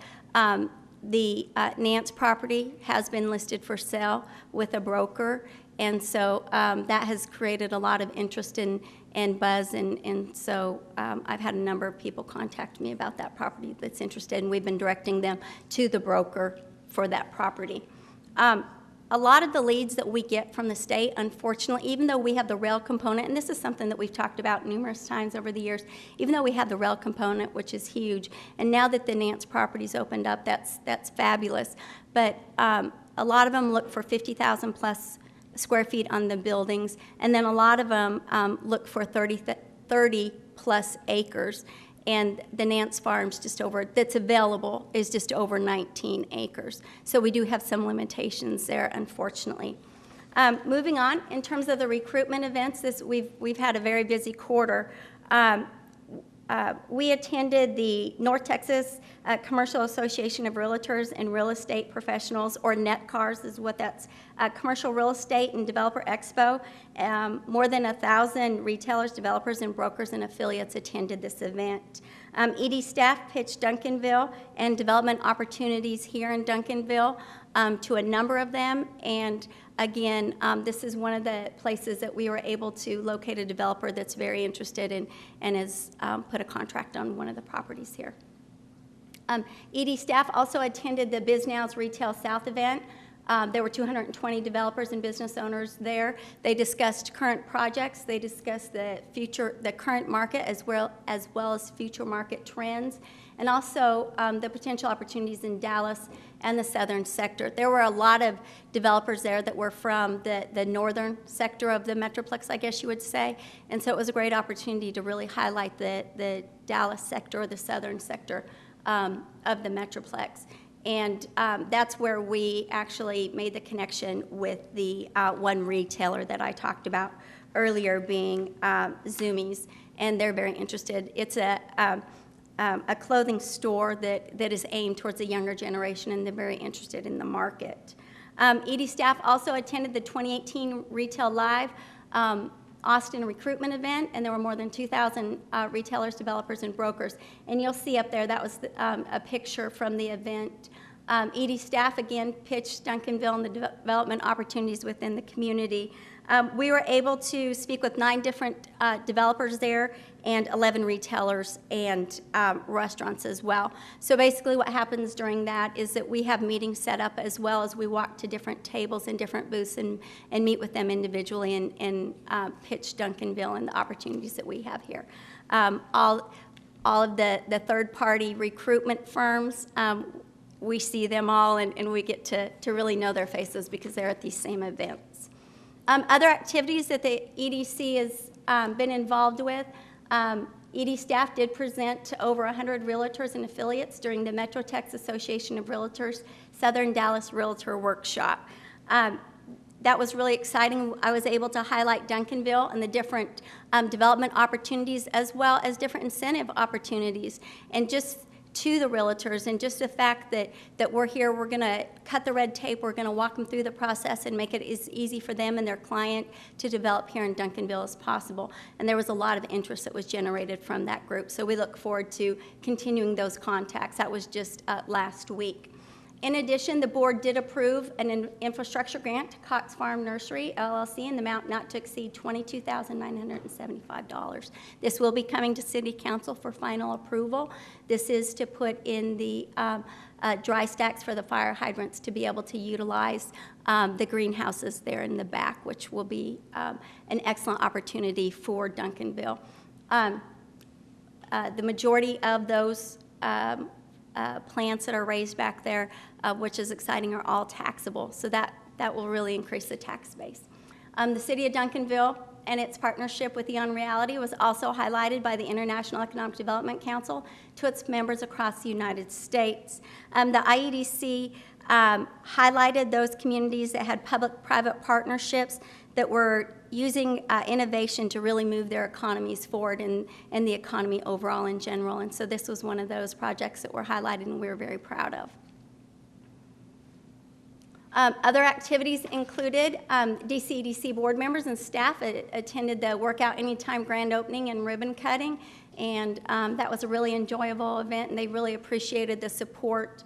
the Nance property has been listed for sale with a broker, And so that has created a lot of interest and buzz, and so I've had a number of people contact me about that property that's interested, and we've been directing them to the broker for that property. A lot of the leads that we get from the state, unfortunately, even though we have the rail component, and this is something that we've talked about numerous times over the years, even though we have the rail component, which is huge, and now that the Nance property's opened up, that's fabulous. But a lot of them look for 50,000 plus square feet on the buildings, and then a lot of them look for 30 plus acres. And the Nance Farms that's available is just over 19 acres. So we do have some limitations there, unfortunately. Moving on, in terms of the recruitment events, we've had a very busy quarter. We attended the North Texas Commercial Association of Realtors and Real Estate Professionals, or NETCARS is what that's, Commercial Real Estate and Developer Expo. More than 1,000 retailers, developers, and brokers and affiliates attended this event. ED staff pitched Duncanville and development opportunities here in Duncanville to a number of them, and again, this is one of the places that we were able to locate a developer that's very interested in and has put a contract on one of the properties here. ED staff also attended the BizNow's Retail South event. There were 220 developers and business owners there. They discussed current projects. They discussed the current market as well as future market trends, and also the potential opportunities in Dallas and the southern sector. There were a lot of developers there that were from the northern sector of the Metroplex, I guess you would say, and so it was a great opportunity to really highlight the Dallas sector, or the southern sector of the Metroplex. And that's where we actually made the connection with the one retailer that I talked about earlier, being Zoomies, and they're very interested. It's a clothing store that is aimed towards the younger generation, and they're very interested in the market. ED staff also attended the 2018 Retail Live Austin recruitment event, and there were more than 2,000 retailers, developers, and brokers. And you'll see up there, that was a picture from the event. ED staff, again, pitched Duncanville and the development opportunities within the community. We were able to speak with 9 different developers there and 11 retailers and restaurants as well. So basically what happens during that is that we have meetings set up, as well as we walk to different tables and different booths and meet with them individually and pitch Duncanville and the opportunities that we have here. All of the third-party recruitment firms, we see them all, and we get to really know their faces because they're at these same events. Other activities that the EDC has been involved with, ED staff did present to over 100 realtors and affiliates during the Metro Texas Association of Realtors Southern Dallas Realtor Workshop. That was really exciting. I was able to highlight Duncanville and the different development opportunities, as well as different incentive opportunities, and just to the realtors, and just the fact that we're here, we're going to cut the red tape, we're going to walk them through the process and make it as easy for them and their client to develop here in Duncanville as possible. And there was a lot of interest that was generated from that group. So we look forward to continuing those contacts. That was just last week. In addition, the board did approve an infrastructure grant to Cox Farm Nursery, LLC, in the amount not to exceed $22,975. This will be coming to City Council for final approval. This is to put in the dry stacks for the fire hydrants to be able to utilize the greenhouses there in the back, which will be an excellent opportunity for Duncanville. The majority of those plants that are raised back there, which is exciting, are all taxable. So that will really increase the tax base. The City of Duncanville and its partnership with Eon Reality was also highlighted by the International Economic Development Council to its members across the United States. The IEDC highlighted those communities that had public-private partnerships that were using innovation to really move their economies forward and the economy overall in general. And so this was one of those projects that were highlighted and we were very proud of. Other activities included DCEDC board members and staff attended the Workout Anytime grand opening and ribbon cutting, and that was a really enjoyable event, and they really appreciated the support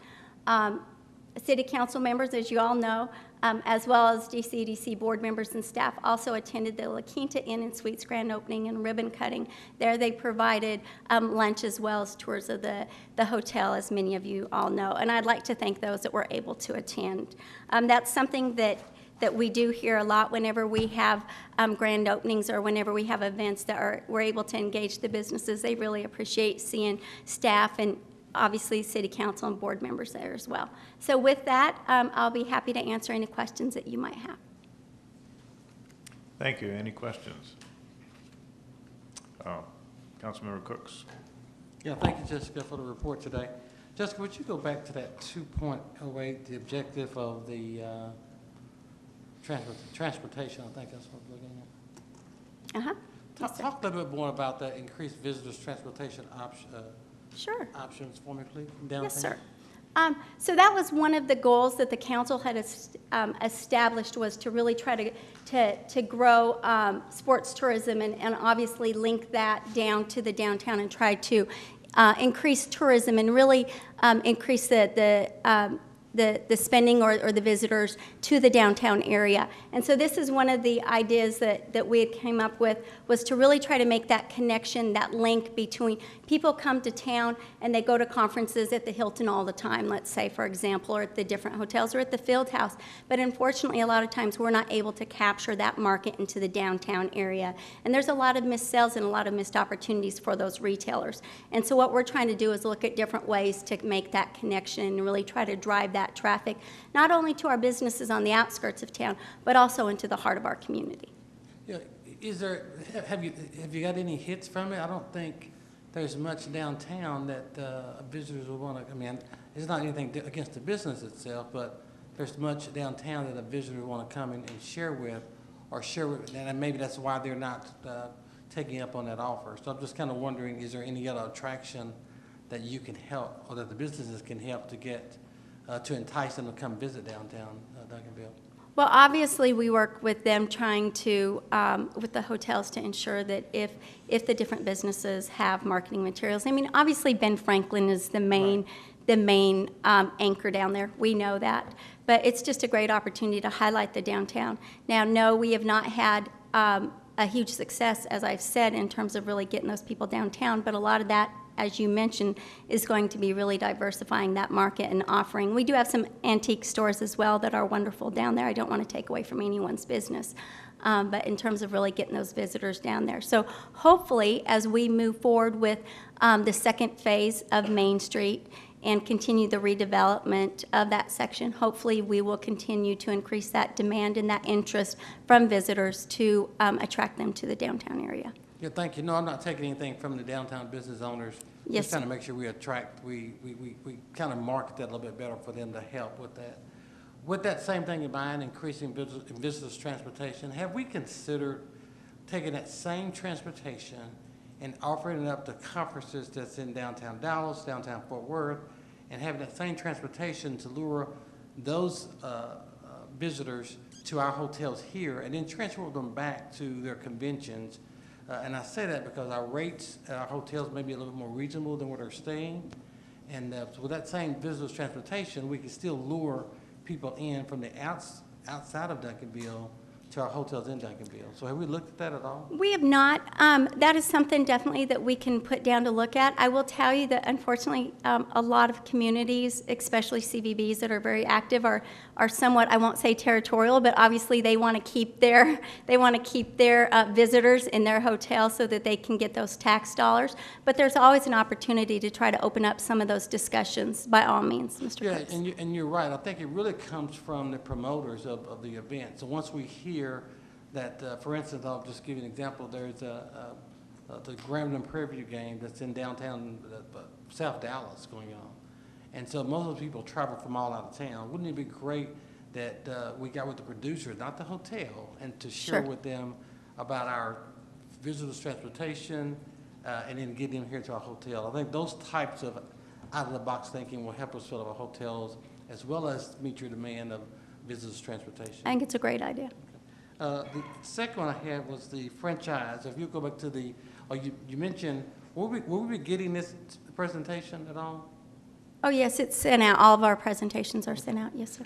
City council members, as you all know, as well as DCDC board members and staff also attended the La Quinta Inn and Suites grand opening and ribbon cutting. There they provided lunch as well as tours of the hotel, as many of you all know. And I'd like to thank those that were able to attend. That's something that we do here a lot whenever we have grand openings or whenever we have events that we're able to engage the businesses. They really appreciate seeing staff and obviously city council and board members there as well. So with that, I'll be happy to answer any questions that you might have. Thank you. Any questions? Councilmember Cooks. Yeah, thank you, Jessica, for the report today. Jessica, would you go back to that 2.08, the objective of the transportation? I think that's what we're looking at. Uh-huh. Talk a little bit more about that increased visitors transportation Sure. options for me, please, downtown. Yes, sir. So that was one of the goals that the council had established, was to really try to grow sports tourism and obviously link that down to the downtown and try to increase tourism and really increase the spending or the visitors to the downtown area. And so this is one of the ideas that we had came up with, was to really try to make that connection, that link between people come to town and they go to conferences at the Hilton all the time, let's say, for example, or at the different hotels or at the Field House. But unfortunately, a lot of times we're not able to capture that market into the downtown area. And there's a lot of missed sales and a lot of missed opportunities for those retailers. And so what we're trying to do is look at different ways to make that connection and really try to drive that traffic, not only to our businesses on the outskirts of town, but also into the heart of our community. Yeah, have you got any hits from it? I don't think there's much downtown that visitors would want to, I mean, it's not anything against the business itself, but there's much downtown that a visitor would want to come in and share with, and maybe that's why they're not taking up on that offer. So I'm just kind of wondering, is there any other attraction that you can help, or that the businesses can help to get, to entice them to come visit downtown Duncanville? Well, obviously, we work with them trying to, with the hotels, to ensure that if the different businesses have marketing materials. I mean, obviously, Ben Franklin is the main anchor down there. We know that. But it's just a great opportunity to highlight the downtown. Now, no, we have not had a huge success, as I've said, in terms of really getting those people downtown, but a lot of that, as you mentioned, is going to be really diversifying that market and offering. We do have some antique stores as well that are wonderful down there. I don't want to take away from anyone's business, but in terms of really getting those visitors down there. So hopefully, as we move forward with the second phase of Main Street and continue the redevelopment of that section, hopefully we will continue to increase that demand and that interest from visitors to attract them to the downtown area. Yeah, thank you. No, I'm not taking anything from the downtown business owners. Yes, just trying to make sure we attract, we kind of market that a little bit better for them to help with that. With that same thing in mind, increasing visitors transportation, have we considered taking that same transportation and offering it up to conferences that's in downtown Dallas, downtown Fort Worth, and having that same transportation to lure those visitors to our hotels here, and then transfer them back to their conventions? And I say that because our rates at our hotels may be a little bit more reasonable than what they're staying. And so with that same visitors transportation, we can still lure people in from the outside of Duncanville to our hotels in Duncanville. So have we looked at that at all? We have not. That is something definitely that we can put down to look at. I will tell you that unfortunately a lot of communities, especially CVBs that are very active, are somewhat, I won't say territorial, but obviously they want to keep their visitors in their hotel so that they can get those tax dollars. But there's always an opportunity to try to open up some of those discussions by all means, Mr. Yeah, Cooks. and you're right. I think it really comes from the promoters of the event. So once we hear that, for instance, I'll just give you an example. There's the Grambling Prairie View game that's in downtown South Dallas going on. And so most of the people travel from all out of town. Wouldn't it be great that we got with the producers, not the hotel, and to share with them about our visitors transportation and then get them here to our hotel? I think those types of out-of-the-box thinking will help us fill our hotels as well as meet your demand of visitors transportation. I think it's a great idea. The second one I had was the franchise. If you go back to the, you mentioned, will we be getting this presentation at all? Oh, yes, it's sent out. All of our presentations are sent out. Yes, sir.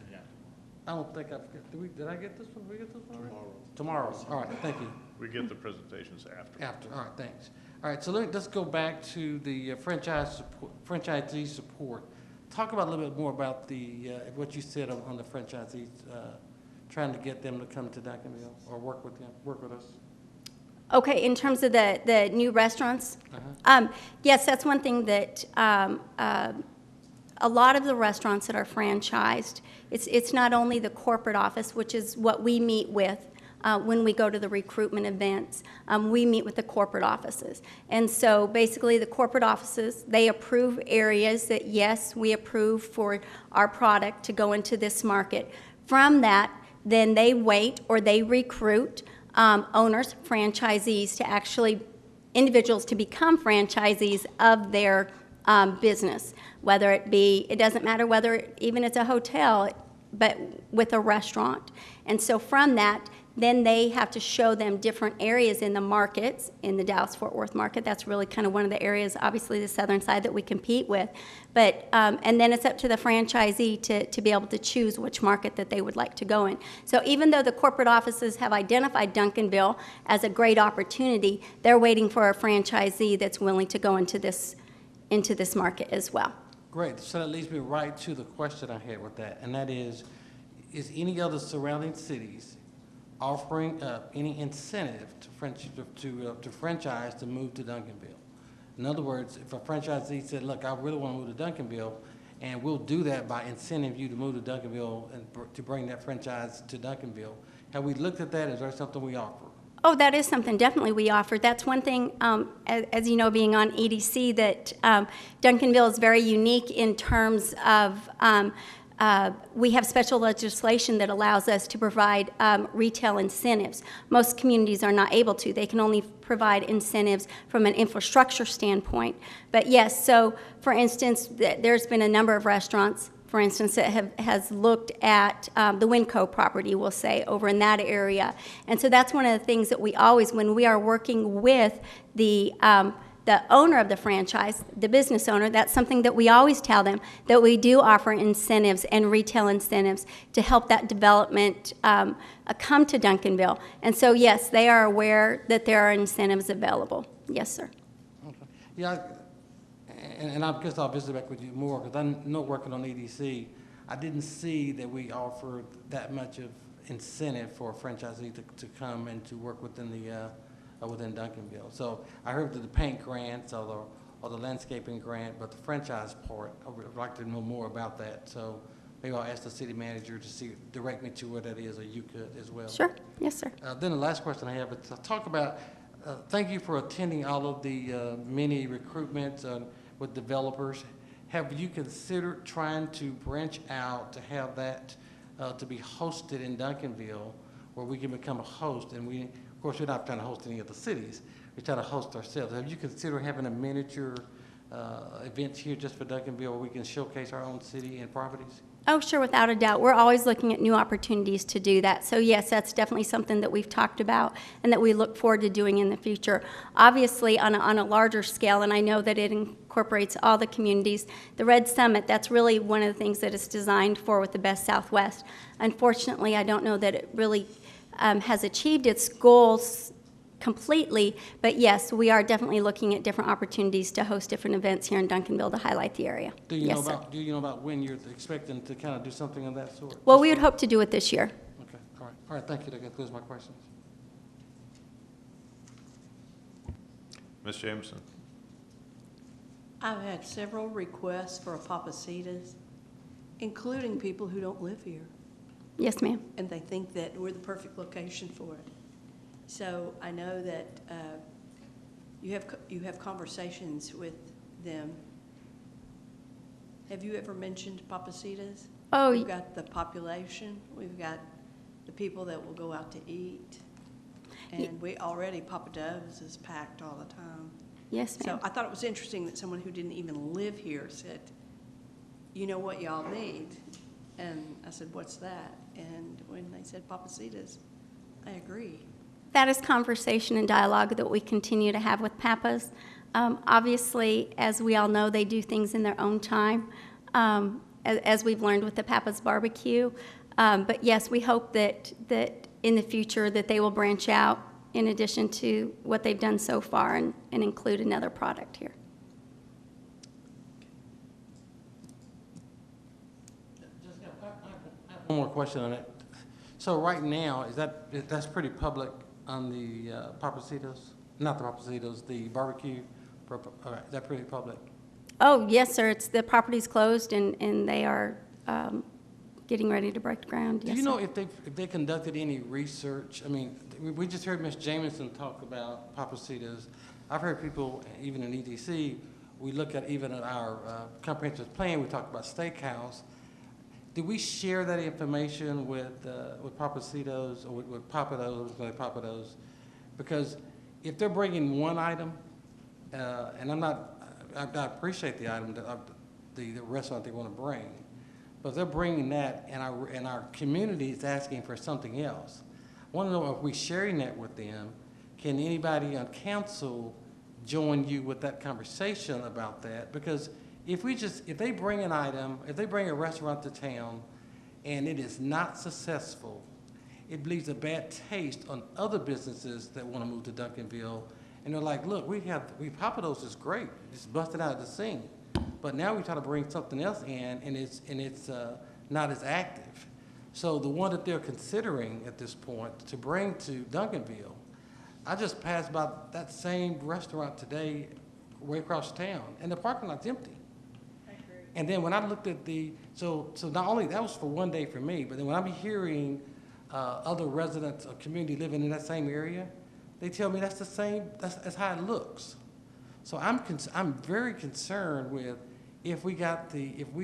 I don't think I've, did I get this one? Did we get this one already? Tomorrow. All right, thank you. We get the presentations after. After, all right, thanks. All right, so let's go back to the franchisee support. Talk about a little bit more about the, what you said on the franchisees, trying to get them to come to Duncanville or work with us. Okay, in terms of the new restaurants, yes, that's one thing that a lot of the restaurants that are franchised, it's not only the corporate office, which is what we meet with when we go to the recruitment events. We meet with the corporate offices. And so basically the corporate offices, they approve areas that, yes, we approve for our product to go into this market. From that, then they wait or they recruit owners, franchisees, to actually, individuals to become franchisees of their business, whether it be, it doesn't matter whether even it's a hotel, but with a restaurant. And so from that, then they have to show them different areas in the markets, in the Dallas-Fort Worth market. That's really kind of one of the areas, obviously the southern side, that we compete with. But, and then it's up to the franchisee to be able to choose which market that they would like to go in. So even though the corporate offices have identified Duncanville as a great opportunity, they're waiting for a franchisee that's willing to go into this market as well. Great, so that leads me right to the question I had with that, and that is any other surrounding cities offering any incentive to franchise to move to Duncanville? In other words, if a franchisee said, look, I really want to move to Duncanville, and we'll do that by incentive you to move to Duncanville and to bring that franchise to Duncanville, have we looked at that? Is there something we offer? Oh, that is something definitely we offer. That's one thing, as you know, being on EDC, that Duncanville is very unique in terms of we have special legislation that allows us to provide retail incentives. Most communities are not able to. They can only provide incentives from an infrastructure standpoint. But yes, so for instance, there's been a number of restaurants, for instance, that has looked at the Winco property, we'll say, over in that area. And so that's one of the things that we always, when we are working with the owner of the franchise, the business owner, that's something that we always tell them, that we do offer incentives and retail incentives to help that development come to Duncanville. And so, yes, they are aware that there are incentives available. Yes, sir. Okay. Yeah, and I guess I'll visit back with you more, because I know working on EDC, I didn't see that we offered that much of incentive for a franchisee to come and to work within the within Duncanville. So I heard that the paint grants or the landscaping grant, but the franchise part, I would like to know more about that. So maybe I'll ask the city manager to direct me to where that is, or you could as well. Sure. Yes, sir. Then the last question I have is to talk about, thank you for attending all of the mini recruitments with developers. Have you considered trying to branch out to have that to be hosted in Duncanville, where we can become a host? And we, of course, we're not trying to host any of the cities. We're trying to host ourselves. Have you considered having a miniature event here just for Duncanville where we can showcase our own city and properties? Oh, sure, without a doubt. We're always looking at new opportunities to do that. So yes, that's definitely something that we've talked about and that we look forward to doing in the future. Obviously, on a larger scale, and I know that it incorporates all the communities, the Red Summit, that's really one of the things that it's designed for with the Best Southwest. Unfortunately, I don't know that it really has achieved its goals completely, but yes, we are definitely looking at different opportunities to host different events here in Duncanville to highlight the area. Do you yes, know about when you're expecting to kind of do something of that sort? Well, we would hope to do it this year. Okay, all right, thank you. That concludes my questions. Ms. Jameson. I've had several requests for a Papacitas, including people who don't live here. Yes, ma'am. And they think that we're the perfect location for it. So I know that you have conversations with them. Have you ever mentioned Papacitas? Oh, we've got the population. We've got the people that will go out to eat, and we already Papa Dove's is packed all the time. Yes, ma'am. So I thought it was interesting that someone who didn't even live here said, "You know what y'all need?" And I said, "What's that?" And when they said Papacitas, I agree. That is conversation and dialogue that we continue to have with Papas. Obviously, as we all know, they do things in their own time. as we've learned with the Papa's Barbecue. But yes, we hope that in the future that they will branch out in addition to what they've done so far and include another product here. One more question on it. So right now, that's pretty public on the Papacitos? Not the Papacitos, the barbecue? All right, is that pretty public? Oh, yes, sir. The property's closed and they are getting ready to break ground. Do Yes, you know sir. if they conducted any research? I mean, we just heard Ms. Jamison talk about Papacitos. I've heard people, even in EDC, we look at even at our comprehensive plan, we talk about steakhouse. Did we share that information with Papacitos or with Papados? Because if they're bringing one item, and I appreciate the item that the restaurant they want to bring, but if they're bringing that and our community is asking for something else, I want to know if we're sharing that with them. Can anybody on council join you with that conversation about that? Because if they bring an item, if they bring a restaurant to town and it is not successful, it leaves a bad taste on other businesses that want to move to Duncanville. And they're like, look, Papados is great. It's busted out of the scene. But now we try to bring something else in and it's not as active. So the one that they're considering at this point to bring to Duncanville, I just passed by that same restaurant today way across town and the parking lot's empty. And then when I looked at so not only, that was for one day for me, but then when I'm hearing other residents or community living in that same area, they tell me that's the same, that's how it looks. So I'm very concerned with if we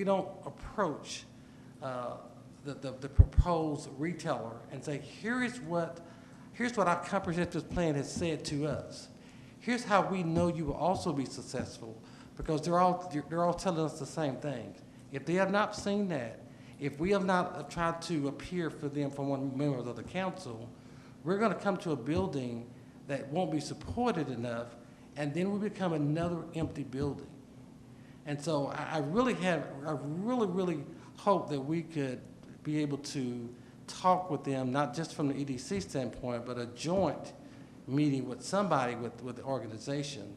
don't approach the proposed retailer and say, here's what our comprehensive plan has said to us. Here's how we know you will also be successful. Because they're all telling us the same thing. If they have not seen that, if we have not tried to appear for them from one member of the council, we're going to come to a building that won't be supported enough, and then we become another empty building. And so I really hope that we could be able to talk with them, not just from the EDC standpoint, but a joint meeting with somebody with the organization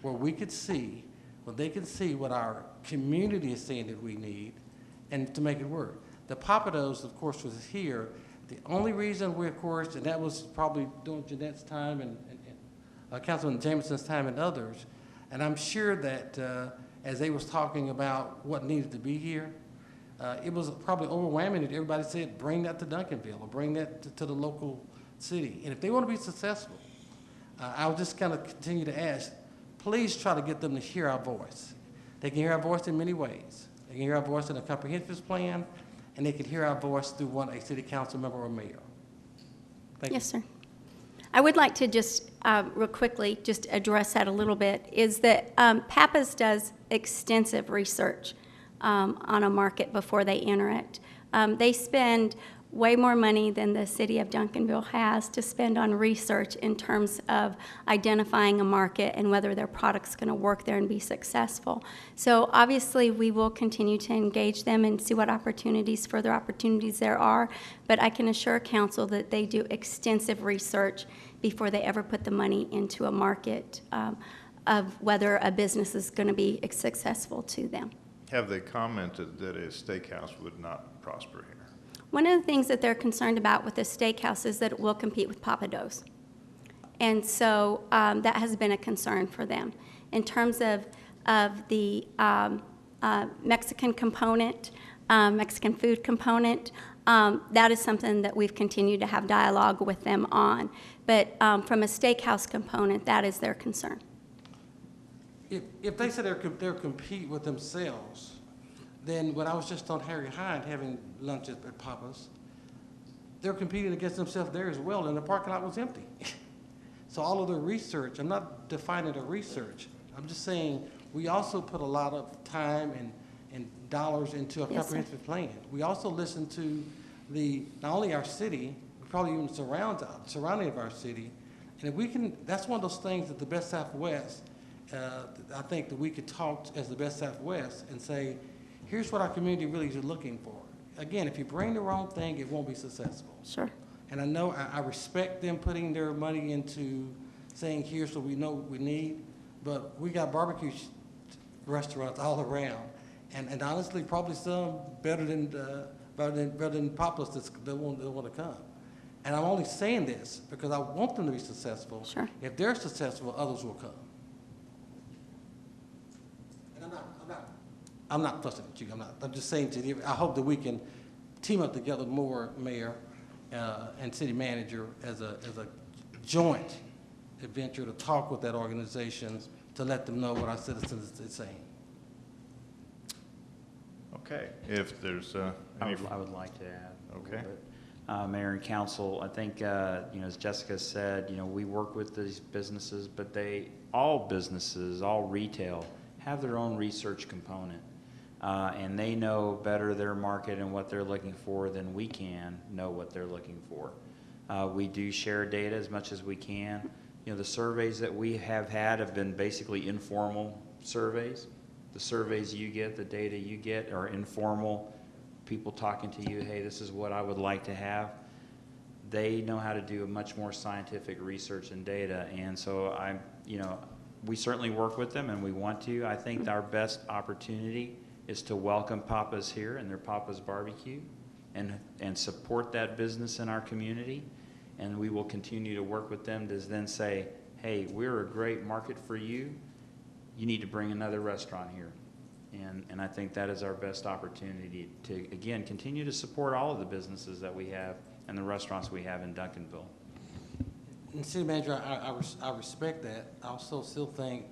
where we could see, they can see what our community is saying that we need and to make it work. The Papados, of course, was here. The only reason we, of course, and that was probably during Jeanette's time and Councilman Jamison's time and others, and I'm sure that as they was talking about what needed to be here, it was probably overwhelming that everybody said, bring that to Duncanville or bring that to the local city. And if they want to be successful, I'll just kind of continue to ask, please try to get them to hear our voice. They can hear our voice in many ways. They can hear our voice in a comprehensive plan, and they can hear our voice through a city council member or mayor. Thank you. Yes, sir. I would like to just real quickly just address that a little bit, is that Papa's does extensive research on a market before they enter it. They spend way more money than the city of Duncanville has to spend on research in terms of identifying a market and whether their product's going to work there and be successful. So obviously we will continue to engage them and see what further opportunities there are, but I can assure council that they do extensive research before they ever put the money into a market of whether a business is going to be successful to them. Have they commented that a steakhouse would not prosper here? One of the things that they're concerned about with the steakhouse is that it will compete with Papados. And so that has been a concern for them. In terms of the Mexican component, Mexican food component, that is something that we've continued to have dialogue with them on. But from a steakhouse component, that is their concern. If they say they'll compete with themselves, then when I was just on Harry Hyde having lunch at Papa's, they're competing against themselves there as well, and the parking lot was empty. So all of the research, I'm not defining the research, I'm just saying we also put a lot of time and dollars into a comprehensive plan. We also listen to not only our city, but probably even surrounding of our city, and if we can, that's one of those things that the Best Southwest, I think that we could talk as the Best Southwest and say, here's what our community really is looking for. Again, if you bring the wrong thing, it won't be successful. Sure. And I know, I respect them putting their money into saying, here's what we know we need, but we got barbecue restaurants all around. And honestly, probably some better than Papa's that want to come. And I'm only saying this because I want them to be successful. Sure. If they're successful, others will come. And I'm not fussing at you. I'm just saying to you, I hope that we can team up together more, Mayor and City Manager, as a joint adventure to talk with that organization to let them know what our citizens is saying. Okay, if there's I any... would like to add a Okay. little bit. Mayor and council, I think, as Jessica said, we work with these businesses, but all businesses, all retail, have their own research component. And they know better their market and what they're looking for than we can know what they're looking for. We do share data as much as we can. The surveys that we have had have been basically informal surveys. The surveys you get, the data you get are informal, people talking to you, hey, this is what I would like to have. They know how to do a much more scientific research and data, and so we certainly work with them and we want to. I think our best opportunity is to welcome Papa's here and their Papa's Barbecue and support that business in our community. And we will continue to work with them to then say, hey, we're a great market for you. You need to bring another restaurant here. And I think that is our best opportunity to, again, continue to support all of the businesses that we have and the restaurants we have in Duncanville. And City Manager, I respect that. I also still think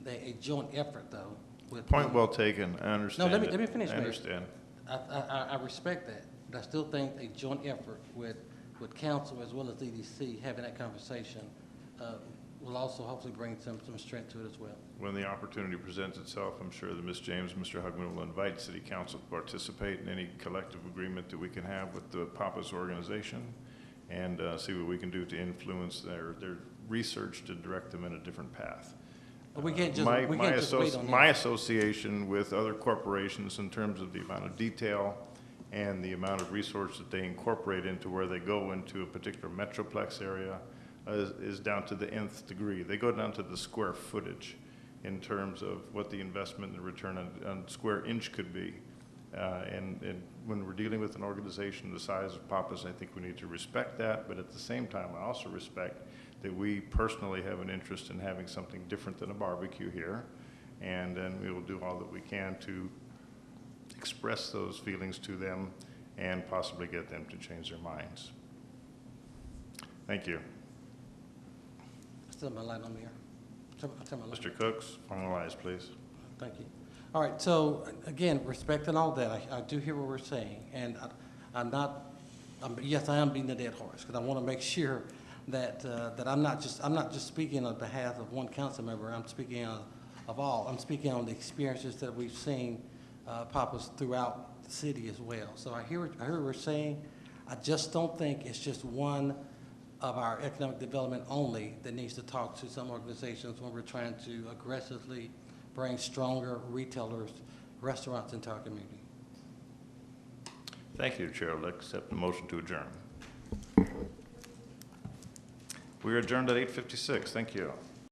that a joint effort, though, with... Point well taken. I understand. No, let me finish, I Mayor. understand. I respect that, but I still think a joint effort with council as well as EDC, having that conversation, will also hopefully bring some strength to it as well. When the opportunity presents itself, I'm sure that Ms. James and Mr. Hugman will invite City Council to participate in any collective agreement that we can have with the Papa's organization and see what we can do to influence their research to direct them in a different path. But we can't just wait on my that. association with other corporations in terms of the amount of detail and the amount of resource that they incorporate into where they go into a particular metroplex area is down to the nth degree. They go down to the square footage in terms of what the investment and the return on square inch could be. And when we're dealing with an organization the size of Papa's, I think we need to respect that, but at the same time, I also respect that we personally have an interest in having something different than a barbecue here, and then we will do all that we can to express those feelings to them and possibly get them to change their minds. Thank you. Still my light on, Mayor. Mr. Cooks, finalize, please. Thank you. All right, so again, respecting all that, I do hear what we're saying, and yes, I am beating the dead horse because I want to make sure that I'm not just speaking on behalf of one council member. I'm speaking of all. I'm speaking on the experiences that we've seen Papa's throughout the city as well. So I hear what we're saying. I just don't think it's just one of our economic development only that needs to talk to some organizations when we're trying to aggressively bring stronger retailers, restaurants into our community. Thank you, Chair. I'll accept the motion to adjourn. We are adjourned at 8:56. Thank you.